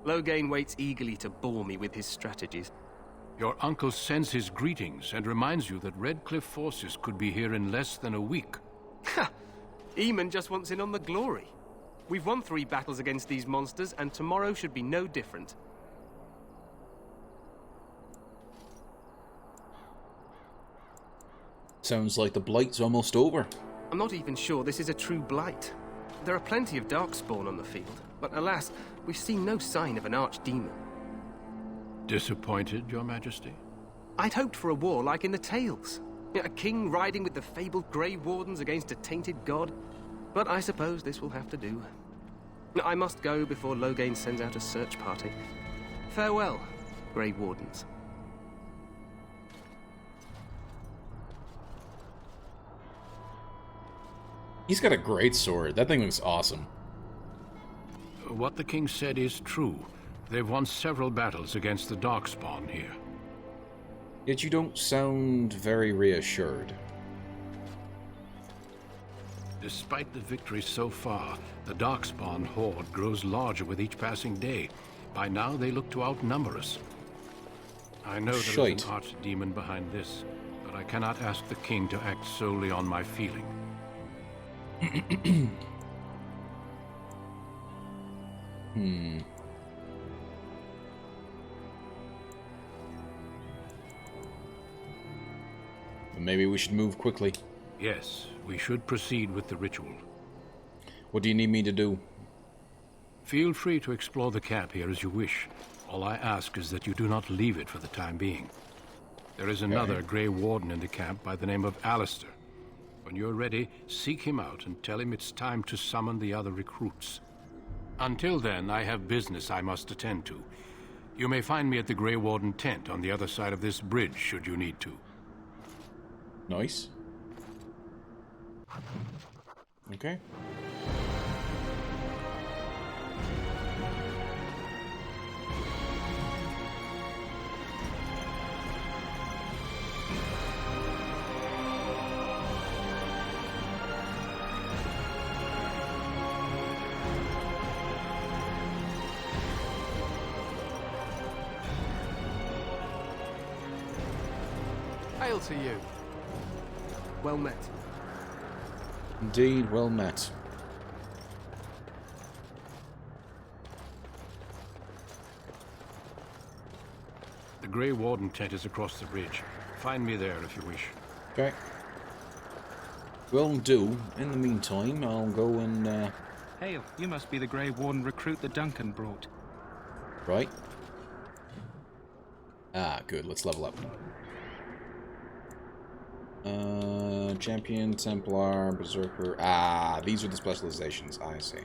Loghain waits eagerly to bore me with his strategies. Your uncle sends his greetings and reminds you that Redcliffe forces could be here in less than a week. Ha! Eamon just wants in on the glory. We've won 3 battles against these monsters, and tomorrow should be no different. Sounds like the blight's almost over. I'm not even sure this is a true blight. There are plenty of Darkspawn on the field, but alas, we've seen no sign of an archdemon. Disappointed, Your Majesty? I'd hoped for a war like in the tales. A king riding with the fabled Grey Wardens against a tainted god. But I suppose this will have to do. I must go before Loghain sends out a search party. Farewell, Grey Wardens. He's got a great sword. That thing looks awesome. What the king said is true. They've won several battles against the Darkspawn here. Yet you don't sound very reassured. Despite the victories so far, the Darkspawn horde grows larger with each passing day. By now, they look to outnumber us. I know there is an archdemon behind this, but I cannot ask the king to act solely on my feeling. Maybe we should move quickly. Yes, we should proceed with the ritual. What do you need me to do? Feel free to explore the camp here as you wish. All I ask is that you do not leave it for the time being. There is another Grey Warden in the camp by the name of Alistair. When you're ready, seek him out and tell him it's time to summon the other recruits. Until then, I have business I must attend to. You may find me at the Grey Warden tent on the other side of this bridge, should you need to. Nice. Okay. Hail to you. Well met. Indeed, well met. The Grey Warden tent is across the bridge. Find me there if you wish. Okay. Will do. In the meantime, I'll go and, Hail, you must be the Grey Warden recruit that Duncan brought. Right. Ah, good. Let's level up. Champion, Templar, Berserker. Ah, these are the specializations. I see.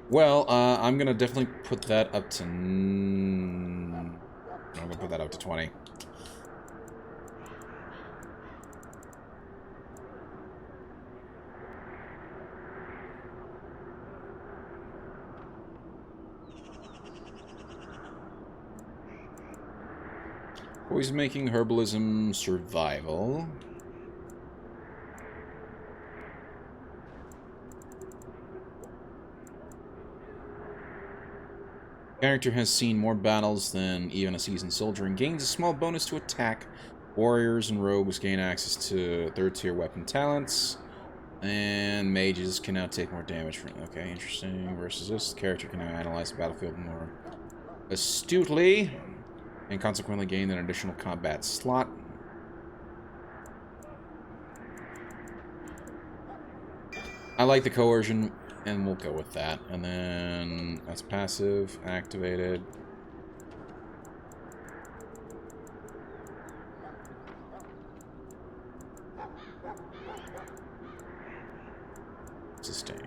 Well, I'm gonna definitely put that up to... I'm gonna put that up to 20. Always making herbalism survival. Character has seen more battles than even a seasoned soldier and gains a small bonus to attack. Warriors and rogues gain access to 3rd tier weapon talents. And mages can now take more damage from... Okay, interesting. Versus this, the character can now analyze the battlefield more astutely. And consequently gain an additional combat slot. I like the coercion, and we'll go with that. And then that's passive, activated. Sustain.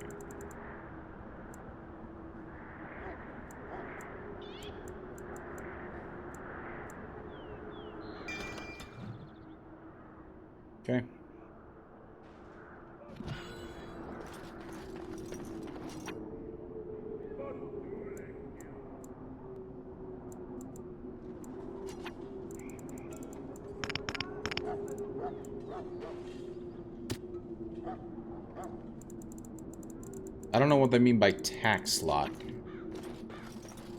Okay. I don't know what they mean by tax slot.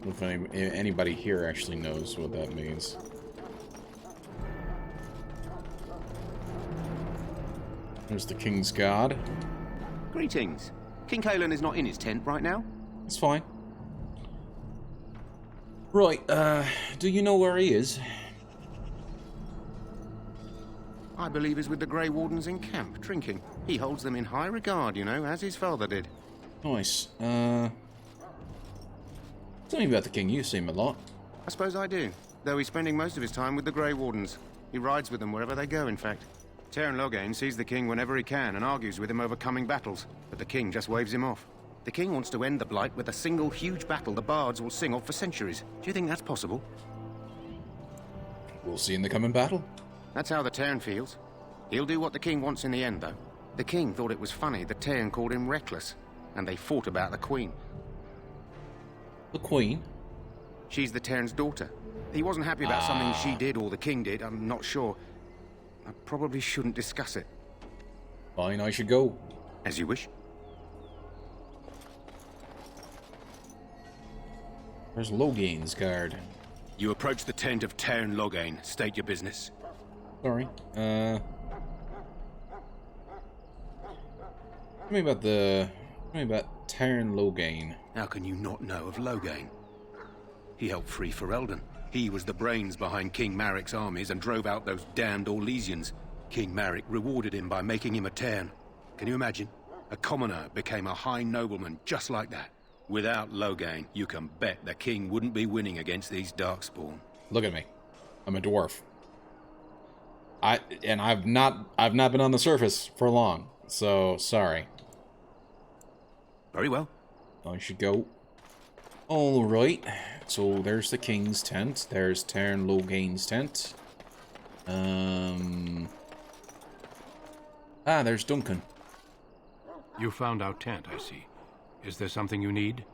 If anybody here actually knows what that means. There's the King's God. Greetings. King Kalen is not in his tent right now. It's fine. Right, do you know where he is? I believe he's with the Grey Wardens in camp, drinking. He holds them in high regard, you know, as his father did. Nice. Tell me about the king. You see him a lot. I suppose I do, though he's spending most of his time with the Grey Wardens. He rides with them wherever they go, in fact. Teyrn Loghain sees the king whenever he can and argues with him over coming battles, but the king just waves him off. The king wants to end the Blight with a single huge battle the bards will sing of for centuries. Do you think that's possible? We'll see in the coming battle. That's how the Teyrn feels. He'll do what the king wants in the end, though. The king thought it was funny that Teyrn called him reckless, and they fought about the queen. The queen? She's the Teyrn's daughter. He wasn't happy about something she did or the king did, I'm not sure. I probably shouldn't discuss it. Fine, I should go. As you wish. Where's Loghain's guard? You approach the tent of Teyrn Loghain. State your business. Sorry. Tell me about Teyrn Loghain. How can you not know of Loghain? He helped free Ferelden. He was the brains behind King Maric's armies and drove out those damned Orlesians. King Maric rewarded him by making him a Teyrn. Can you imagine? A commoner became a high nobleman just like that. Without Loghain, you can bet the king wouldn't be winning against these Darkspawn. Look at me. I'm a dwarf. I've not been on the surface for long, so sorry. Very well. I should go. All right. So there's the king's tent. There's Teyrn Loghain's tent. There's Duncan. You found our tent, I see. Is there something you need?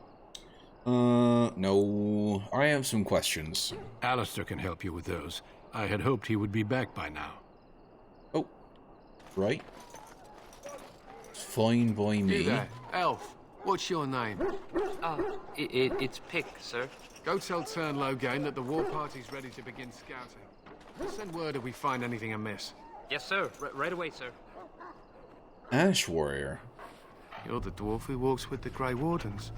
No. I have some questions. Alistair can help you with those. I had hoped he would be back by now. Oh. Right. Fine by me. You there, elf. What's your name? It's Pick, sir. Go tell Teyrn Loghain that the war party's ready to begin scouting. Send word if we find anything amiss. Yes, sir. Right away, sir. Ash Warrior. You're the dwarf who walks with the Grey Wardens.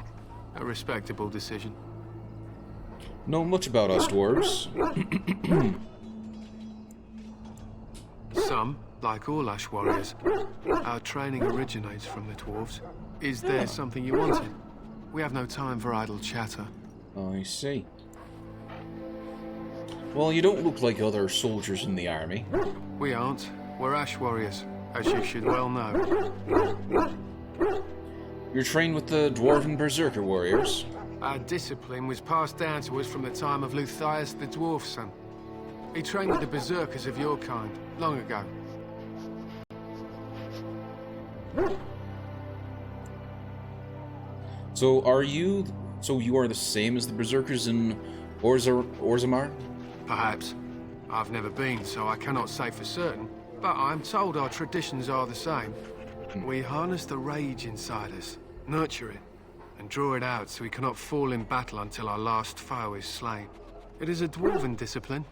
A respectable decision. Know much about us dwarves. Some, like all Ash Warriors, our training originates from the dwarves. Is there something you wanted? We have no time for idle chatter. I see. Well, you don't look like other soldiers in the army. We aren't. We're Ash Warriors, as you should well know. You're trained with the Dwarven Berserker warriors. Our discipline was passed down to us from the time of Luthias the Dwarf Son. He trained with the Berserkers of your kind, long ago. So you are the same as the Berserkers in Orzammar? Perhaps. I've never been, so I cannot say for certain, but I'm told our traditions are the same. We harness the rage inside us, nurture it, and draw it out so we cannot fall in battle until our last foe is slain. It is a dwarven discipline,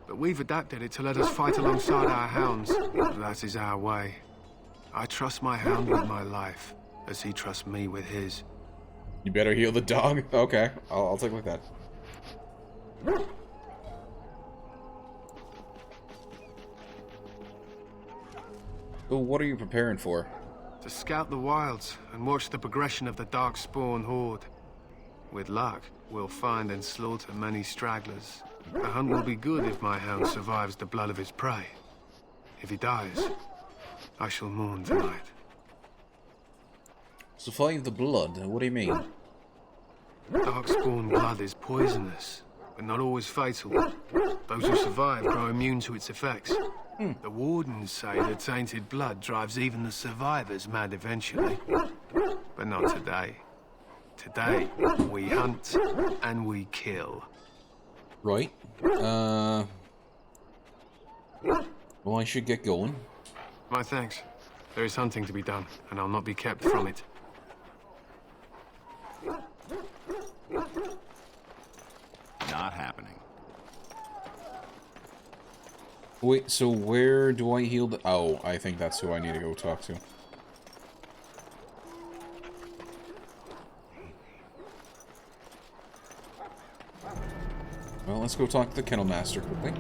but we've adapted it to let us fight alongside our hounds. That is our way. I trust my hound with my life, as he trusts me with his. You better heal the dog? Okay, I'll take it like that. So what are you preparing for? To scout the wilds and watch the progression of the Darkspawn horde. With luck, we'll find and slaughter many stragglers. The hunt will be good if my hound survives the blood of his prey. If he dies, I shall mourn tonight. Survive the blood? What do you mean? Darkspawn blood is poisonous, but not always fatal. Those who survive grow immune to its effects. The Wardens say that tainted blood drives even the survivors mad eventually. But not today. Today, we hunt and we kill. Right. Well, I should get going. My thanks. There is hunting to be done, and I'll not be kept from it. Not happening. Wait, so where do I heal the... Oh, I think that's who I need to go talk to. Well, let's go talk to the Kennel Master quickly.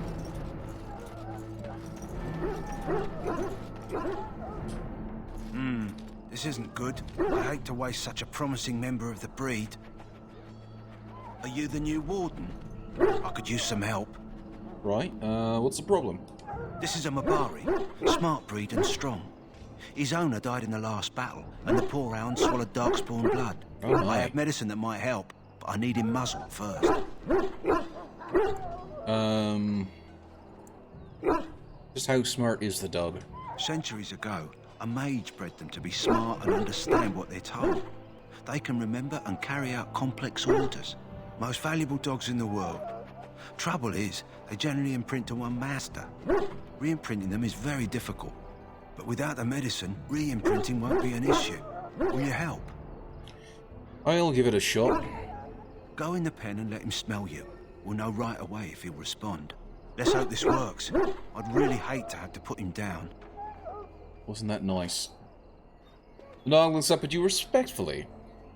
This isn't good. I hate to waste such a promising member of the breed. Are you the new Warden? I could use some help. Right, what's the problem? This is a Mabari, smart breed and strong. His owner died in the last battle, and the poor hound swallowed Darkspawn blood. Oh my. I have medicine that might help, but I need him muzzled first. Just how smart is the dog? Centuries ago, a mage bred them to be smart and understand what they're told. They can remember and carry out complex orders. Most valuable dogs in the world. Trouble is, they generally imprint to one master. Re-imprinting them is very difficult. But without the medicine, re-imprinting won't be an issue. Will you help? I'll give it a shot. Go in the pen and let him smell you. We'll know right away if he'll respond. Let's hope this works. I'd really hate to have to put him down. Wasn't that nice? The dog looks up at you respectfully.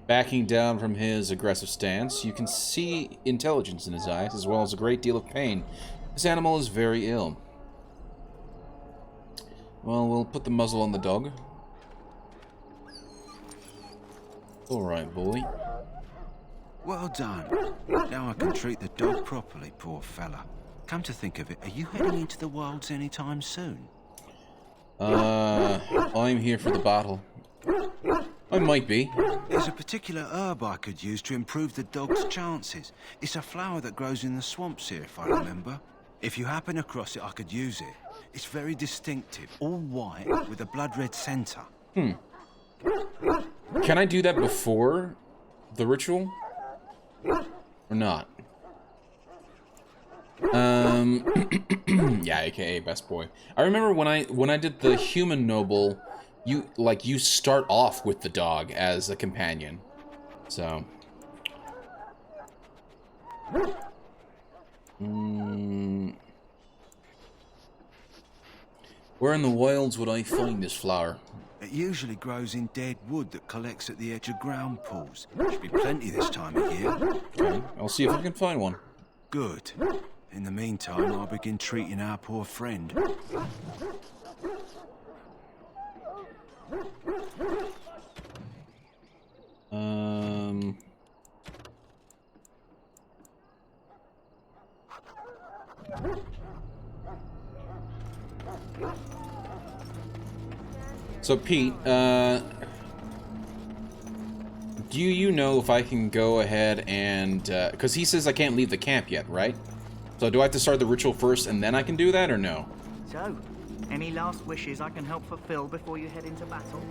Backing down from his aggressive stance, you can see intelligence in his eyes, as well as a great deal of pain. This animal is very ill. Well, we'll put the muzzle on the dog. Alright, boy. Well done. Now I can treat the dog properly, poor fella. Come to think of it, are you heading into the wilds anytime soon? I'm here for the battle. I might be. There's a particular herb I could use to improve the dog's chances. It's a flower that grows in the swamps here, if I remember. If you happen across it, I could use it. It's very distinctive, all white with a blood-red centre. Can I do that before the ritual? Or not? Yeah, aka best boy. I remember when I did the human noble, you start off with the dog as a companion. So where in the wilds would I find this flower? It usually grows in dead wood that collects at the edge of ground pools. Should be plenty this time of year. Okay, I'll see if I can find one. Good. In the meantime, I'll begin treating our poor friend. So Pete, do you know if I can go ahead and, because he says I can't leave the camp yet, right? So do I have to start the ritual first and then I can do that, or no? So, any last wishes I can help fulfill before you head into battle?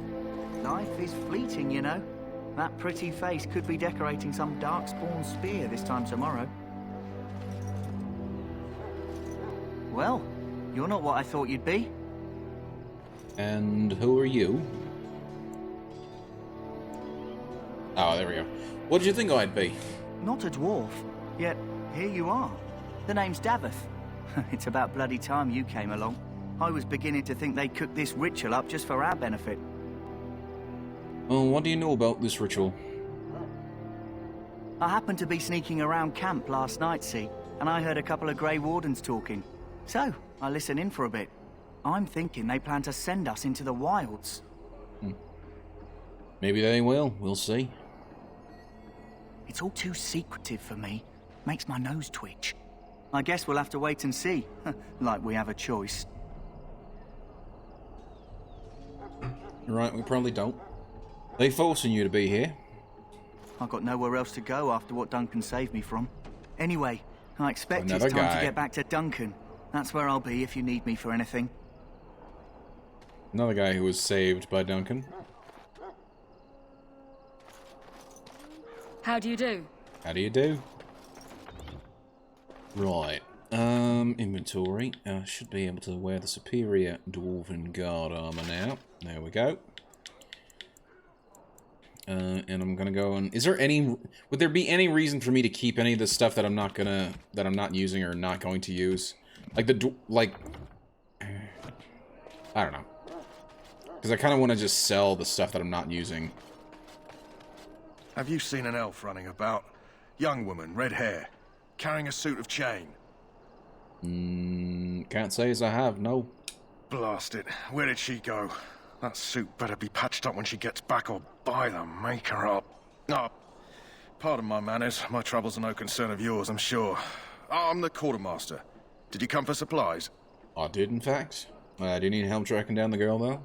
Life is fleeting, you know. That pretty face could be decorating some Darkspawn spear this time tomorrow. Well, you're not what I thought you'd be. And who are you? Oh, there we go. What did you think I'd be? Not a dwarf, yet here you are. The name's Daveth. It's about bloody time you came along. I was beginning to think they cooked this ritual up just for our benefit. Well, what do you know about this ritual? I happened to be sneaking around camp last night, see, and I heard a couple of Grey Wardens talking. So, I listened in for a bit. I'm thinking they plan to send us into the wilds. Maybe they will. We'll see. It's all too secretive for me. Makes my nose twitch. I guess we'll have to wait and see. Like we have a choice. You're right, we probably don't. They forcing you to be here? I've got nowhere else to go after what Duncan saved me from. Anyway, I expect Another it's time guy. to get back to Duncan. That's where I'll be if you need me for anything. Another guy who was saved by Duncan. How do you do? How do you do? Right. Inventory. I should be able to wear the superior Dwarven Guard armor now. There we go. And I'm gonna go and... Would there be any reason for me to keep any of the stuff that I'm not using or not going to use? Like I don't know. Because I kind of want to just sell the stuff that I'm not using. Have you seen an elf running about? Young woman, red hair. carrying a suit of chain? Can't say as I have, no. Blast it. Where did she go? That suit better be patched up when she gets back, or by the maker up. Oh, pardon my manners. My troubles are no concern of yours, I'm sure. I'm the quartermaster. Did you come for supplies? I did, in fact. Do you need help tracking down the girl, though?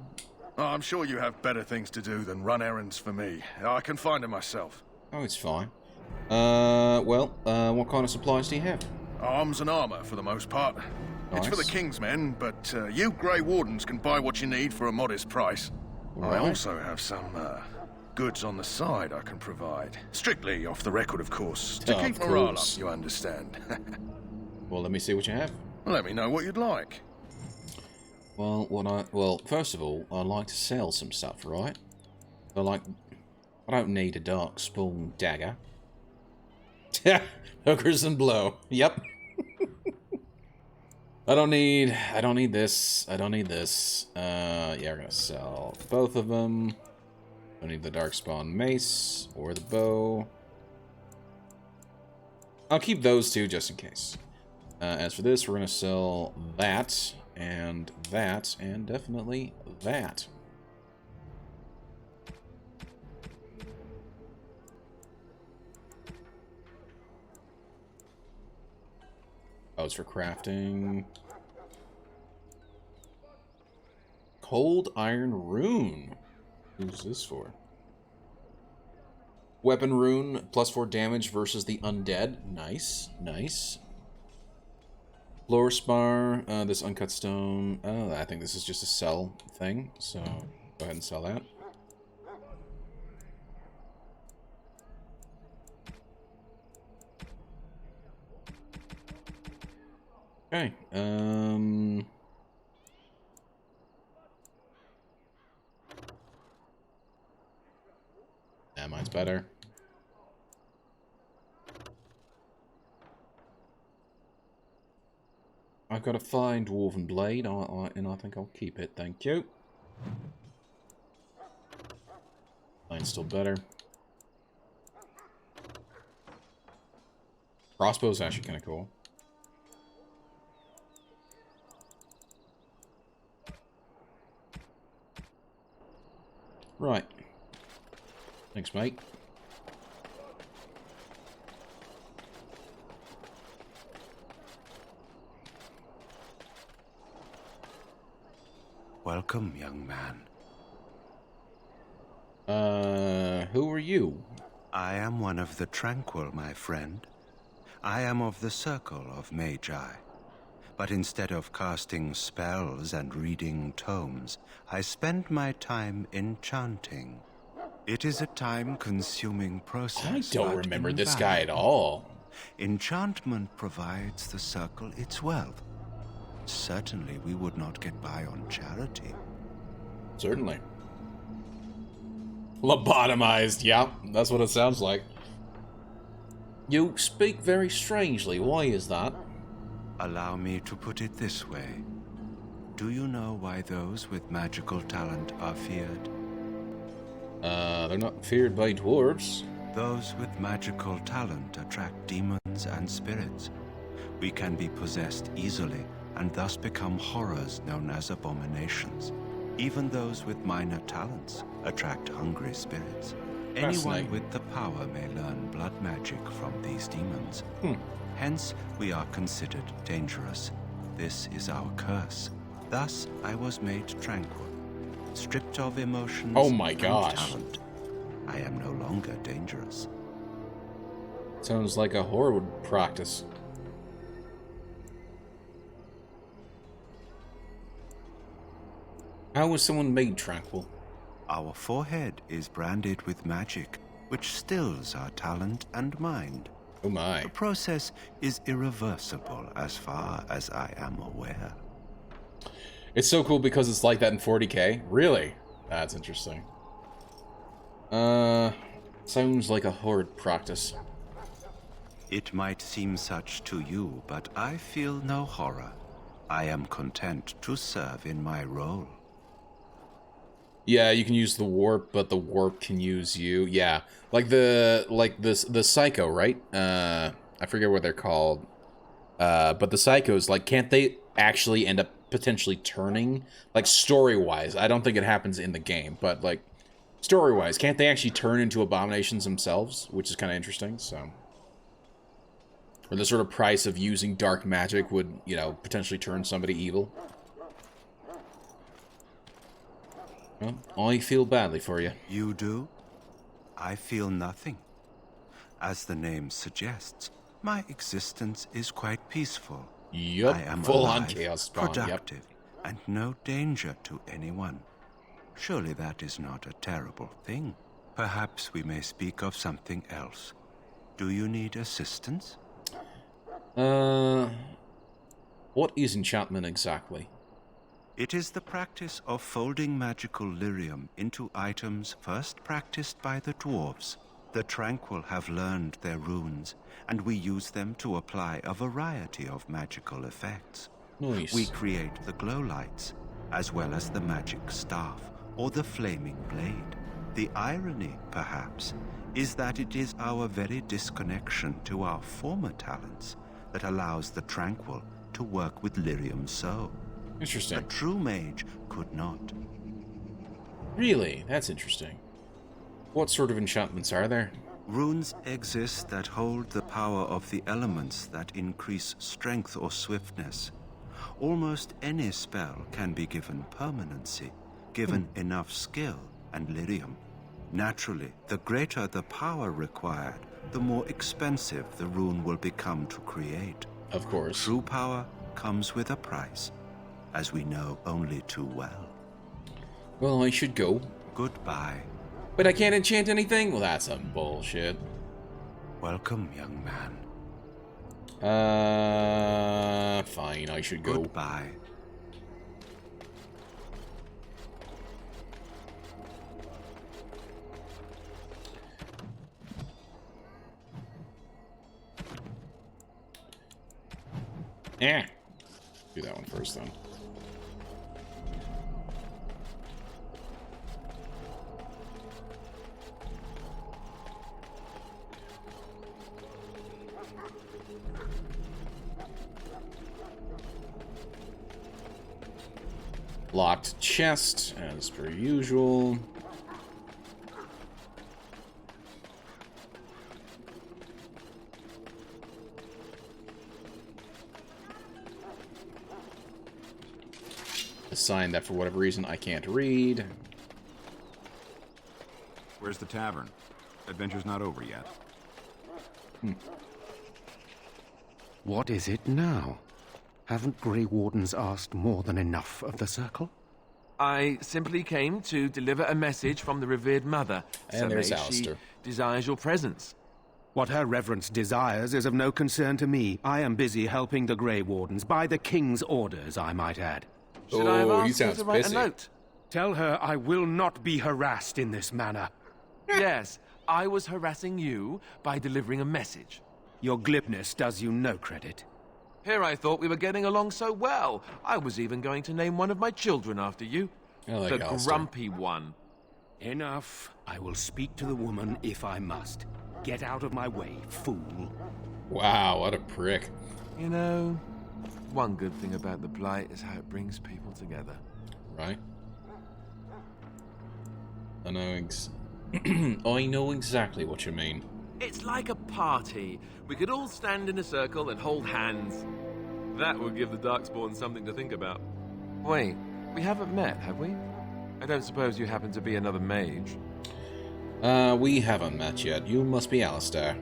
Oh, I'm sure you have better things to do than run errands for me. I can find her myself. Oh, it's fine. What kind of supplies do you have? Arms and armor, for the most part. Nice. It's for the King's men, but you Grey Wardens can buy what you need for a modest price. Right. I also have some goods on the side I can provide. Strictly off the record, of course. To keep morale up, you understand. Well, let me see what you have. Let me know what you'd like. Well, first of all, I'd like to sell some stuff, right? I don't need a Darkspawn dagger. Hookers and blow. Yep. I don't need this. I don't need this. Yeah, we're gonna sell both of them. Don't need the Darkspawn mace or the bow. I'll keep those two just in case. As for this, we're gonna sell that, and definitely that. Oh, it's for crafting. Cold Iron Rune. Who's this for? Weapon Rune, +4 damage versus the undead. Nice, nice. Floor spar, this uncut stone. Oh, I think this is just a sell thing, so go ahead and sell that. Okay, yeah, mine's better. I've got a fine Dwarven blade, and I think I'll keep it, thank you. Mine's still better. Crossbow's actually kind of cool. Right. Thanks, mate. Welcome, young man. Who are you? I am one of the Tranquil, my friend. I am of the Circle of Magi. But instead of casting spells and reading tomes, I spend my time enchanting. It is a time-consuming process. I don't remember this guy at all. Enchantment provides the Circle its wealth. Certainly we would not get by on charity. Certainly. Lobotomized, yeah, that's what it sounds like. You speak very strangely, why is that? Allow me to put it this way. Do you know why those with magical talent are feared? They're not feared by dwarves. Those with magical talent attract demons and spirits. We can be possessed easily, and thus become horrors known as abominations. Even those with minor talents attract hungry spirits. Anyone with the power may learn blood magic from these demons. Hence, we are considered dangerous. This is our curse. Thus, I was made tranquil, stripped of emotions and talent. I am no longer dangerous. Sounds like a horror would practice. How was someone made tranquil? Our forehead is branded with magic, which stills our talent and mind. Oh my. The process is irreversible as far as I am aware. It's so cool because it's like that in 40k. Really? That's interesting. Sounds like a horrid practice. It might seem such to you, but I feel no horror. I am content to serve in my role. Yeah, you can use the warp, but the warp can use you. Yeah, like the psycho, right? I forget what they're called. But the psychos, like, can't they actually end up potentially turning, like, story-wise? I don't think it happens in the game, but, like, story-wise, can't they actually turn into abominations themselves? Which is kind of interesting, so. Or the sort of price of using dark magic would, you know, potentially turn somebody evil. Well, I feel badly for you. You do? I feel nothing. As the name suggests, my existence is quite peaceful. Yup, I am full alive, on chaos spawn, productive, and no danger to anyone. Surely that is not a terrible thing. Perhaps we may speak of something else. Do you need assistance? What is enchantment exactly? It is the practice of folding magical lyrium into items first practiced by the dwarves. The Tranquil have learned their runes, and we use them to apply a variety of magical effects. Nice. We create the glow lights, as well as the magic staff, or the flaming blade. The irony, perhaps, is that it is our very disconnection to our former talents that allows the Tranquil to work with lyrium so. Interesting. A true mage could not. Really? That's interesting. What sort of enchantments are there? Runes exist that hold the power of the elements that increase strength or swiftness. Almost any spell can be given permanency, given enough skill and lyrium. Naturally, the greater the power required, the more expensive the rune will become to create. Of course. True power comes with a price, as we know only too well. Well, I should go. Goodbye. But I can't enchant anything? Well, that's some bullshit. Welcome, young man. Fine, I should go. Goodbye. Yeah. Do that one first, then. Locked chest, as per usual. A sign that for whatever reason I can't read. Where's the tavern? Adventure's not over yet. What is it now? Haven't Grey Wardens asked more than enough of the Circle? I simply came to deliver a message from the revered mother. And there's she Alistair. desires your presence. What her reverence desires is of no concern to me. I am busy helping the Grey Wardens, by the King's orders, I might add. Should I have Oh, he asked her sounds to write pissy. a note? Tell her I will not be harassed in this manner. Yes, I was harassing you by delivering a message. Your glibness does you no credit. Here I thought we were getting along so well. I was even going to name one of my children after you. I like the Alistair. grumpy one. Enough. I will speak to the woman if I must. Get out of my way, fool. Wow, what a prick. You know, one good thing about the Blight is how it brings people together. Right? I know exactly what you mean. It's like a party. We could all stand in a circle and hold hands. That would give the Darkspawn something to think about. Wait, we haven't met, have we? I don't suppose you happen to be another mage. We haven't met yet. You must be Alistair.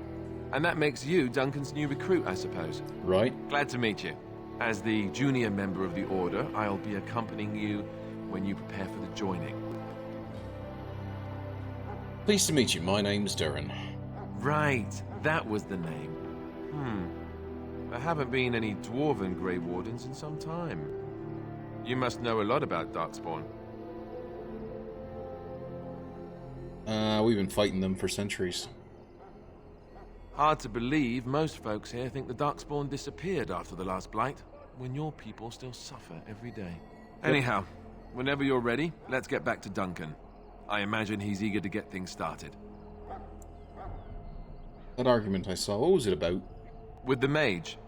And that makes you Duncan's new recruit, I suppose. Right. Glad to meet you. As the junior member of the Order, I'll be accompanying you when you prepare for the joining. Pleased to meet you. My name's Duran. Right, that was the name. There haven't been any Dwarven Grey Wardens in some time. You must know a lot about Darkspawn. We've been fighting them for centuries. Hard to believe most folks here think the Darkspawn disappeared after the last Blight, when your people still suffer every day. Anyhow, whenever you're ready, let's get back to Duncan. I imagine he's eager to get things started. That argument I saw, what was it about? With the mage.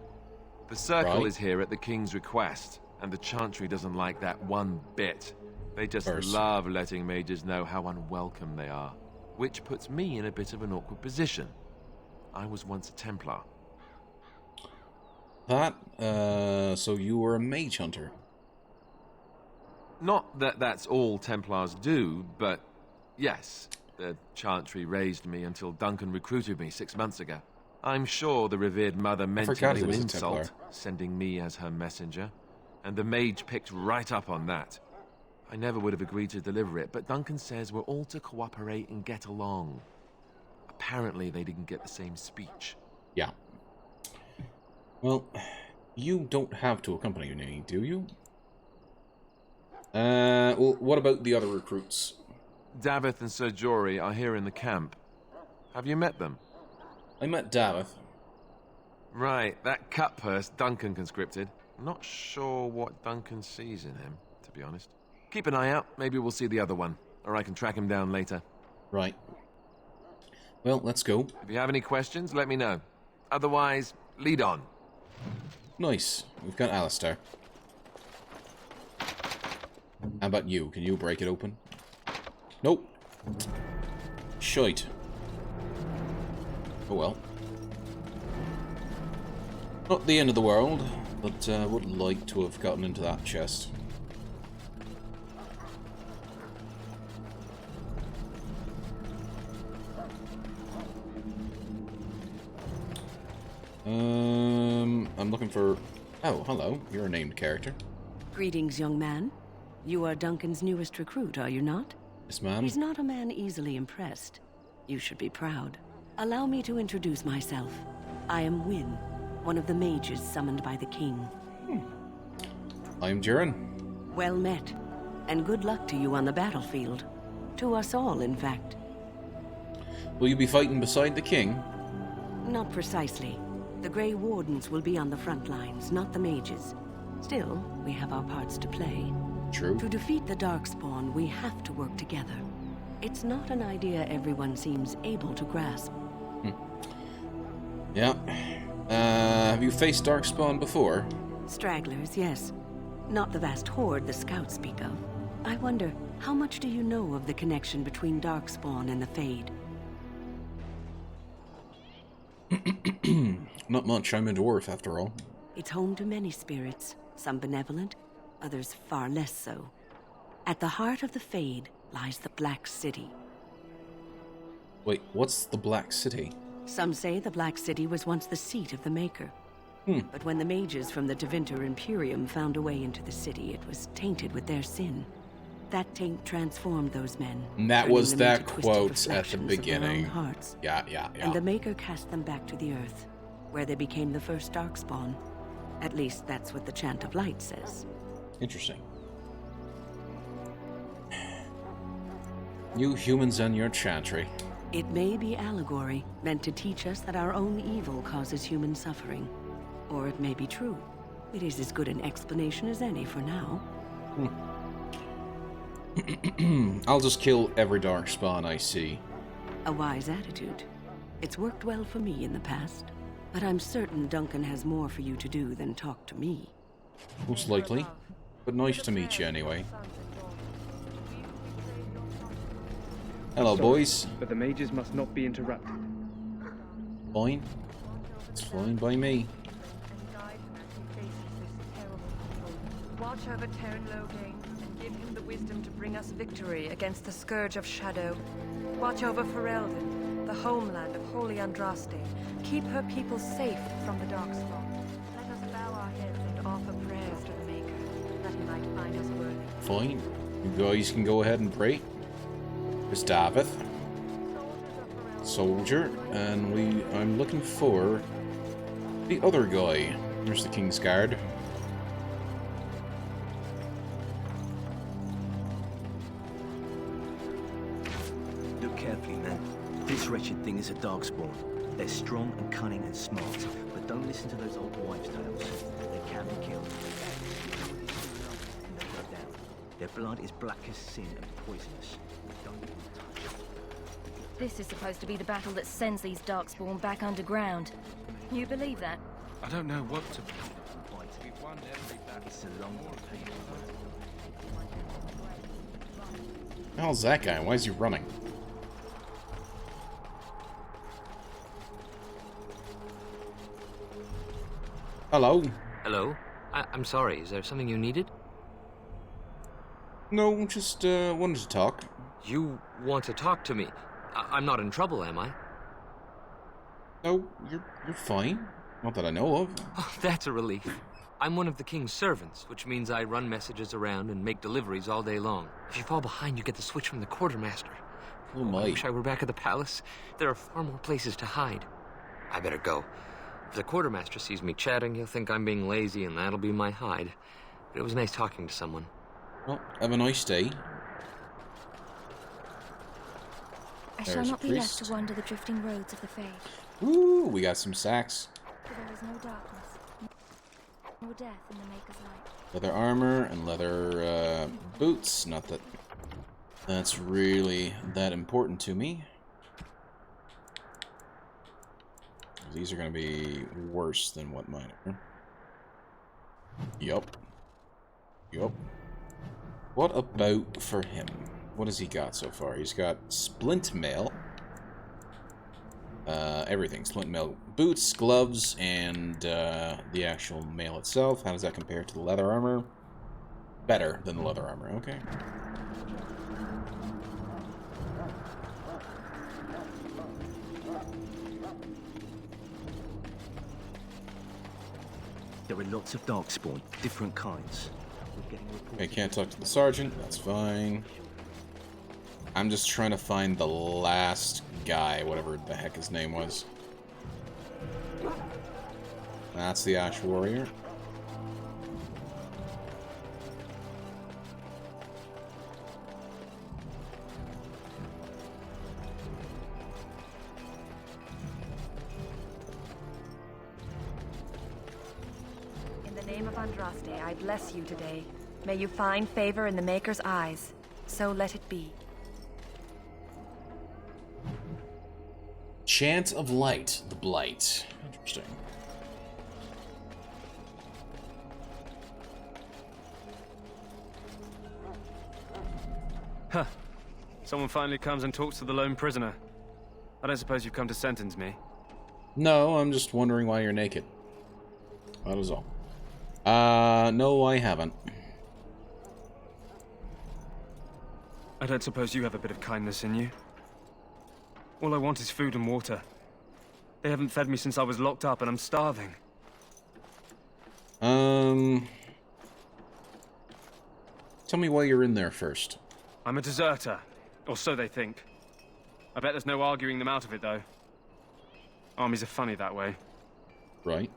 The circle Right. is here at the king's request, and the Chantry doesn't like that one bit. They just love letting mages know how unwelcome they are, which puts me in a bit of an awkward position. I was once a Templar. So you were a mage hunter? Not that that's all Templars do, but yes, the Chantry raised me until Duncan recruited me 6 months ago. I'm sure the revered mother meant it as an insult, sending me as her messenger, and the mage picked right up on that. I never would have agreed to deliver it, but Duncan says we're all to cooperate and get along. Apparently they didn't get the same speech. Yeah. Well, you don't have to accompany me, do you? Well, what about the other recruits? Davith and Sir Jory are here in the camp. Have you met them? I met Davith. Right, that cutpurse Duncan conscripted. Not sure what Duncan sees in him, to be honest. Keep an eye out, maybe we'll see the other one, or I can track him down later. Right. Well, let's go. If you have any questions, let me know. Otherwise, lead on. Nice. We've got Alistair. How about you? Can you break it open? Nope. Shite. Oh well. Not the end of the world, but would like to have gotten into that chest. I'm looking for... Oh, hello. You're a named character. Greetings, young man. You are Duncan's newest recruit, are you not? Yes, ma'am. He's not a man easily impressed. You should be proud. Allow me to introduce myself. I am Wynn, one of the mages summoned by the king. I am Duran. Well met, and good luck to you on the battlefield. To us all, in fact. Will you be fighting beside the king? Not precisely. The Grey Wardens will be on the front lines, not the mages. Still, we have our parts to play. True. To defeat the Darkspawn, we have to work together. It's not an idea everyone seems able to grasp. Yeah. Have you faced Darkspawn before? Stragglers, yes. Not the vast horde the scouts speak of. I wonder, how much do you know of the connection between Darkspawn and the Fade? Not much. I'm a dwarf, after all. It's home to many spirits, some benevolent, others far less so. At the heart of the Fade lies the Black City. Wait, what's the Black City? Some say the Black City was once the seat of the Maker. But when the mages from the Tevinter Imperium found a way into the city, it was tainted with their sin. That taint transformed those men. And that turning was them that into twisted quote at the reflections of their beginning. own hearts. Yeah. And the Maker cast them back to the Earth, where they became the first Darkspawn. At least that's what the Chant of Light says. Interesting. You humans and your chantry. It may be allegory, meant to teach us that our own evil causes human suffering. Or it may be true. It is as good an explanation as any for now. I'll just kill every Darkspawn I see. A wise attitude. It's worked well for me in the past. But I'm certain Duncan has more for you to do than talk to me. Most likely. But nice to meet you anyway. Hello, boys. But the mages must not be interrupted. Fine. It's fine by me. Watch over Terran Logain and give him the wisdom to bring us victory against the Scourge of Shadow. Watch over Ferelden, the homeland of Holy Andraste. Keep her people safe from the Darkspawn. Let us bow our heads and offer prayers to the Maker, that he might find us worthy. Fine. You guys can go ahead and pray. There's Davith. Soldier. And I'm looking for the other guy. There's the King's Guard. Look carefully, man. This wretched thing is a Darkspawn. They're strong and cunning and smart, but don't listen to those old wives' tales. They can be killed. Their blood is black as sin and poisonous. Don't even touch it. This is supposed to be the battle that sends these Darkspawn back underground. You believe that? I don't know what to believe. We've won every battle. It's a long people. How's that guy? Why is he running? Hello? Hello? I'm sorry, is there something you needed? No, just wanted to talk. You want to talk to me? I'm not in trouble, am I? No, you're fine. Not that I know of. Oh, that's a relief. I'm one of the king's servants, which means I run messages around and make deliveries all day long. If you fall behind, you get the switch from the quartermaster. Oh my. I wish I were back at the palace. There are far more places to hide. I better go. If the quartermaster sees me chatting, he'll think I'm being lazy, and that'll be my hide. But it was nice talking to someone. Well, have a nice day. I shall not be left to wander the drifting roads of the Fae. Ooh, we got some sacks. For there is no darkness, nor death in the Maker's light. Leather armor and leather boots. Not that that's really that important to me. These are going to be worse than what mine are. Yup. Yup. What about for him? What has he got so far? He's got splint mail. Everything. Splint mail boots, gloves, and the actual mail itself. How does that compare to the leather armor? Better than the leather armor. Okay. There are lots of Darkspawn, different kinds. I can't talk to the sergeant. That's fine. I'm just trying to find the last guy, whatever the heck his name was. That's the Ash Warrior. In the name of Andraste, I bless you today. May you find favor in the Maker's eyes. So let it be. Chant of Light, the Blight. Interesting. Huh. Someone finally comes and talks to the lone prisoner. I don't suppose you've come to sentence me. No, I'm just wondering why you're naked. That is all. No, I haven't. I don't suppose you have a bit of kindness in you? All I want is food and water. They haven't fed me since I was locked up and I'm starving. Tell me why you're in there first. I'm a deserter, or so they think. I bet there's no arguing them out of it, though. Armies are funny that way. Right.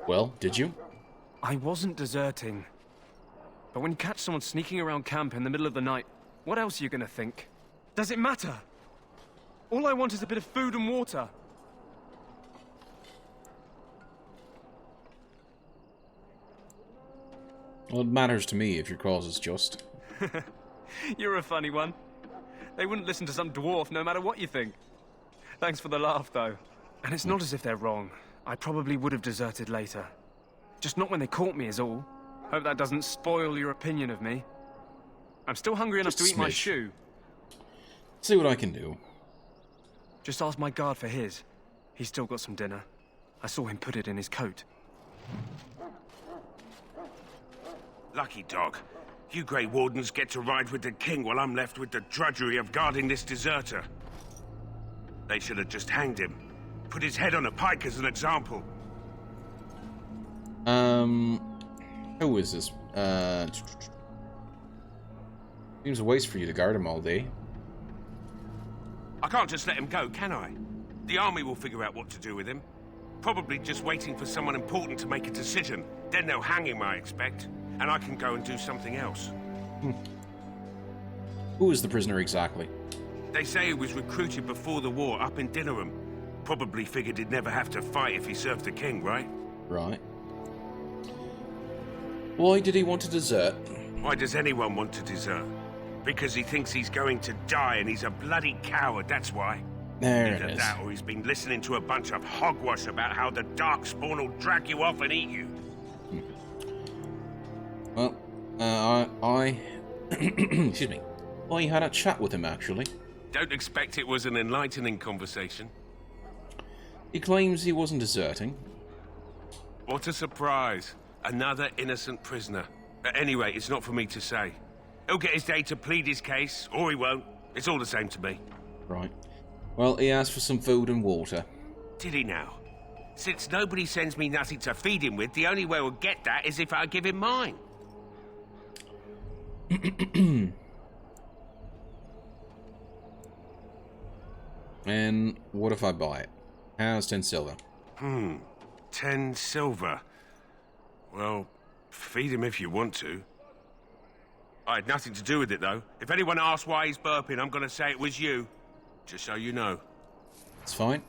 Well, did you? I wasn't deserting. But when you catch someone sneaking around camp in the middle of the night, what else are you gonna think? Does it matter? All I want is a bit of food and water. Well, it matters to me if your cause is just. You're a funny one. They wouldn't listen to some dwarf no matter what you think. Thanks for the laugh, though. And it's not as if they're wrong. I probably would have deserted later. Just not when they caught me is all. Hope that doesn't spoil your opinion of me. I'm still hungry enough to eat my shoe. See what I can do. Just ask my guard for his. He's still got some dinner. I saw him put it in his coat. Lucky dog. You Grey Wardens get to ride with the king while I'm left with the drudgery of guarding this deserter. They should have just hanged him. Put his head on a pike as an example. Who is this? Seems a waste for you to guard him all day. I can't just let him go, can I? The army will figure out what to do with him. Probably just waiting for someone important to make a decision. Then they'll hang him, I expect. And I can go and do something else. Who is the prisoner exactly? They say he was recruited before the war up in Dinnerham. Probably figured he'd never have to fight if he served the king, right? Right. Why did he want to desert? Why does anyone want to desert? Because he thinks he's going to die and he's a bloody coward, that's why. There Either it is. that or he's been listening to a bunch of hogwash about how the Darkspawn will drag you off and eat you. Well, I excuse me. I had a chat with him, actually. Don't expect it was an enlightening conversation. He claims he wasn't deserting. What a surprise. Another innocent prisoner. At any rate, it's not for me to say. He'll get his day to plead his case, or he won't. It's all the same to me. Right. Well, he asked for some food and water. Did he now? Since nobody sends me nothing to feed him with, the only way we'll get that is if I give him mine. And what if I buy it? How's 10 silver? 10 silver. Well, feed him if you want to. I had nothing to do with it, though. If anyone asks why he's burping, I'm going to say it was you. Just so you know. It's fine.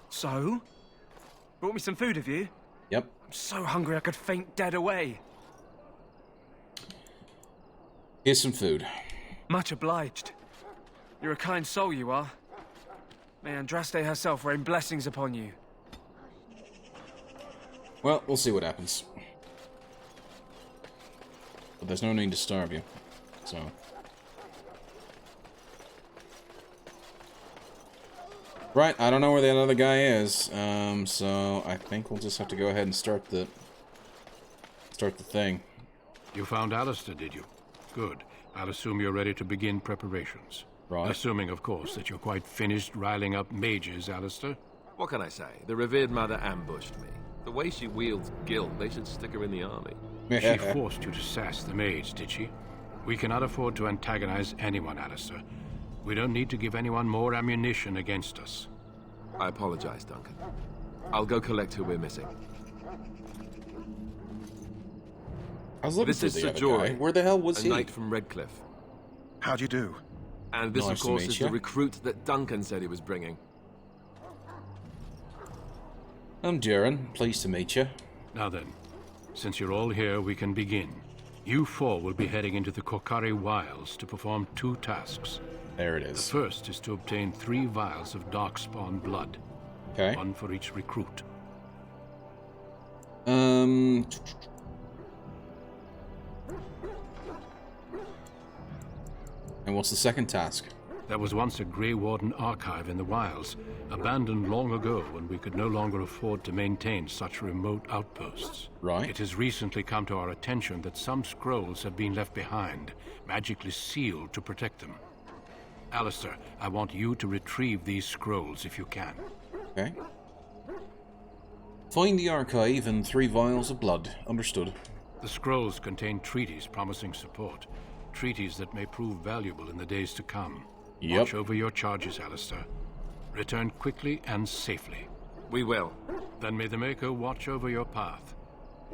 So? Brought me some food, have you? Yep. I'm so hungry I could faint dead away. Here's some food. Much obliged. You're a kind soul, you are. May Andraste herself rain blessings upon you. Well, we'll see what happens. But there's no need to starve you, so... Right, I don't know where the other guy is, so I think we'll just have to go ahead and start the thing. You found Alistair, did you? Good. I'll assume you're ready to begin preparations. Right. Assuming, of course, that you're quite finished riling up mages, Alistair. What can I say? The revered mother ambushed me. The way she wields guilt, they should stick her in the army. She forced you to sass the mage, did she? We cannot afford to antagonize anyone, Alistair. We don't need to give anyone more ammunition against us. I apologize, Duncan. I'll go collect who we're missing. I was looking This for is the Sir other Jory, guy. Where the hell was a he? knight from Redcliffe. How'd you do? And this, Nice of to course, meet is ya. the recruit that Duncan said he was bringing. I'm Duran. Pleased to meet you. Now then, since you're all here, we can begin. You four will be heading into the Korcari Wilds to perform 2 tasks. There it The is. first is to obtain 3 vials of Darkspawn blood. Okay. 1 for each recruit. And what's the second task? There was once a Grey Warden archive in the wilds, abandoned long ago when we could no longer afford to maintain such remote outposts. Right. It has recently come to our attention that some scrolls have been left behind, magically sealed to protect them. Alistair, I want you to retrieve these scrolls if you can. Okay. Find the archive and 3 vials of blood. Understood. The scrolls contain treaties promising support. Treaties that may prove valuable in the days to come. Yep. Watch over your charges, Alistair. Return quickly and safely. We will. Then may the Maker watch over your path.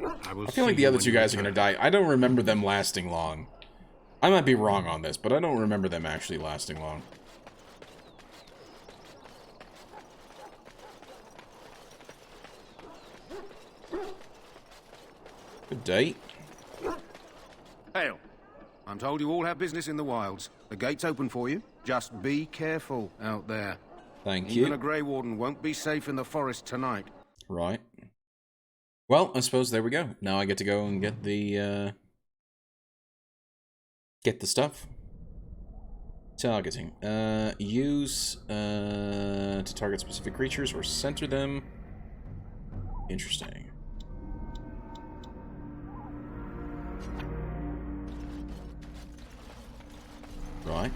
I feel like the other 2 guys are gonna die. I don't remember them lasting long. I might be wrong on this, but I don't remember them actually lasting long. Good day. Hail. I'm told you all have business in the wilds. The gate's open for you. Just be careful out there. Thank you. Even a Grey Warden won't be safe in the forest tonight. Right. Well, I suppose there we go. Now I get to go and get the stuff. Targeting. Use to target specific creatures or center them. Interesting. Right.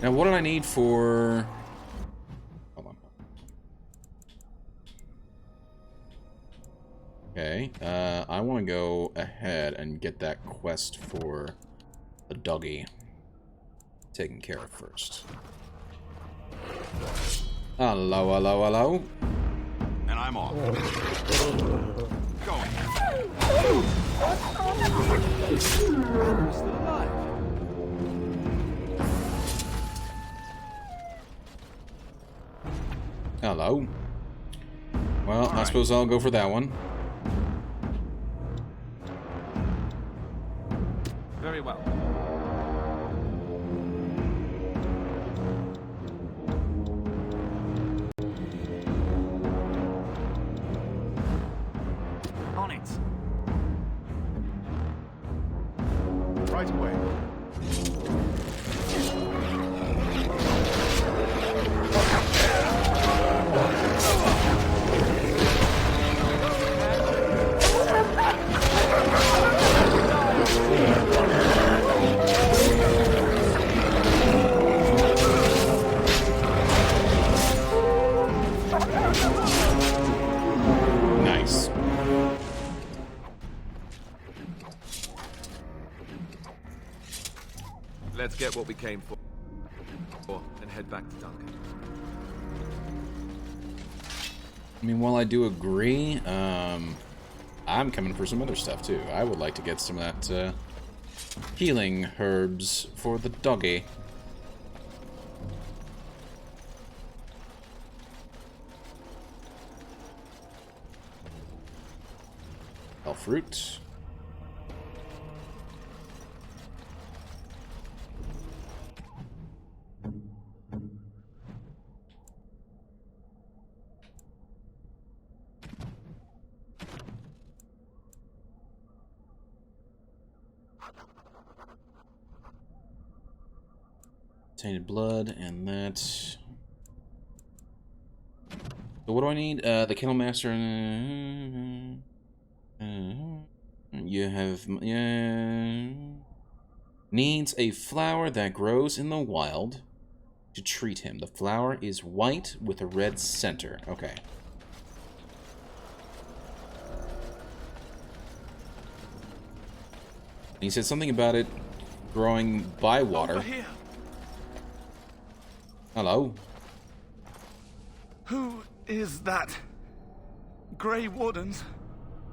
Now, what do I need for... Hold on. Okay, I want to go ahead and get that quest for the doggy taken care of first. Hello, hello, hello. And I'm off. Going. Hello. Well, I suppose I'll go for that one. Very well. way. Nice. Let's get what we came for and head back to Duncan. I mean, while I do agree, I'm coming for some other stuff too. I would like to get some of that healing herbs for the doggy. Fruit. Tainted blood and that. So what do I need? The Kennel Master. You have needs a flower that grows in the wild to treat him. The flower is white with a red center. Okay. He said something about it growing by water. Over here. Hello. Who is that? Grey Wardens?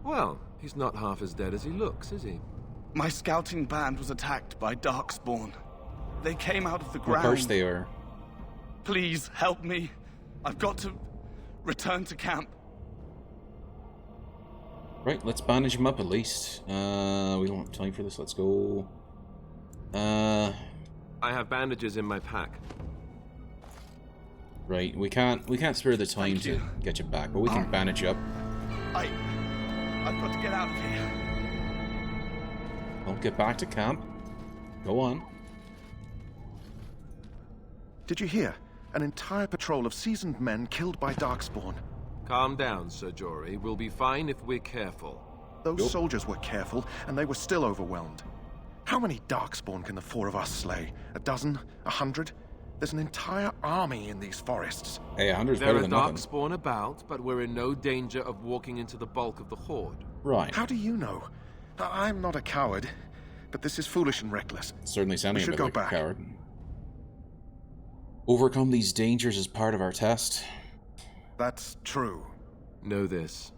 Well, he's not half as dead as he looks, is he? My scouting band was attacked by Darkspawn. They came out of the ground. Of course they are. Please help me. I've got to return to camp. Right, let's bandage him up at least. We don't have time for this. Let's go. I have bandages in my pack. Right, we can't spare the time to get you back, but we can bandage you up. I've got to get out of here. I'll get back to camp. Go on. Did you hear? An entire patrol of seasoned men killed by Darkspawn. Calm down, Sir Jory. We'll be fine if we're careful. Those soldiers were careful, and they were still overwhelmed. How many Darkspawn can the four of us slay? A dozen? 100? There's an entire army in these forests. Hey, 100's better than nothing. There are Darkspawn about, but we're in no danger of walking into the bulk of the horde. Right. How do you know? I'm not a coward, but this is foolish and reckless. Certainly sounding a bit like back. a coward. Overcome these dangers as part of our test. That's true. Know this.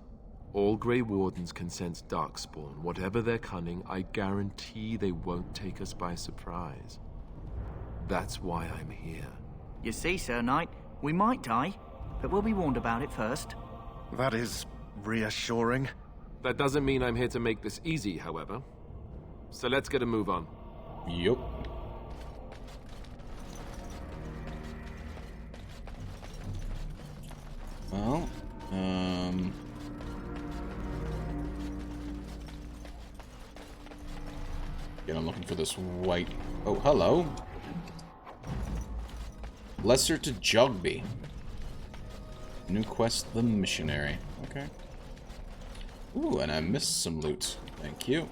All Grey Wardens can sense Darkspawn. Whatever their cunning, I guarantee they won't take us by surprise. That's why I'm here. You see, Sir Knight, we might die, but we'll be warned about it first. That is reassuring. That doesn't mean I'm here to make this easy, however. So let's get a move on. Yup. Well, again, I'm looking for this white... Oh, hello. Lesser to Jogby. New quest, the missionary. Okay. Ooh, and I missed some loot. Thank you.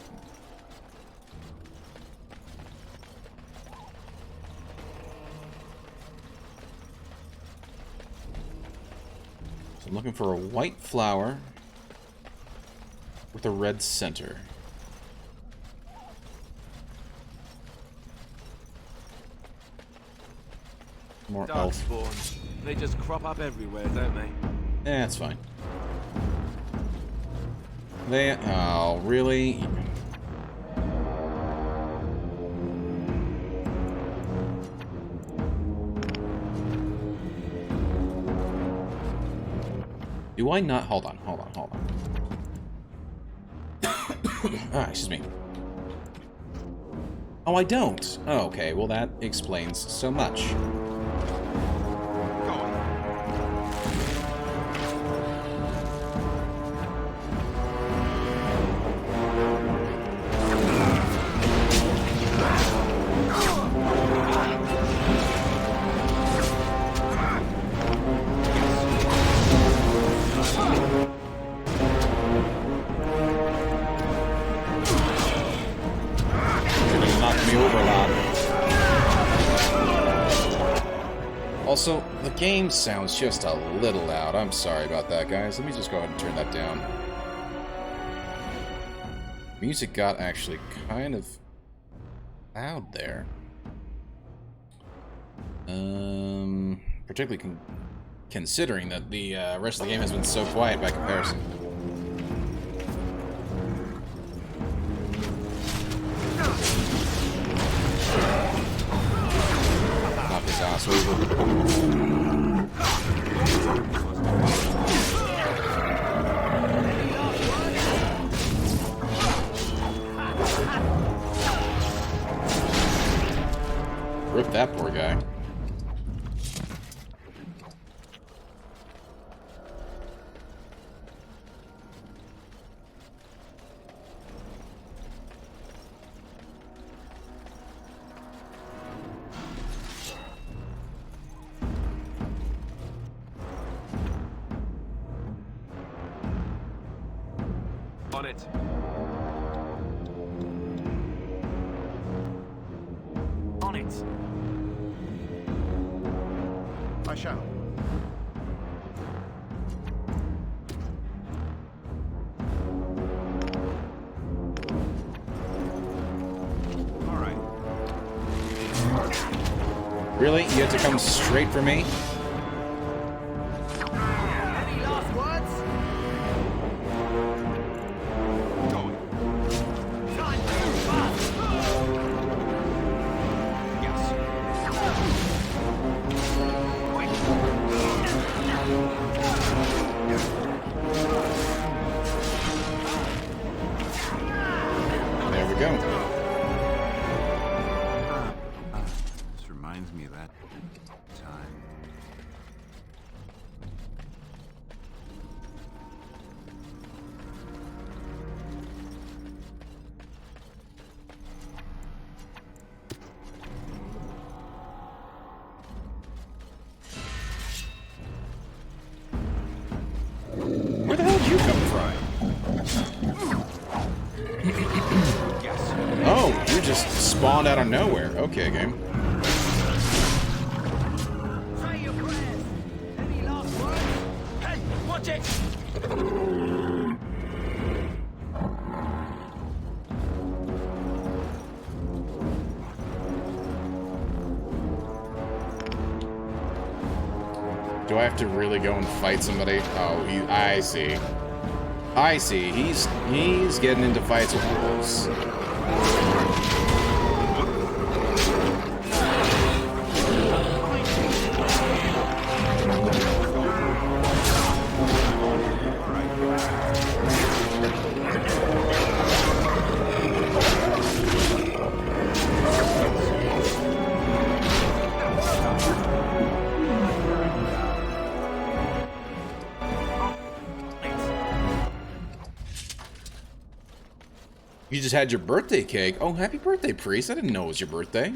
So I'm looking for a white flower with a red center. More elf. Darkspawn. They just crop up everywhere, don't they? Yeah, it's fine. They... Oh, really? Do I not... Hold on. Excuse me. Oh, I don't. Oh, okay, well that explains so much. Also, the game sounds just a little loud. I'm sorry about that, guys. Let me just go ahead and turn that down. Music got actually kind of loud there. Particularly considering that the rest of the game has been so quiet by comparison. Knock his ass over. Rip that poor guy. On it. On it. I shall. All right. Really? You have to come straight for me? Any last words? Time to move fast. There we go. This reminds me of that time. Where the hell did you come from? Oh, you just spawned out of nowhere. Okay, game. Say your prayers. Any last words? Hey, watch it. Do I have to really go and fight somebody? Oh, I see. I see. He's getting into fights with wolves. You just had your birthday cake. Oh, happy birthday, Priest. I didn't know it was your birthday.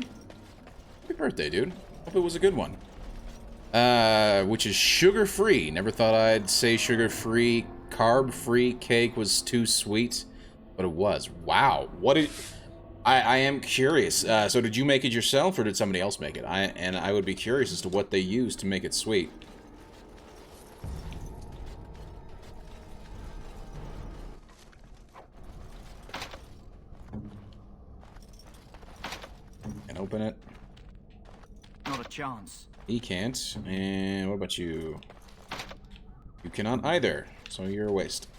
Happy birthday, dude. Hope it was a good one. Which is sugar-free. Never thought I'd say sugar-free. Carb-free cake was too sweet, but it was. Wow. What did... I am curious. So did you make it yourself, or did somebody else make it? I would be curious as to what they used to make it sweet. Can open it. Not a chance. He can't. And what about you? You cannot either. So you're a waste.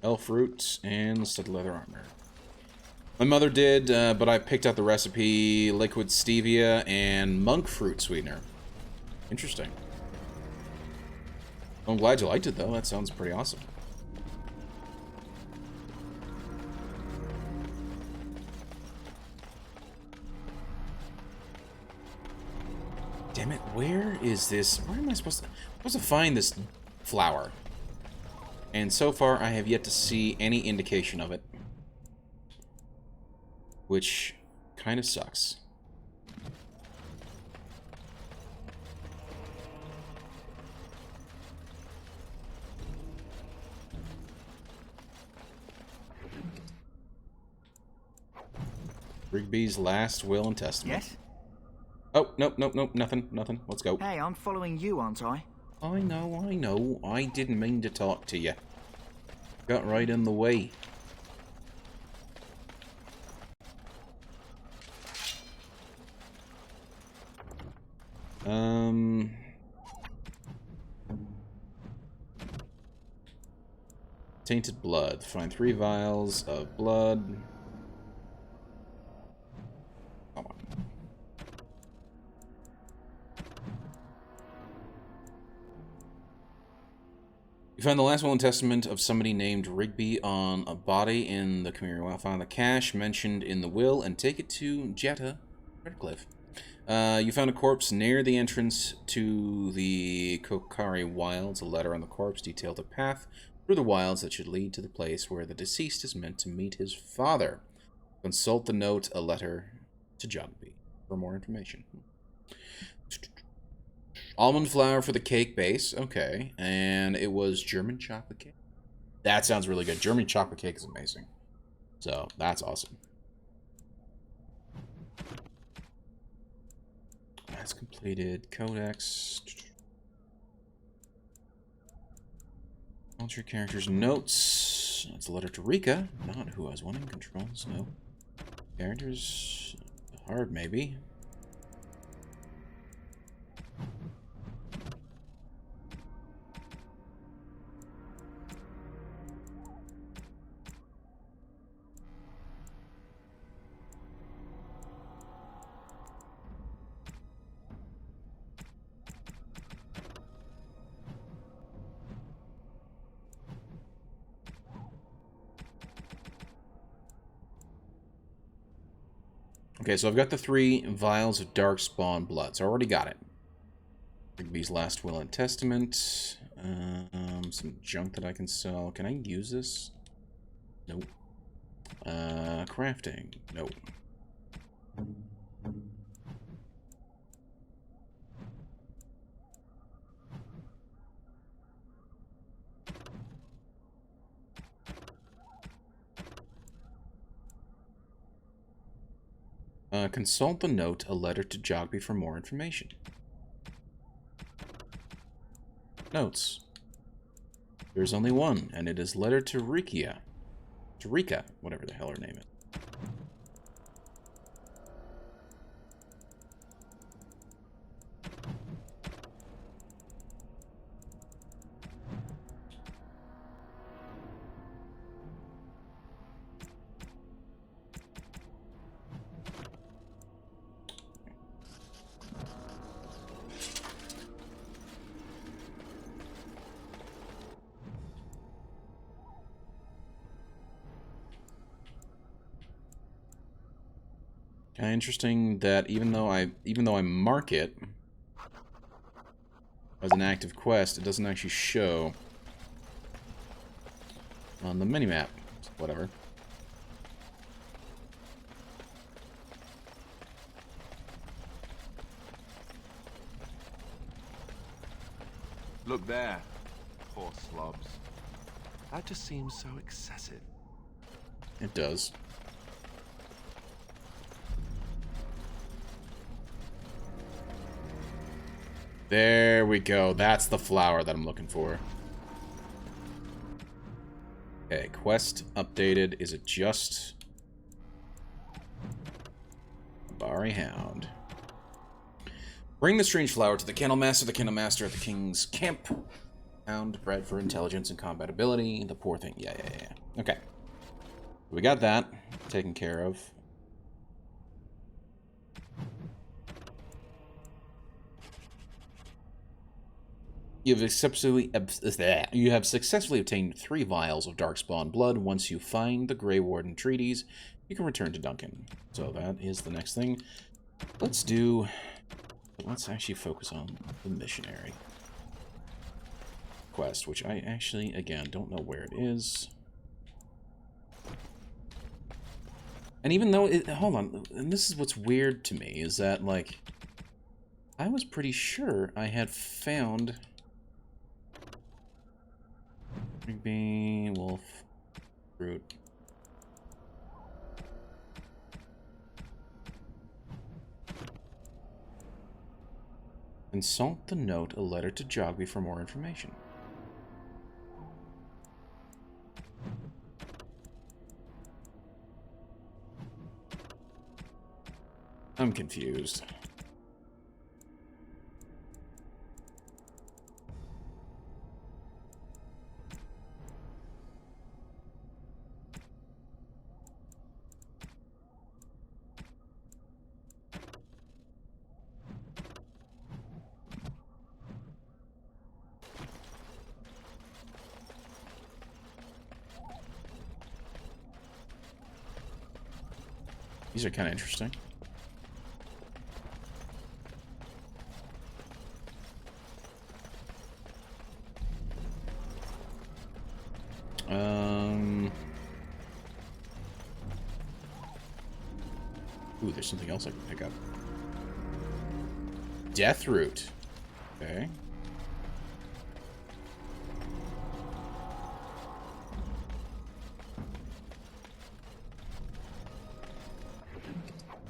Elf root and stud leather armor. My mother did, but I picked out the recipe: liquid stevia and monk fruit sweetener. Interesting. I'm glad you liked it, though. That sounds pretty awesome. Damn it, where is this? Where am I supposed to find this flower? And so far, I have yet to see any indication of it. Which kind of sucks. Rigby's last will and testament. Yes? Oh, nope, nothing. Let's go. Hey, I'm following you, aren't I? I know. I didn't mean to talk to you. Got right in the way. Tainted blood. Find 3 vials of blood. Come on. You find the last will and testament of somebody named Rigby on a body in the community wild. Find the cache mentioned in the will and take it to Jetta Redcliffe. You found a corpse near the entrance to the Korcari Wilds. A letter on the corpse detailed a path through the wilds that should lead to the place where the deceased is meant to meet his father. Consult the note, a letter to Jogby for more information. Almond flour for the cake base. Okay. And it was German chocolate cake. That sounds really good. German chocolate cake is amazing. So, that's awesome. That's completed. Codex. Alter characters' notes. That's a letter to Rika. Not who I was wanting. Controls. No. Characters. Hard, maybe. Okay, so I've got the 3 vials of Darkspawn blood. So I already got it. Rigby's last will and testament. Some junk that I can sell. Can I use this? Nope. Crafting. Nope. Consult the note, a letter to Jogby for more information. Notes. There's only one, and it is letter to Rikia. To Rika, whatever the hell her name is. Kind of interesting that even though I mark it as an active quest, it doesn't actually show on the minimap. Whatever. Look there. Poor slobs. That just seems so excessive. It does. There we go. That's the flower that I'm looking for. Okay, quest updated. Is it just Bari Hound? Bring the strange flower to the Kennel Master. The Kennel Master at the King's camp. Hound bred for intelligence and combat ability. The poor thing. Yeah. Okay. We got that taken care of. You have successfully obtained 3 vials of Darkspawn blood. Once you find the Grey Warden treaties, you can return to Duncan. So that is the next thing. Let's actually focus on the missionary quest, which I actually, again, don't know where it is. And even though hold on, and this is what's weird to me, is that, like, I was pretty sure I had found Rigby, wolf, fruit. Consult the note, a letter to Jogby for more information. I'm confused. These are kind of interesting. Ooh, there's something else I can pick up. Death Root. Okay.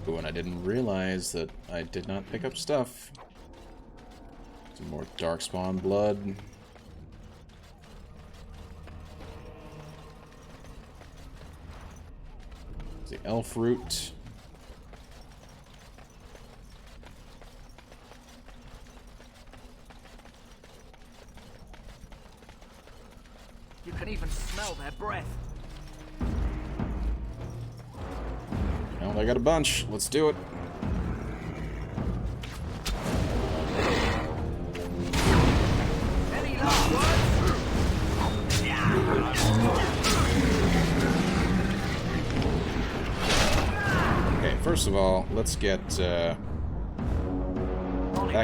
Ooh, and I didn't realize that I did not pick up stuff. Some more Darkspawn blood. The Elf Root. You can even smell their breath. Well, I got a bunch. Let's do it. Any last words? Okay, first of all, let's get that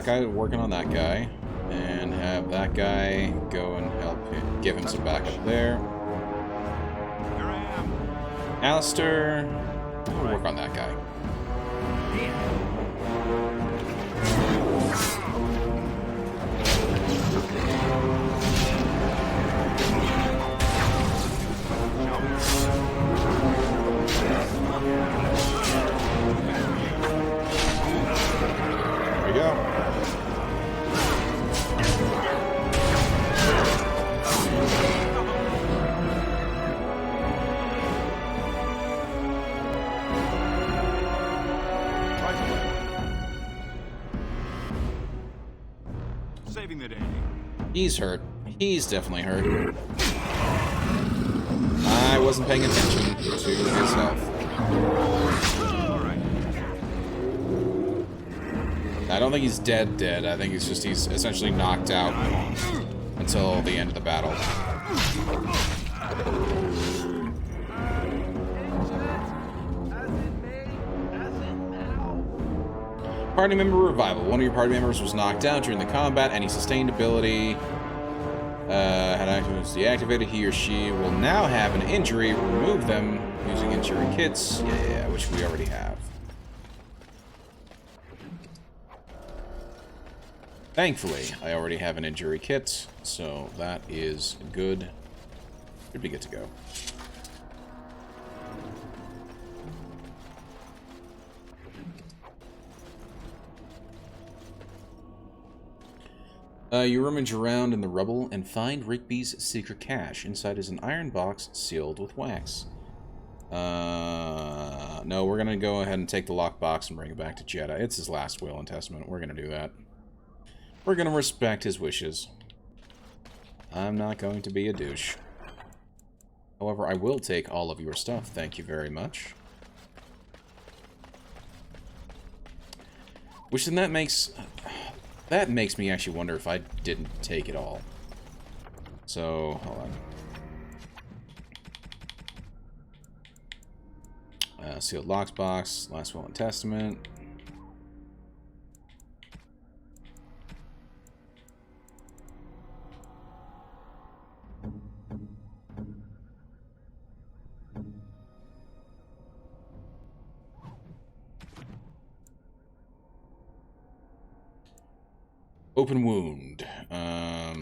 guy working on that guy, and have that guy go and help him, give him some backup there. Alistair, we'll work on that guy. There we go. Saving the day. He's hurt. He's definitely hurt. I wasn't paying attention to his health. I don't think he's dead. I think it's just he's essentially knocked out until the end of the battle. Party member revival. One of your party members was knocked out during the combat. Any sustained ability had actions deactivated. He or she will now have an injury. Remove them using injury kits. Yeah, which we already have. Thankfully, I already have an injury kit, so that is good. Should be good to go. You rummage around in the rubble and find Rigby's secret cache. Inside is an iron box sealed with wax. No, we're gonna go ahead and take the lockbox and bring it back to Jeddah. It's his last will and testament. We're gonna do that. We're gonna respect his wishes. I'm not going to be a douche. However, I will take all of your stuff. Thank you very much. Which then that makes me actually wonder if I didn't take it all. So, hold on. Sealed lockbox, last will and testament. Open wound.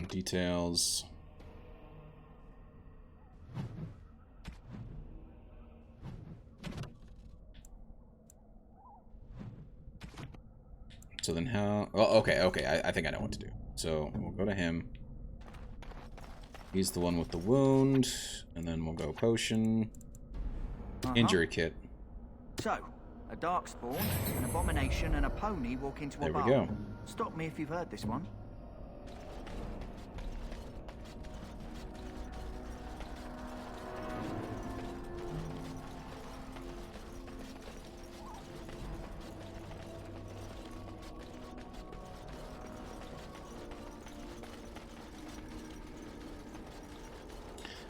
Details. So then how... Oh, okay. I think I know what to do. So we'll go to him. He's the one with the wound. And then we'll go potion. Injury kit. So, a Darkspawn, an Abomination, and a pony walk into a bar. There we go. Stop me if you've heard this one.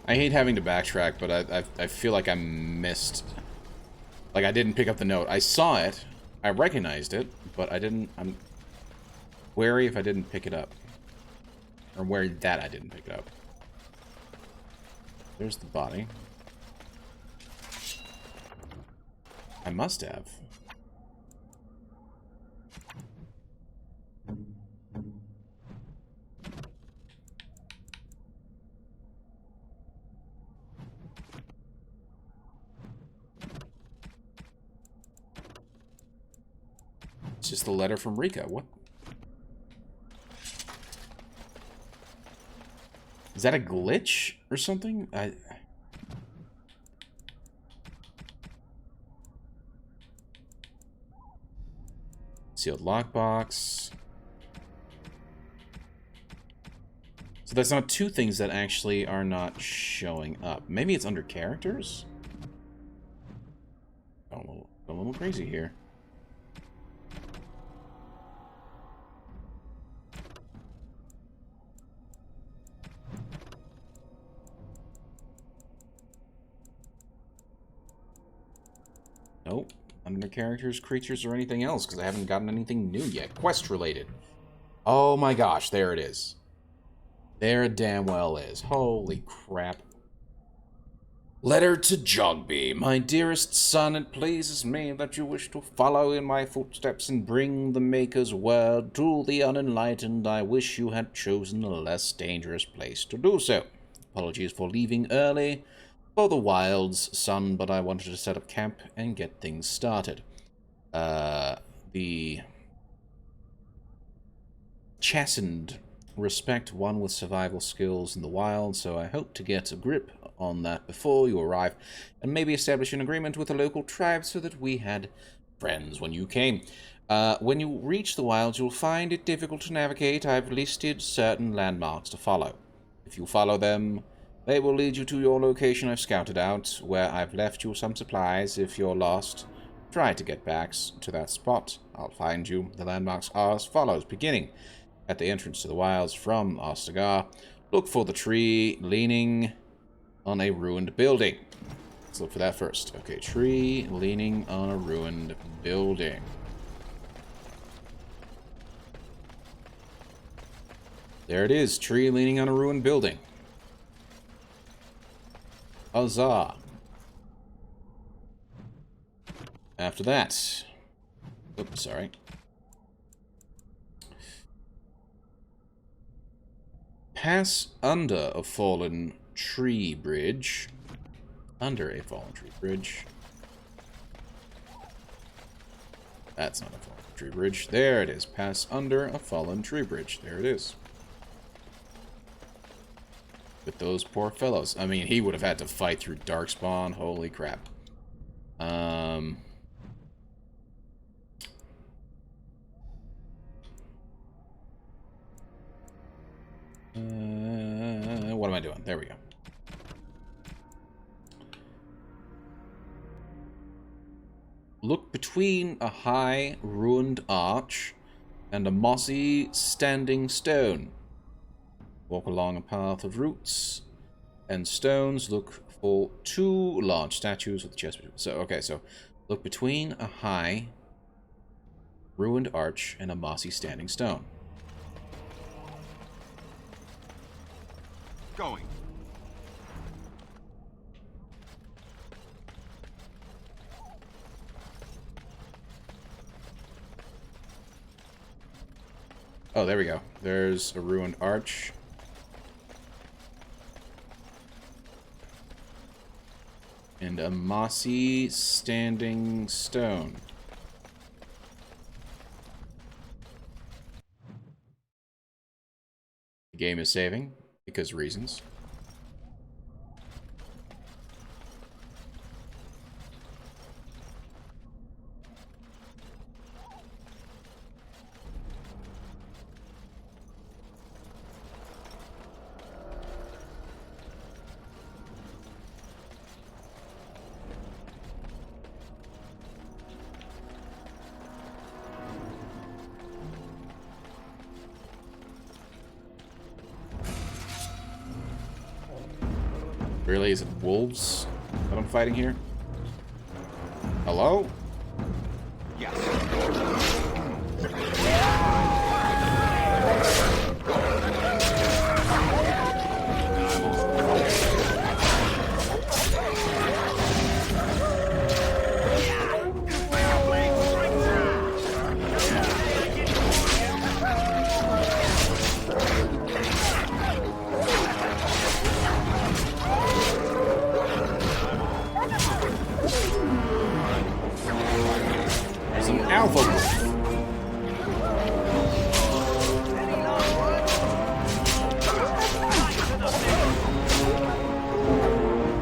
I hate having to backtrack, but I feel like I missed... Like, I didn't pick up the note. I saw it, I recognized it, but I didn't... I'm wary if I didn't pick it up. Or wary that I didn't pick it up. There's the body. I must have. It's just the letter from Rika. What? Is that a glitch or something? Sealed lockbox. So that's not two things that actually are not showing up. Maybe it's under characters? Oh, a little crazy here. Nope. Under characters, creatures, or anything else, because I haven't gotten anything new yet. Quest related. Oh my gosh, there it is. There it damn well is. Holy crap. Letter to Jogby. My dearest son, it pleases me that you wish to follow in my footsteps and bring the Maker's word to the unenlightened. I wish you had chosen a less dangerous place to do so. Apologies for leaving early for the Wilds, son, but I wanted to set up camp and get things started. The chastened respect one with survival skills in the wild, so I hope to get a grip on that before you arrive, and maybe establish an agreement with the local tribe so that we had friends when you came. When you reach the wilds, you'll find it difficult to navigate. I've listed certain landmarks to follow. If you follow them, they will lead you to your location I've scouted out, where I've left you some supplies. If you're lost, try to get back to that spot. I'll find you. The landmarks are as follows. Beginning at the entrance to the wilds from Ostagar, look for the tree leaning on a ruined building. Let's look for that first. Okay, tree leaning on a ruined building. There it is, tree leaning on a ruined building. Huzzah. After that... Oops, sorry. Pass under a fallen tree bridge. Under a fallen tree bridge. That's not a fallen tree bridge. There it is. Pass under a fallen tree bridge. There it is. With those poor fellows. I mean, he would have had to fight through Darkspawn. Holy crap. What am I doing? There we go. Look between a high, ruined arch and a mossy, standing stone. Walk along a path of roots and stones. Look for two large statues with chests. So look between a high, ruined arch and a mossy, standing stone. Going. Oh, there we go. There's a ruined arch. And a mossy standing stone. The game is saving, because reasons. Really? Is it wolves that I'm fighting here? Hello? Yes. Alpha wolf.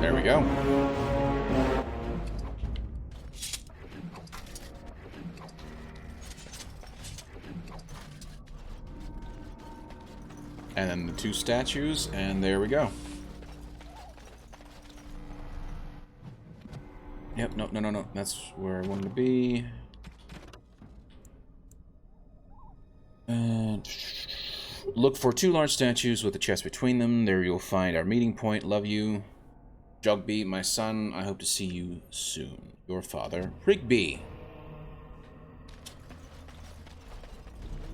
There we go. And then the 2 statues, and there we go. Yep, no. That's where I wanted to be. Look for 2 large statues with a chest between them. There you'll find our meeting point. Love you. Jogby, my son. I hope to see you soon. Your father, Rigby.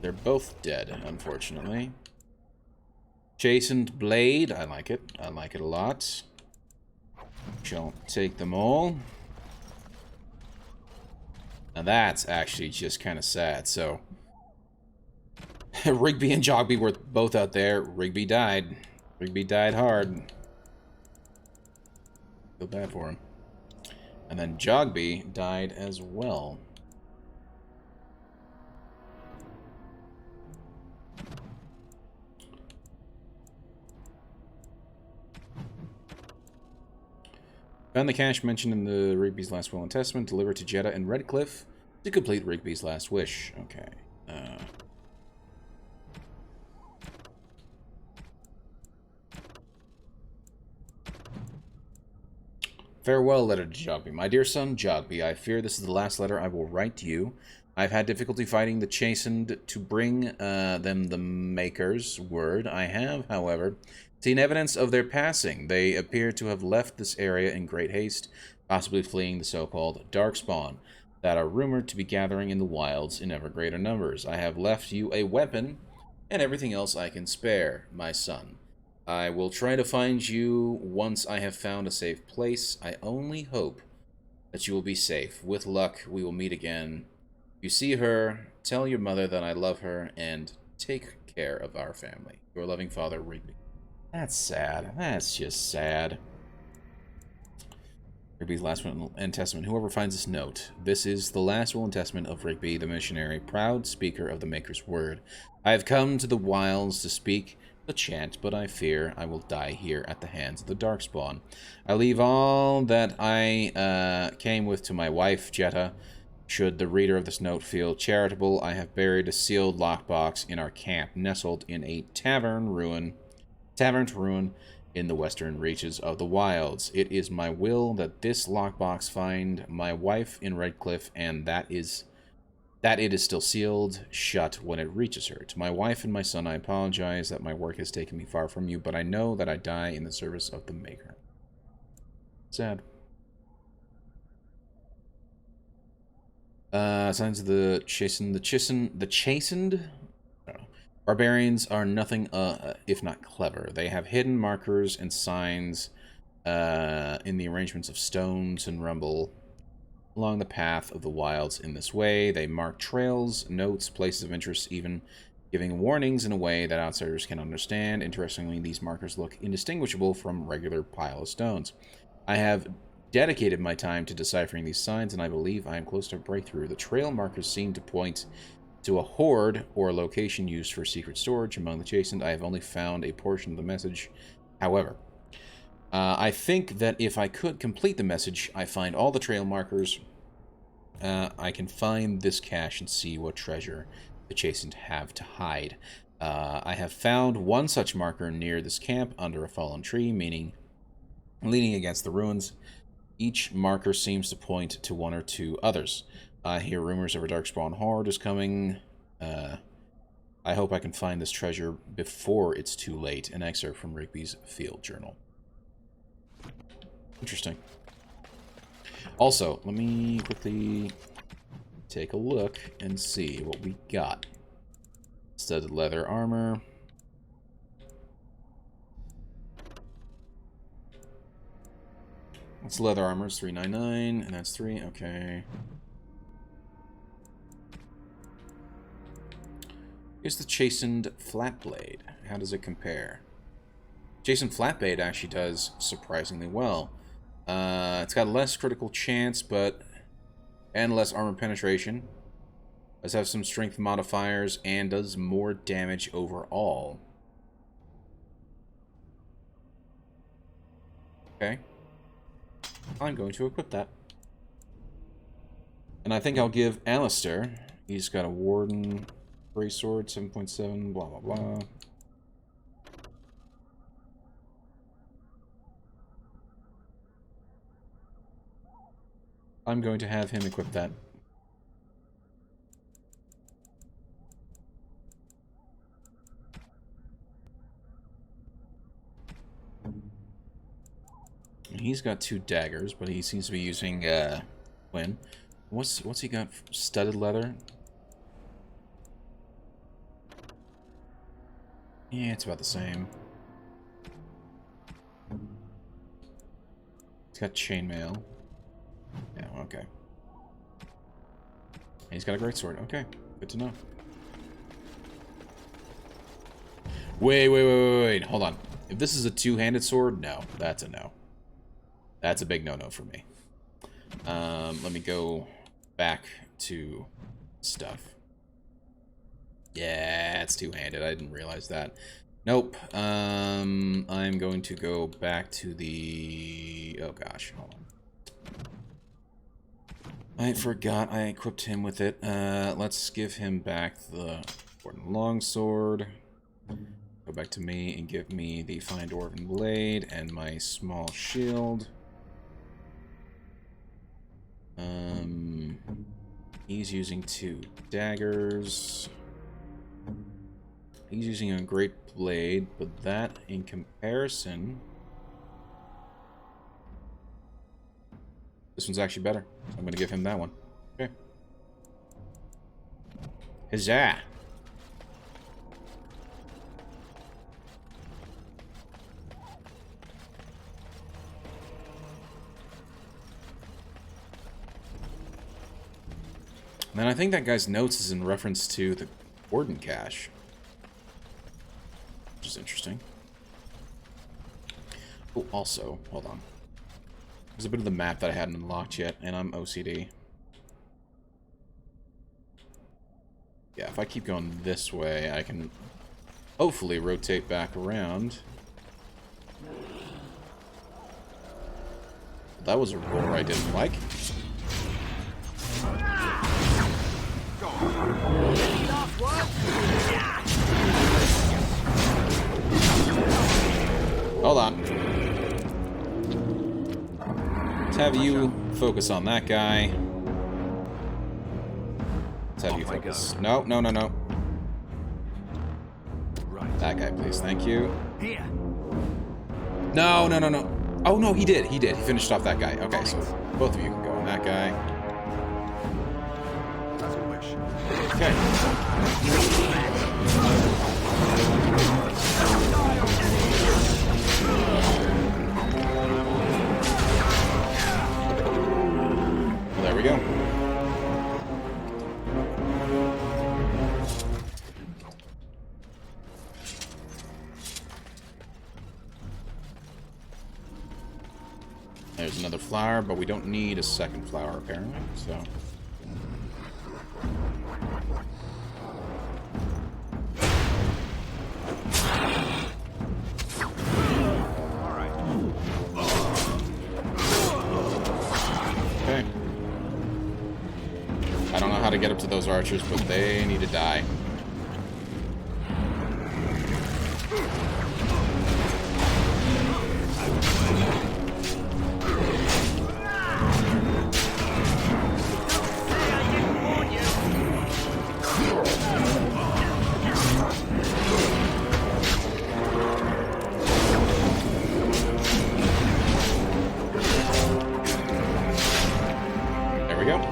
They're both dead, unfortunately. Chastened Blade. I like it. I like it a lot. Shall take them all. Now that's actually just kind of sad. So Rigby and Jogby were both out there. Rigby died. Rigby died hard. Feel bad for him. And then Jogby died as well. Found the cash mentioned in the Rigby's last will and testament. Delivered to Jeddah and Redcliffe to complete Rigby's last wish. Okay. Farewell letter to Jogby. My dear son, Jogby, I fear this is the last letter I will write to you. I've had difficulty fighting the Chastened to bring them the Maker's word. I have, however, seen evidence of their passing. They appear to have left this area in great haste, possibly fleeing the so-called Darkspawn that are rumored to be gathering in the wilds in ever greater numbers. I have left you a weapon and everything else I can spare, my son. I will try to find you once I have found a safe place. I only hope that you will be safe. With luck, we will meet again. If you see her, tell your mother that I love her and take care of our family. Your loving father, Rigby. That's sad. That's just sad. Rigby's last will and testament. Whoever finds this note, this is the last will and testament of Rigby, the missionary, proud speaker of the Maker's word. I have come to the wilds to speak the chant, but I fear I will die here at the hands of the Darkspawn. I leave all that I came with to my wife, Jeddah. Should the reader of this note feel charitable, I have buried a sealed lockbox in our camp, nestled in a tavern to ruin in the western reaches of the wilds. It is my will that this lockbox find my wife in Redcliffe, and that it is still sealed shut when it reaches her. To my wife and my son, I apologize that my work has taken me far from you, but I know that I die in the service of the Maker. Sad. Signs of the Chastened. The Chastened? I don't know. Barbarians are nothing if not clever. They have hidden markers and signs in the arrangements of stones and rumble along the path of the wilds. In this way, they mark trails, notes, places of interest, even giving warnings in a way that outsiders can understand. Interestingly, these markers look indistinguishable from regular pile of stones. I have dedicated my time to deciphering these signs, and I believe I am close to a breakthrough. The trail markers seem to point To a hoard or location used for secret storage among the chastened. I have only found a portion of the message. However, I think that if I could complete the message, I find all the trail markers, I can find this cache and see what treasure the chastened have to hide. I have found one such marker near this camp under a fallen tree, meaning leaning against the ruins. Each marker seems to point to one or two others. I hear rumors of a Darkspawn horde is coming. I hope I can find this treasure before it's too late. An excerpt from Rigby's field journal. Interesting. Also, let me quickly take a look and see what we got. Studded leather armor. What's leather armor? It's 399, and that's 3. Okay. Here's the chastened flatblade. How does it compare? Chastened flatblade actually does surprisingly well. It's got less critical chance, and less armor penetration. Does have some strength modifiers and does more damage overall. Okay. I'm going to equip that. And I think I'll give Alistair. He's got a Warden Grey Sword, 7.7, blah, blah, blah. I'm going to have him equip that. He's got 2 daggers, but he seems to be using Quinn. What's he got? Studded leather? Yeah, it's about the same. He's got chainmail. Yeah, okay. He's got a great sword. Okay, good to know. Wait. Hold on. If this is a two-handed sword, no. That's a no. That's a big no-no for me. Let me go back to stuff. Yeah, it's two-handed. I didn't realize that. Nope. I'm going to go back to the... Oh, gosh. Hold on. I forgot I equipped him with it. Let's give him back the Warden Longsword. Go back to me and give me the Fine Dwarven Blade and my small shield. He's using 2 daggers. He's using a great blade, but that in comparison... This one's actually better. So I'm going to give him that one. Okay. Huzzah! And then I think that guy's notes is in reference to the Warden cache. Which is interesting. Oh, also, hold on. There's a bit of the map that I hadn't unlocked yet, and I'm OCD. Yeah, if I keep going this way, I can hopefully rotate back around. That was a roar I didn't like. Hold on. Let's have you focus on that guy. Let's have you focus. No. That guy, please. Thank you. Here. No. Oh, no, he did. He finished off that guy. Okay, so both of you can go on that guy. Okay. Well, there we go. There's another flower, but we don't need a second flower, apparently, so... I don't know how to get up to those archers, but they need to die. There we go.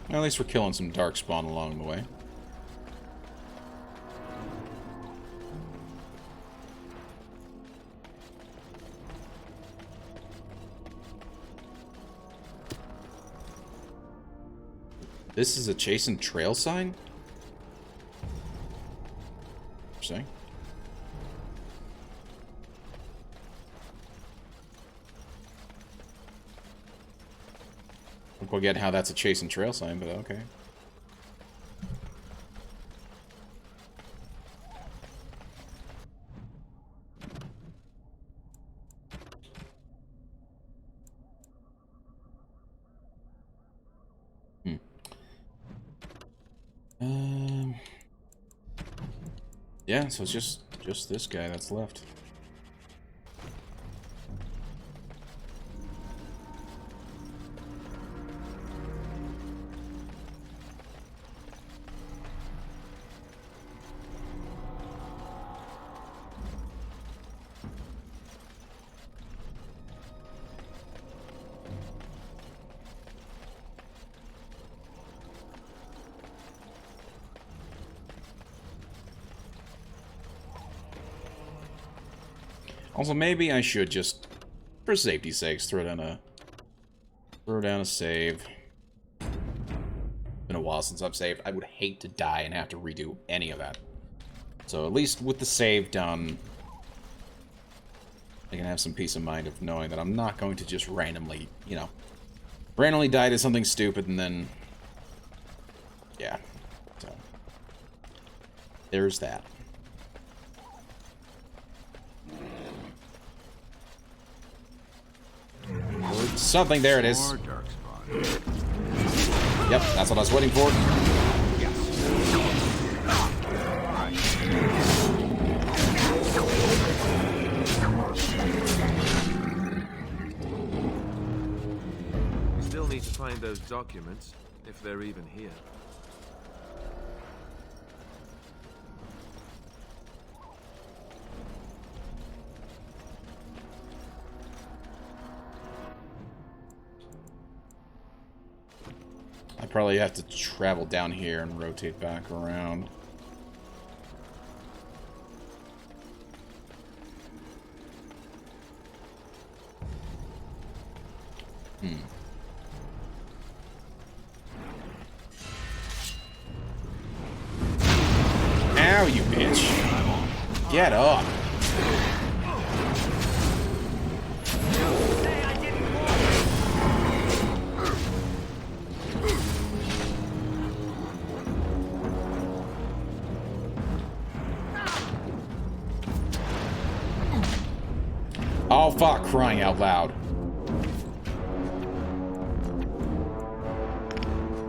At least we're killing some Darkspawn along the way. This is a chase and trail sign? Interesting. I don't quite get how that's a chase and trail sign, but okay. Yeah, so it's just this guy that's left. Also, maybe I should just, for safety's sakes, throw down a save. Been a while since I've saved. I would hate to die and have to redo any of that. So at least with the save done, I can have some peace of mind of knowing that I'm not going to just randomly, you know, randomly die to something stupid and then, yeah. So there's that. Something, there it is. Yep, that's what I was waiting for. We still need to find those documents, if they're even here. I probably have to travel down here and rotate back around. Ow, you bitch. Get up. Oh, fuck, crying out loud.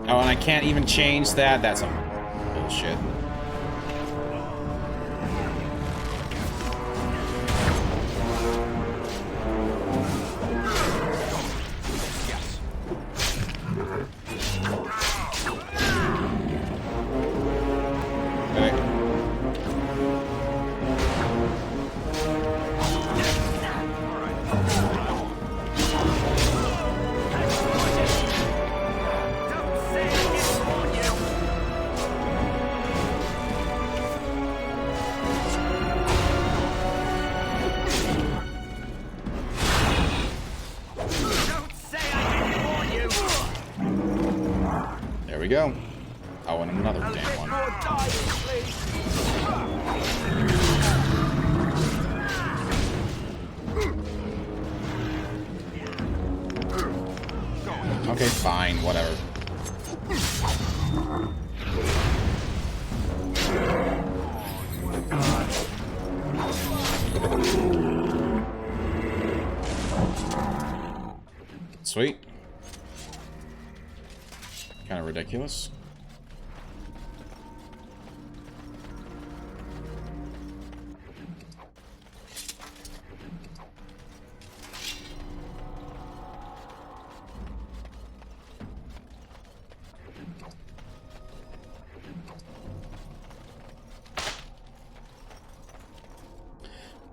Oh, and I can't even change that? That's some bullshit. There we go. Oh, and another damn one. Okay, fine, whatever. Sweet. Kind of ridiculous.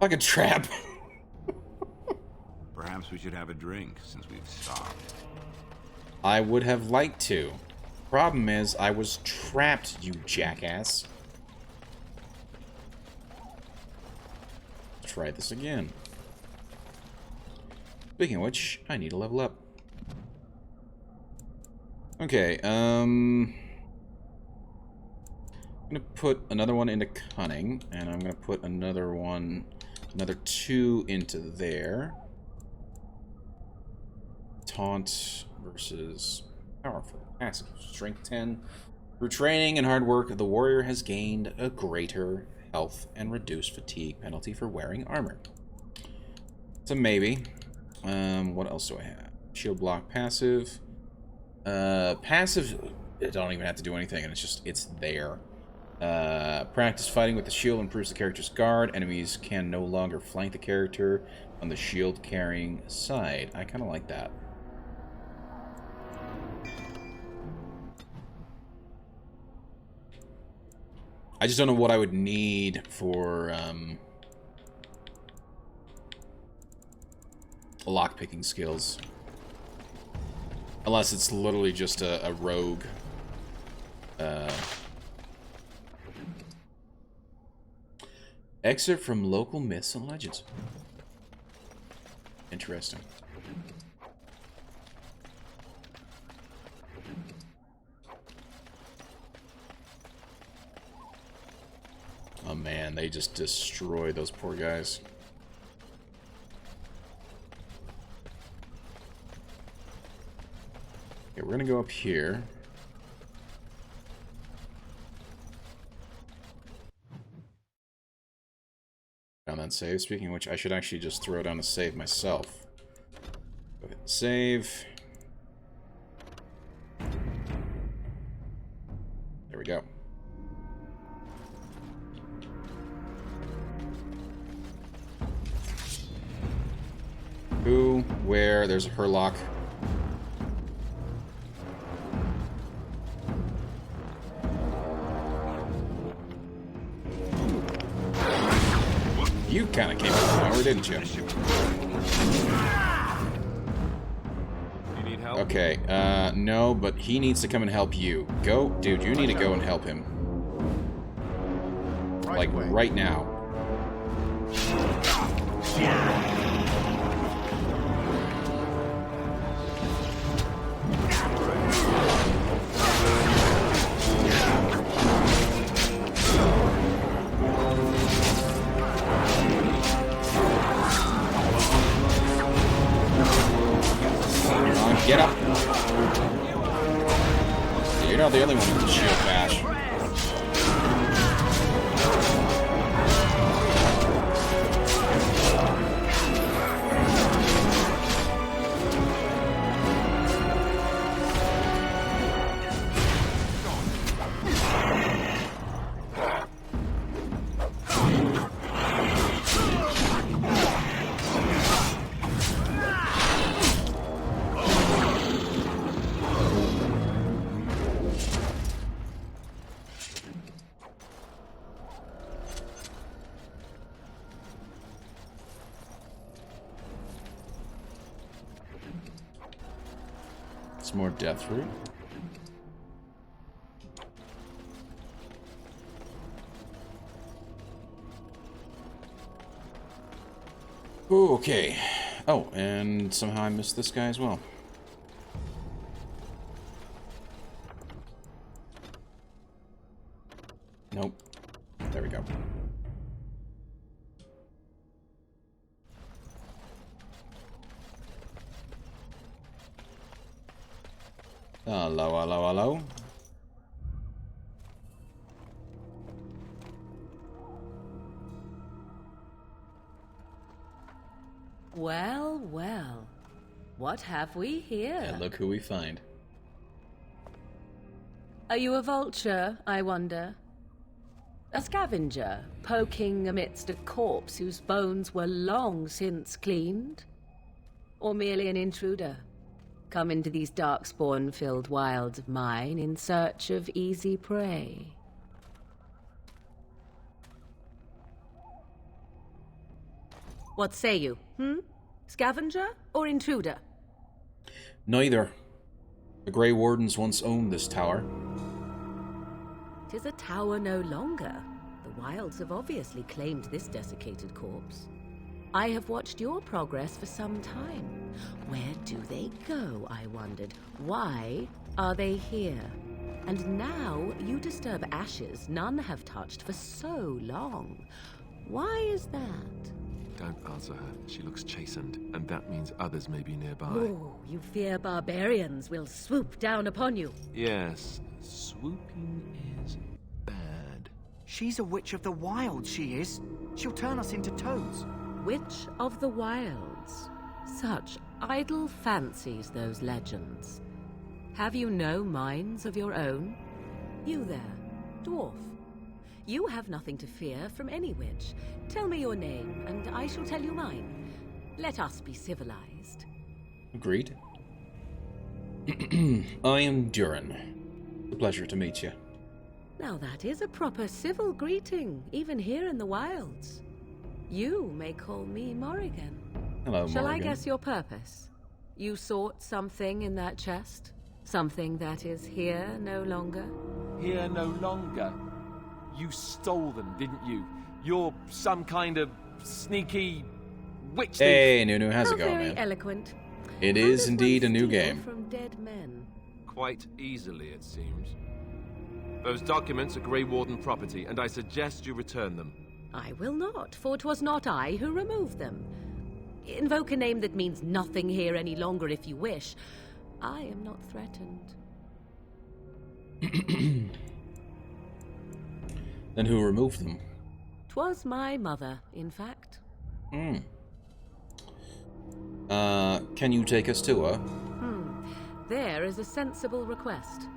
Like a trap. Perhaps we should have a drink since we've stopped. I would have liked to. Problem is, I was trapped, you jackass. Try this again. Speaking of which, I need to level up. Okay, I'm gonna put another one into cunning, and I'm gonna put another 2 into there. Taunt versus powerful. Passive. Strength 10. Through training and hard work, the warrior has gained a greater health and reduced fatigue penalty for wearing armor. It's a maybe. What else do I have? Shield block passive. Passive, I don't even have to do anything, and it's there. Practice fighting with the shield improves the character's guard. Enemies can no longer flank the character on the shield carrying side. I kind of like that. I just don't know what I would need for lockpicking skills. Unless it's literally just a rogue. Excerpt from local myths and legends. Interesting. Oh man, they just destroy those poor guys. Okay, we're gonna go up here. Down that save. Speaking of which, I should actually just throw down a save myself. Go ahead and save. There we go. Who? Where? There's a Herlock. You kind of came out of nowhere, didn't you? You need help? Okay, no, but he needs to come and help you. Go, dude, you need to go and help him. Like, right now. Get up! You're not the only one who can shield bash. More death root. Ooh, okay. Oh, and somehow I missed this guy as well. Nope. There we go. Hello, hello, hello. Well, well. What have we here? And look who we find. Are you a vulture, I wonder? A scavenger, poking amidst a corpse whose bones were long since cleaned? Or merely an intruder, come into these darkspawn-filled wilds of mine in search of easy prey? What say you, Scavenger or intruder? Neither. The Grey Wardens once owned this tower. 'Tis a tower no longer. The wilds have obviously claimed this desiccated corpse. I have watched your progress for some time. Where do they go, I wondered? Why are they here? And now you disturb ashes none have touched for so long. Why is that? Don't answer her. She looks chastened, and that means others may be nearby. Oh, you fear barbarians will swoop down upon you. Yes, swooping is bad. She's a witch of the wilds, she is. She'll turn us into toads. Witch of the Wilds. Such idle fancies, those legends. Have you no minds of your own? You there, dwarf. You have nothing to fear from any witch. Tell me your name, and I shall tell you mine. Let us be civilized. Agreed. I am Duran. A pleasure to meet you. Now that is a proper civil greeting, even here in the wilds. You may call me Morrigan. Hello, Shall Morrigan. I guess your purpose? You sought something in that chest? Something that is here no longer? Here no longer? You stole them, didn't you? You're some kind of sneaky witch thief. Hey, Nunu, how's it going, Very man? eloquent. It How is does indeed one a new steal game. From dead men? Quite easily, it seems. Those documents are Grey Warden property, and I suggest you return them. I will not, for 'twas not I who removed them. Invoke a name that means nothing here any longer if you wish. I am not threatened. Then who removed them? 'Twas my mother, in fact. Can you take us to her? There is a sensible request.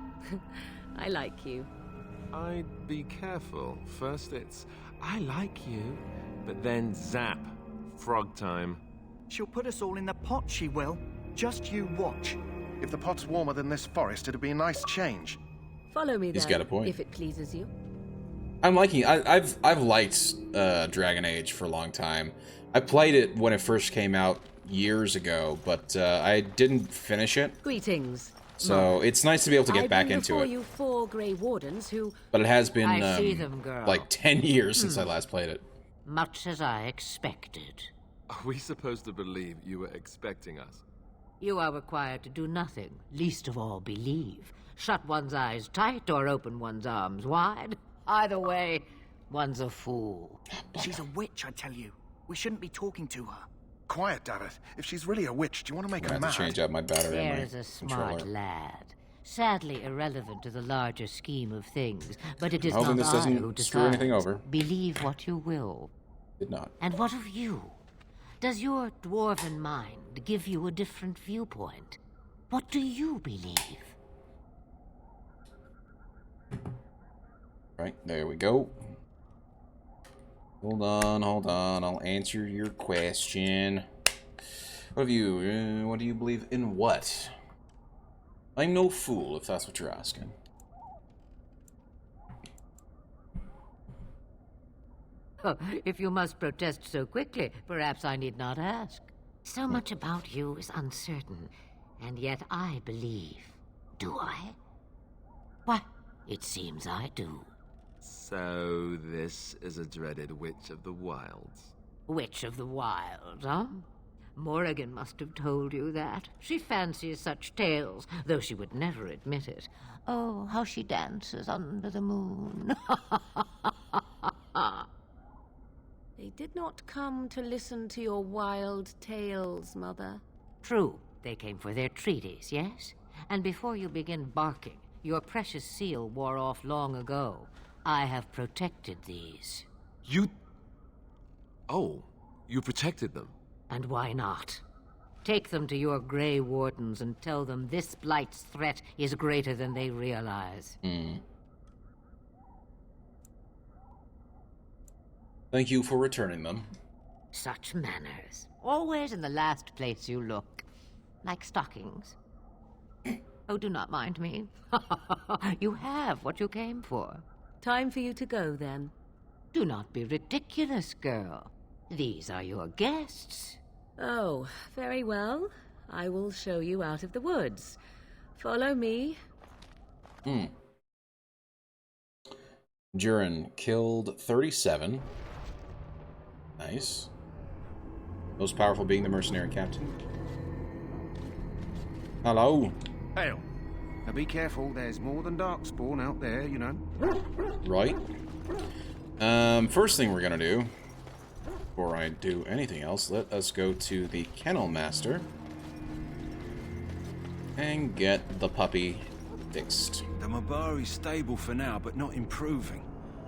I like you. I'd be careful. First it's, I like you, but then zap. Frog time. She'll put us all in the pot, she will. Just you watch. If the pot's warmer than this forest, it'd be a nice change. Follow me He's then, got a point. if it pleases you. I'm liking. I've liked Dragon Age for a long time. I played it when it first came out years ago, but I didn't finish it. Greetings. So it's nice to be able to get back into before it. you 4 Grey Wardens who... But it has been I see them, girl. like 10 years since I last played it. Much as I expected. Are we supposed to believe you were expecting us? You are required to do nothing, least of all believe. Shut one's eyes tight or open one's arms wide. Either way, one's a fool. She's a witch, I tell you. We shouldn't be talking to her. Quiet, Davith. If she's really a witch, do you want to make I her have mad? to change out my battery on my There's a smart controller. lad. Sadly irrelevant to the larger scheme of things, but it is I'm hoping not this I doesn't who screw anything decides. over. Believe what you will. Did not. And what of you? Does your dwarven mind give you a different viewpoint? What do you believe? Right, there we go. Hold on, I'll answer your question. What do you believe in what? I'm no fool, if that's what you're asking. Oh, if you must protest so quickly, perhaps I need not ask. So much about you is uncertain, and yet I believe. Do I? Why, it seems I do. So this is a dreaded Witch of the Wilds. Witch of the Wilds, huh? Morrigan must have told you that. She fancies such tales, though she would never admit it. Oh, how she dances under the moon. They did not come to listen to your wild tales, Mother. True, they came for their treaties, yes? And before you begin barking, your precious seal wore off long ago. I have protected these. You... Oh, you protected them. And why not? Take them to your Grey Wardens and tell them this Blight's threat is greater than they realize. Thank you for returning them. Such manners. Always in the last place you look. Like stockings. Oh, do not mind me. You have what you came for. Time for you to go, then. Do not be ridiculous, girl. These are your guests. Oh, very well. I will show you out of the woods. Follow me. Duran killed 37. Nice. Most powerful being the mercenary captain. Hello. Hail. Now be careful, there's more than Darkspawn out there, you know. Right. First thing we're gonna do, before I do anything else, let us go to the Kennel Master and get the puppy fixed. The Mabari's stable for now, but not improving.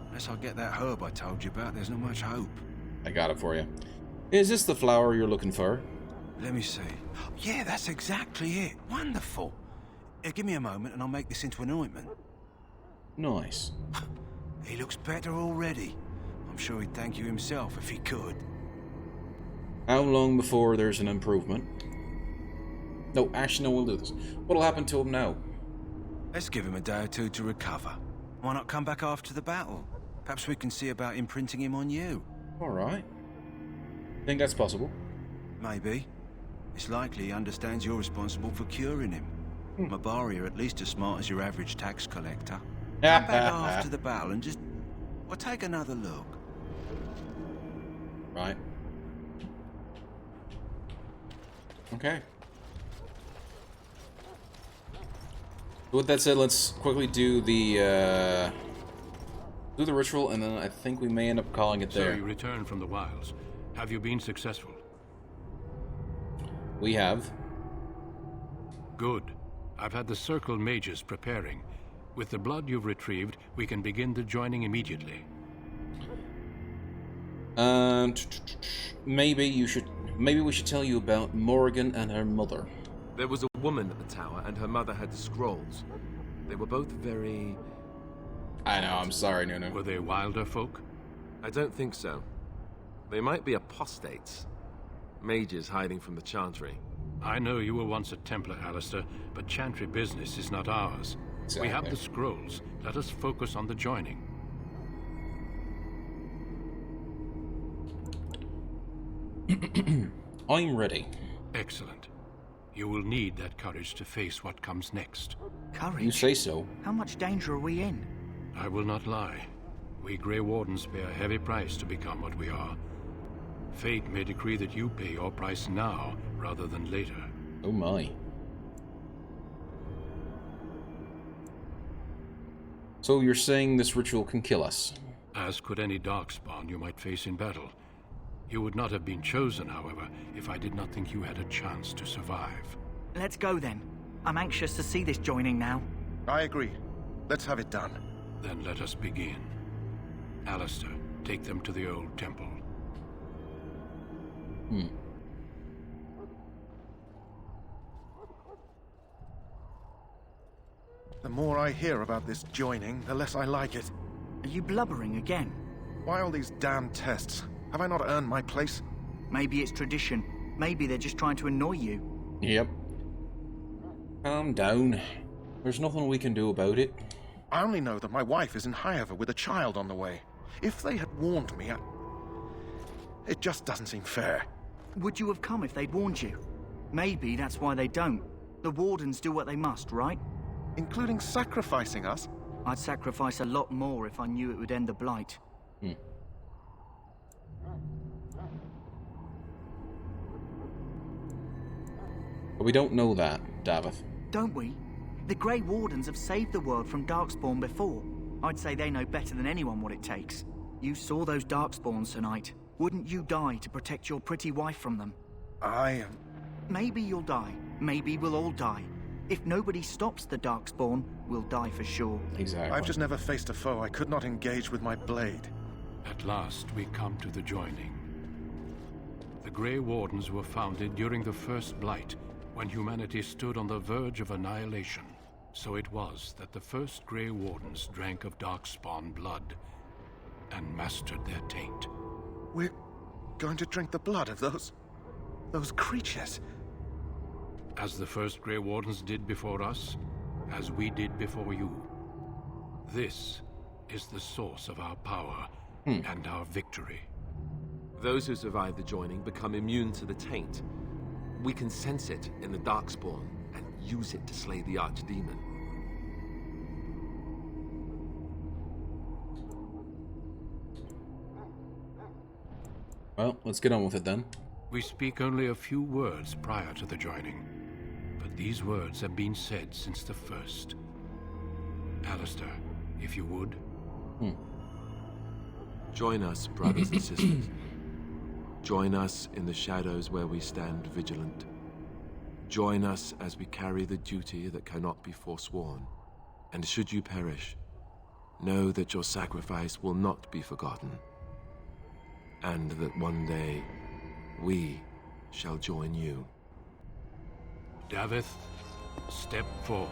Unless I get that herb I told you about, there's not much hope. I got it for you. Is this the flower you're looking for? Let me see. Yeah, that's exactly it. Wonderful. Give me a moment and I'll make this into an ointment. Nice. He looks better already. I'm sure he'd thank you himself if he could. How long before there's an improvement? No, actually, no, we'll do this. What'll happen to him now? Let's give him a day or two to recover. Why not come back after the battle? Perhaps we can see about imprinting him on you. Alright. Think that's possible? Maybe. It's likely he understands you're responsible for curing him. Mabari are at least as smart as your average tax collector. Come back after the battle and just... well, take another look. Right. Okay. With that said, let's quickly do the ritual, and then I think we may end up calling it there. So you returned from the wilds. Have you been successful? We have. Good. I've had the Circle mages preparing. With the blood you've retrieved, we can begin the joining immediately. Maybe we should tell you about Morrigan and her mother. There was a woman at the tower, and her mother had scrolls. They were both very... I know, I'm sorry, Nunu. Were they wilder folk? I don't think so. They might be apostates. Mages hiding from the Chantry. I know you were once a Templar, Alistair, but Chantry business is not ours. Exactly. We have the scrolls. Let us focus on the joining. I'm ready. Excellent. You will need that courage to face what comes next. Courage? You say so. How much danger are we in? I will not lie. We Grey Wardens pay a heavy price to become what we are. Fate may decree that you pay your price now, rather than later. Oh my. So you're saying this ritual can kill us? As could any Darkspawn you might face in battle. You would not have been chosen, however, if I did not think you had a chance to survive. Let's go then. I'm anxious to see this joining now. I agree. Let's have it done. Then let us begin. Alistair, take them to the old temple. The more I hear about this joining, the less I like it. Are you blubbering again? Why all these damn tests? Have I not earned my place? Maybe it's tradition. Maybe they're just trying to annoy you. Yep. Calm down. There's nothing we can do about it. I only know that my wife is in Highover with a child on the way. If they had warned me, it just doesn't seem fair. Would you have come if they'd warned you? Maybe that's why they don't. The Wardens do what they must, right? Including sacrificing us? I'd sacrifice a lot more if I knew it would end the Blight. But we don't know that, Davith. Don't we? The Grey Wardens have saved the world from Darkspawn before. I'd say they know better than anyone what it takes. You saw those Darkspawns tonight. Wouldn't you die to protect your pretty wife from them? Maybe you'll die. Maybe we'll all die. If nobody stops the Darkspawn, we'll die for sure. Exactly. I've just never faced a foe I could not engage with my blade. At last, we come to the joining. The Grey Wardens were founded during the First Blight, when humanity stood on the verge of annihilation. So it was that the first Grey Wardens drank of Darkspawn blood and mastered their taint. We're going to drink the blood of those creatures. As the first Grey Wardens did before us, as we did before you. This is the source of our power and our victory. Those who survive the joining become immune to the taint. We can sense it in the Darkspawn and use it to slay the Archdemon. Well, let's get on with it then. We speak only a few words prior to the joining, but these words have been said since the first. Alistair, if you would. Join us, brothers and sisters. Join us in the shadows where we stand vigilant. Join us as we carry the duty that cannot be forsworn. And should you perish, know that your sacrifice will not be forgotten. And that one day, we shall join you. Davith, step forward.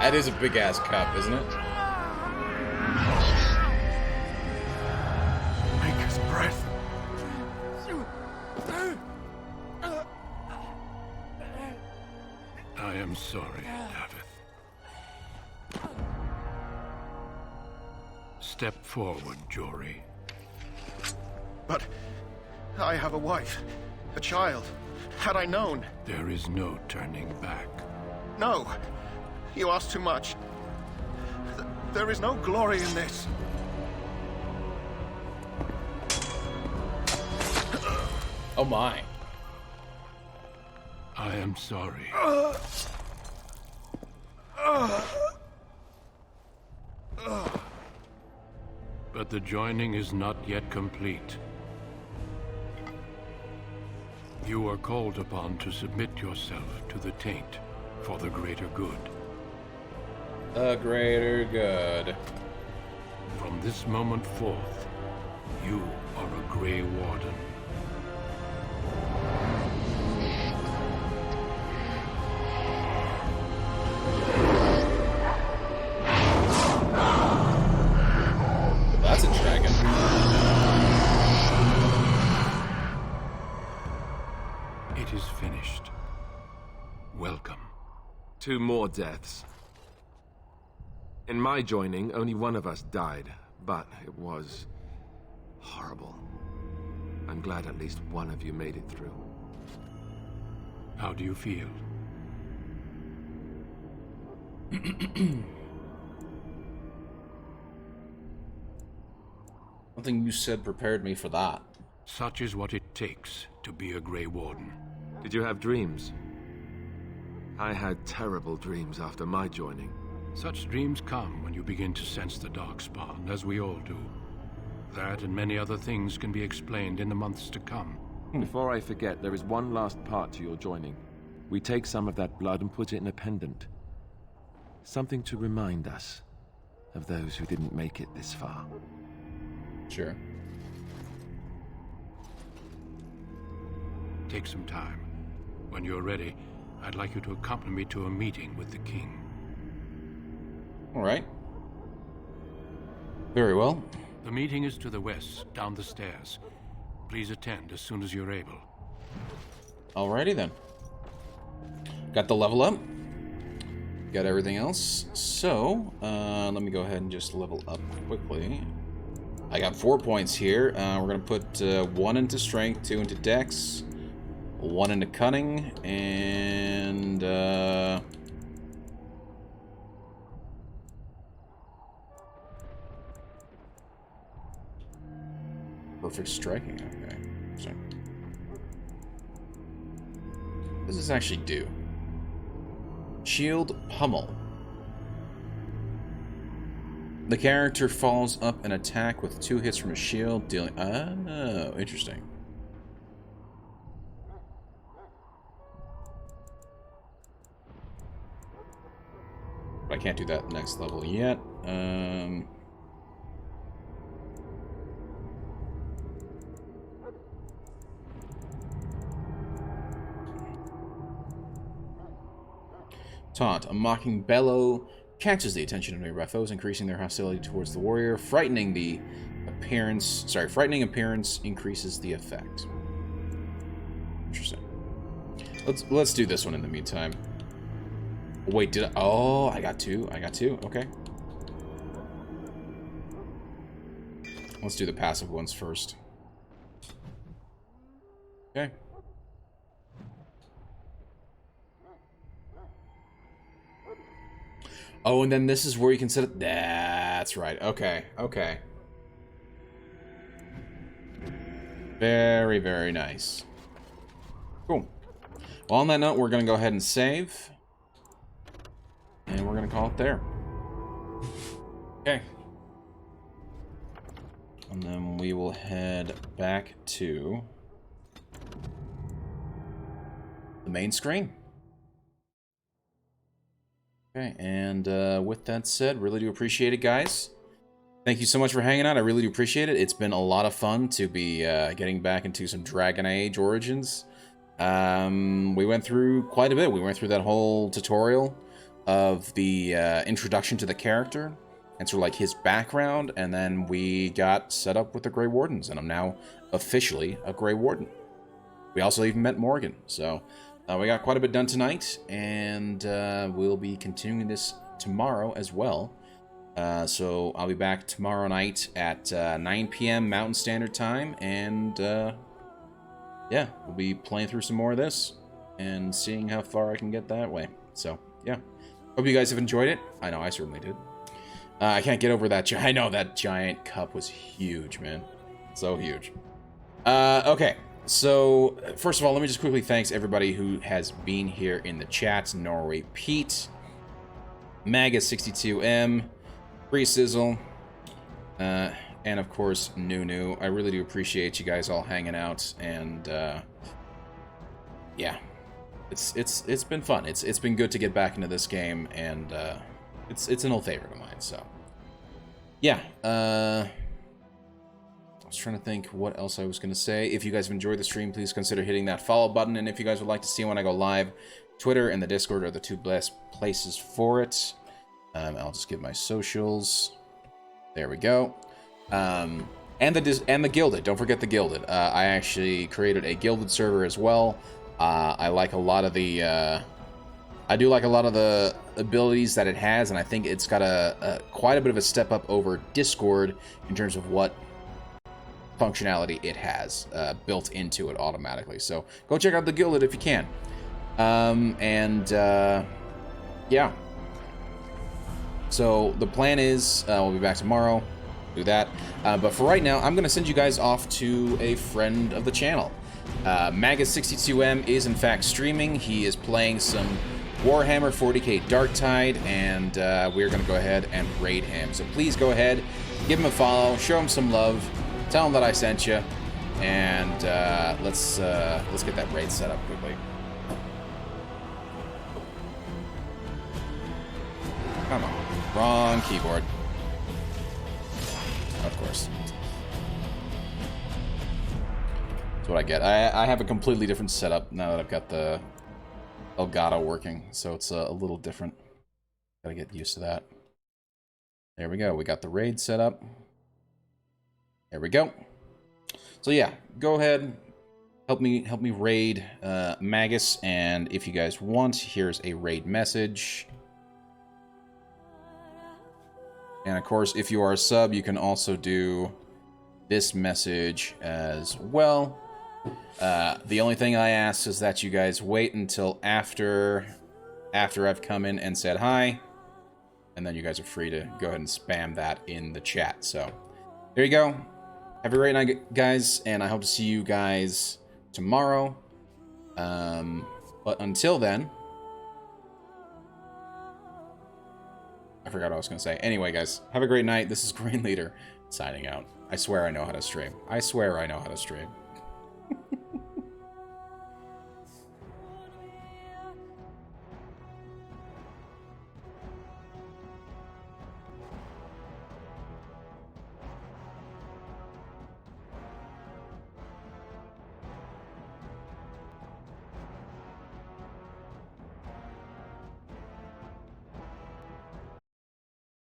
That is a big-ass cup, isn't it? Maker's breath. I am sorry, Davith. Step forward, Jory. But I have a wife, a child. Had I known... There is no turning back. No! You ask too much. There is no glory in this. Oh my. I am sorry. But the joining is not yet complete. You are called upon to submit yourself to the taint for the greater good. The greater good. From this moment forth, you are a Grey Warden. That's a dragon. It is finished. Welcome. 2 more deaths. In my joining, only one of us died, but it was horrible. I'm glad at least one of you made it through. How do you feel? Nothing you said prepared me for that. Such is what it takes to be a Grey Warden. Did you have dreams? I had terrible dreams after my joining. Such dreams come when you begin to sense the Darkspawn, as we all do. That and many other things can be explained in the months to come. Before I forget, there is one last part to your joining. We take some of that blood and put it in a pendant. Something to remind us of those who didn't make it this far. Sure. Take some time. When you're ready, I'd like you to accompany me to a meeting with the king. All right. Very well. The meeting is to the west, down the stairs. Please attend as soon as you're able. Alrighty then. Got the level up. Got everything else. So, let me go ahead and just level up quickly. I got 4 points here. We're going to put 1 into strength, 2 into dex, 1 into cunning, and... perfect striking, okay. So, what does this actually do? Shield pummel. The character follows up an attack with 2 hits from a shield, dealing... Oh, interesting. But I can't do that next level yet. Taunt. A mocking bellow catches the attention of nearby foes, increasing their hostility towards the warrior. Frightening appearance increases the effect. Interesting. Let's do this one in the meantime. Wait, did I? Oh, I got 2. I got 2. Okay. Let's do the passive ones first. Okay. Oh, and then this is where you can set it. That's right. Okay. Okay. Very, very nice. Cool. Well, on that note, we're going to go ahead and save. And we're going to call it there. Okay. And then we will head back to the main screen. Okay, and with that said, really do appreciate it, guys. Thank you so much for hanging out. I really do appreciate it. It's been a lot of fun to be getting back into some Dragon Age Origins. We went through quite a bit. We went through that whole tutorial of the introduction to the character and sort of like his background, and then we got set up with the Grey Wardens, and I'm now officially a Grey Warden. We also even met Morgan, so... we got quite a bit done tonight, and we'll be continuing this tomorrow as well. So I'll be back tomorrow night at 9 p.m. Mountain Standard Time, and yeah, we'll be playing through some more of this and seeing how far I can get that way. So yeah, hope you guys have enjoyed it. I know I certainly did. I can't get over that. I know that giant cup was huge, man. So huge. Okay. So, first of all, let me just quickly thank everybody who has been here in the chat. Norway Pete, Maga62M, Free Sizzle, and of course, Nunu. I really do appreciate you guys all hanging out, and yeah, it's been fun. It's been good to get back into this game, and it's an old favorite of mine. So, yeah. I was trying to think what else I was going to say. If you guys have enjoyed the stream, please consider hitting that follow button. And if you guys would like to see when I go live, Twitter and the Discord are the 2 best places for it. I'll just give my socials. There we go. And the Gilded. Don't forget the Gilded. I actually created a Gilded server as well. I like a lot of the... I do like a lot of the abilities that it has, and I think it's got quite a bit of a step up over Discord in terms of what functionality it has built into it automatically. So go check out the Gilded if you can. Yeah. So the plan is we'll be back tomorrow. Do that. But for right now, I'm going to send you guys off to a friend of the channel. Maga62M is in fact streaming. He is playing some Warhammer 40k Darktide, and we're going to go ahead and raid him. So please go ahead, give him a follow, show him some love. Tell them that I sent you, and let's get that raid set up quickly. Come on, wrong keyboard. Of course. That's what I get. I have a completely different setup now that I've got the Elgato working, so it's a little different. Gotta get used to that. There we go. We got the raid set up. There we go. So yeah, go ahead, help me raid Magus, and if you guys want, here's a raid message. And of course, if you are a sub, you can also do this message as well. The only thing I ask is that you guys wait until after I've come in and said hi, and then you guys are free to go ahead and spam that in the chat. So there you go. Have a great night, guys, and I hope to see you guys tomorrow. But until then, I forgot what I was going to say. Anyway, guys, have a great night. This is Green Leader signing out. I swear I know how to stream. I swear I know how to stream.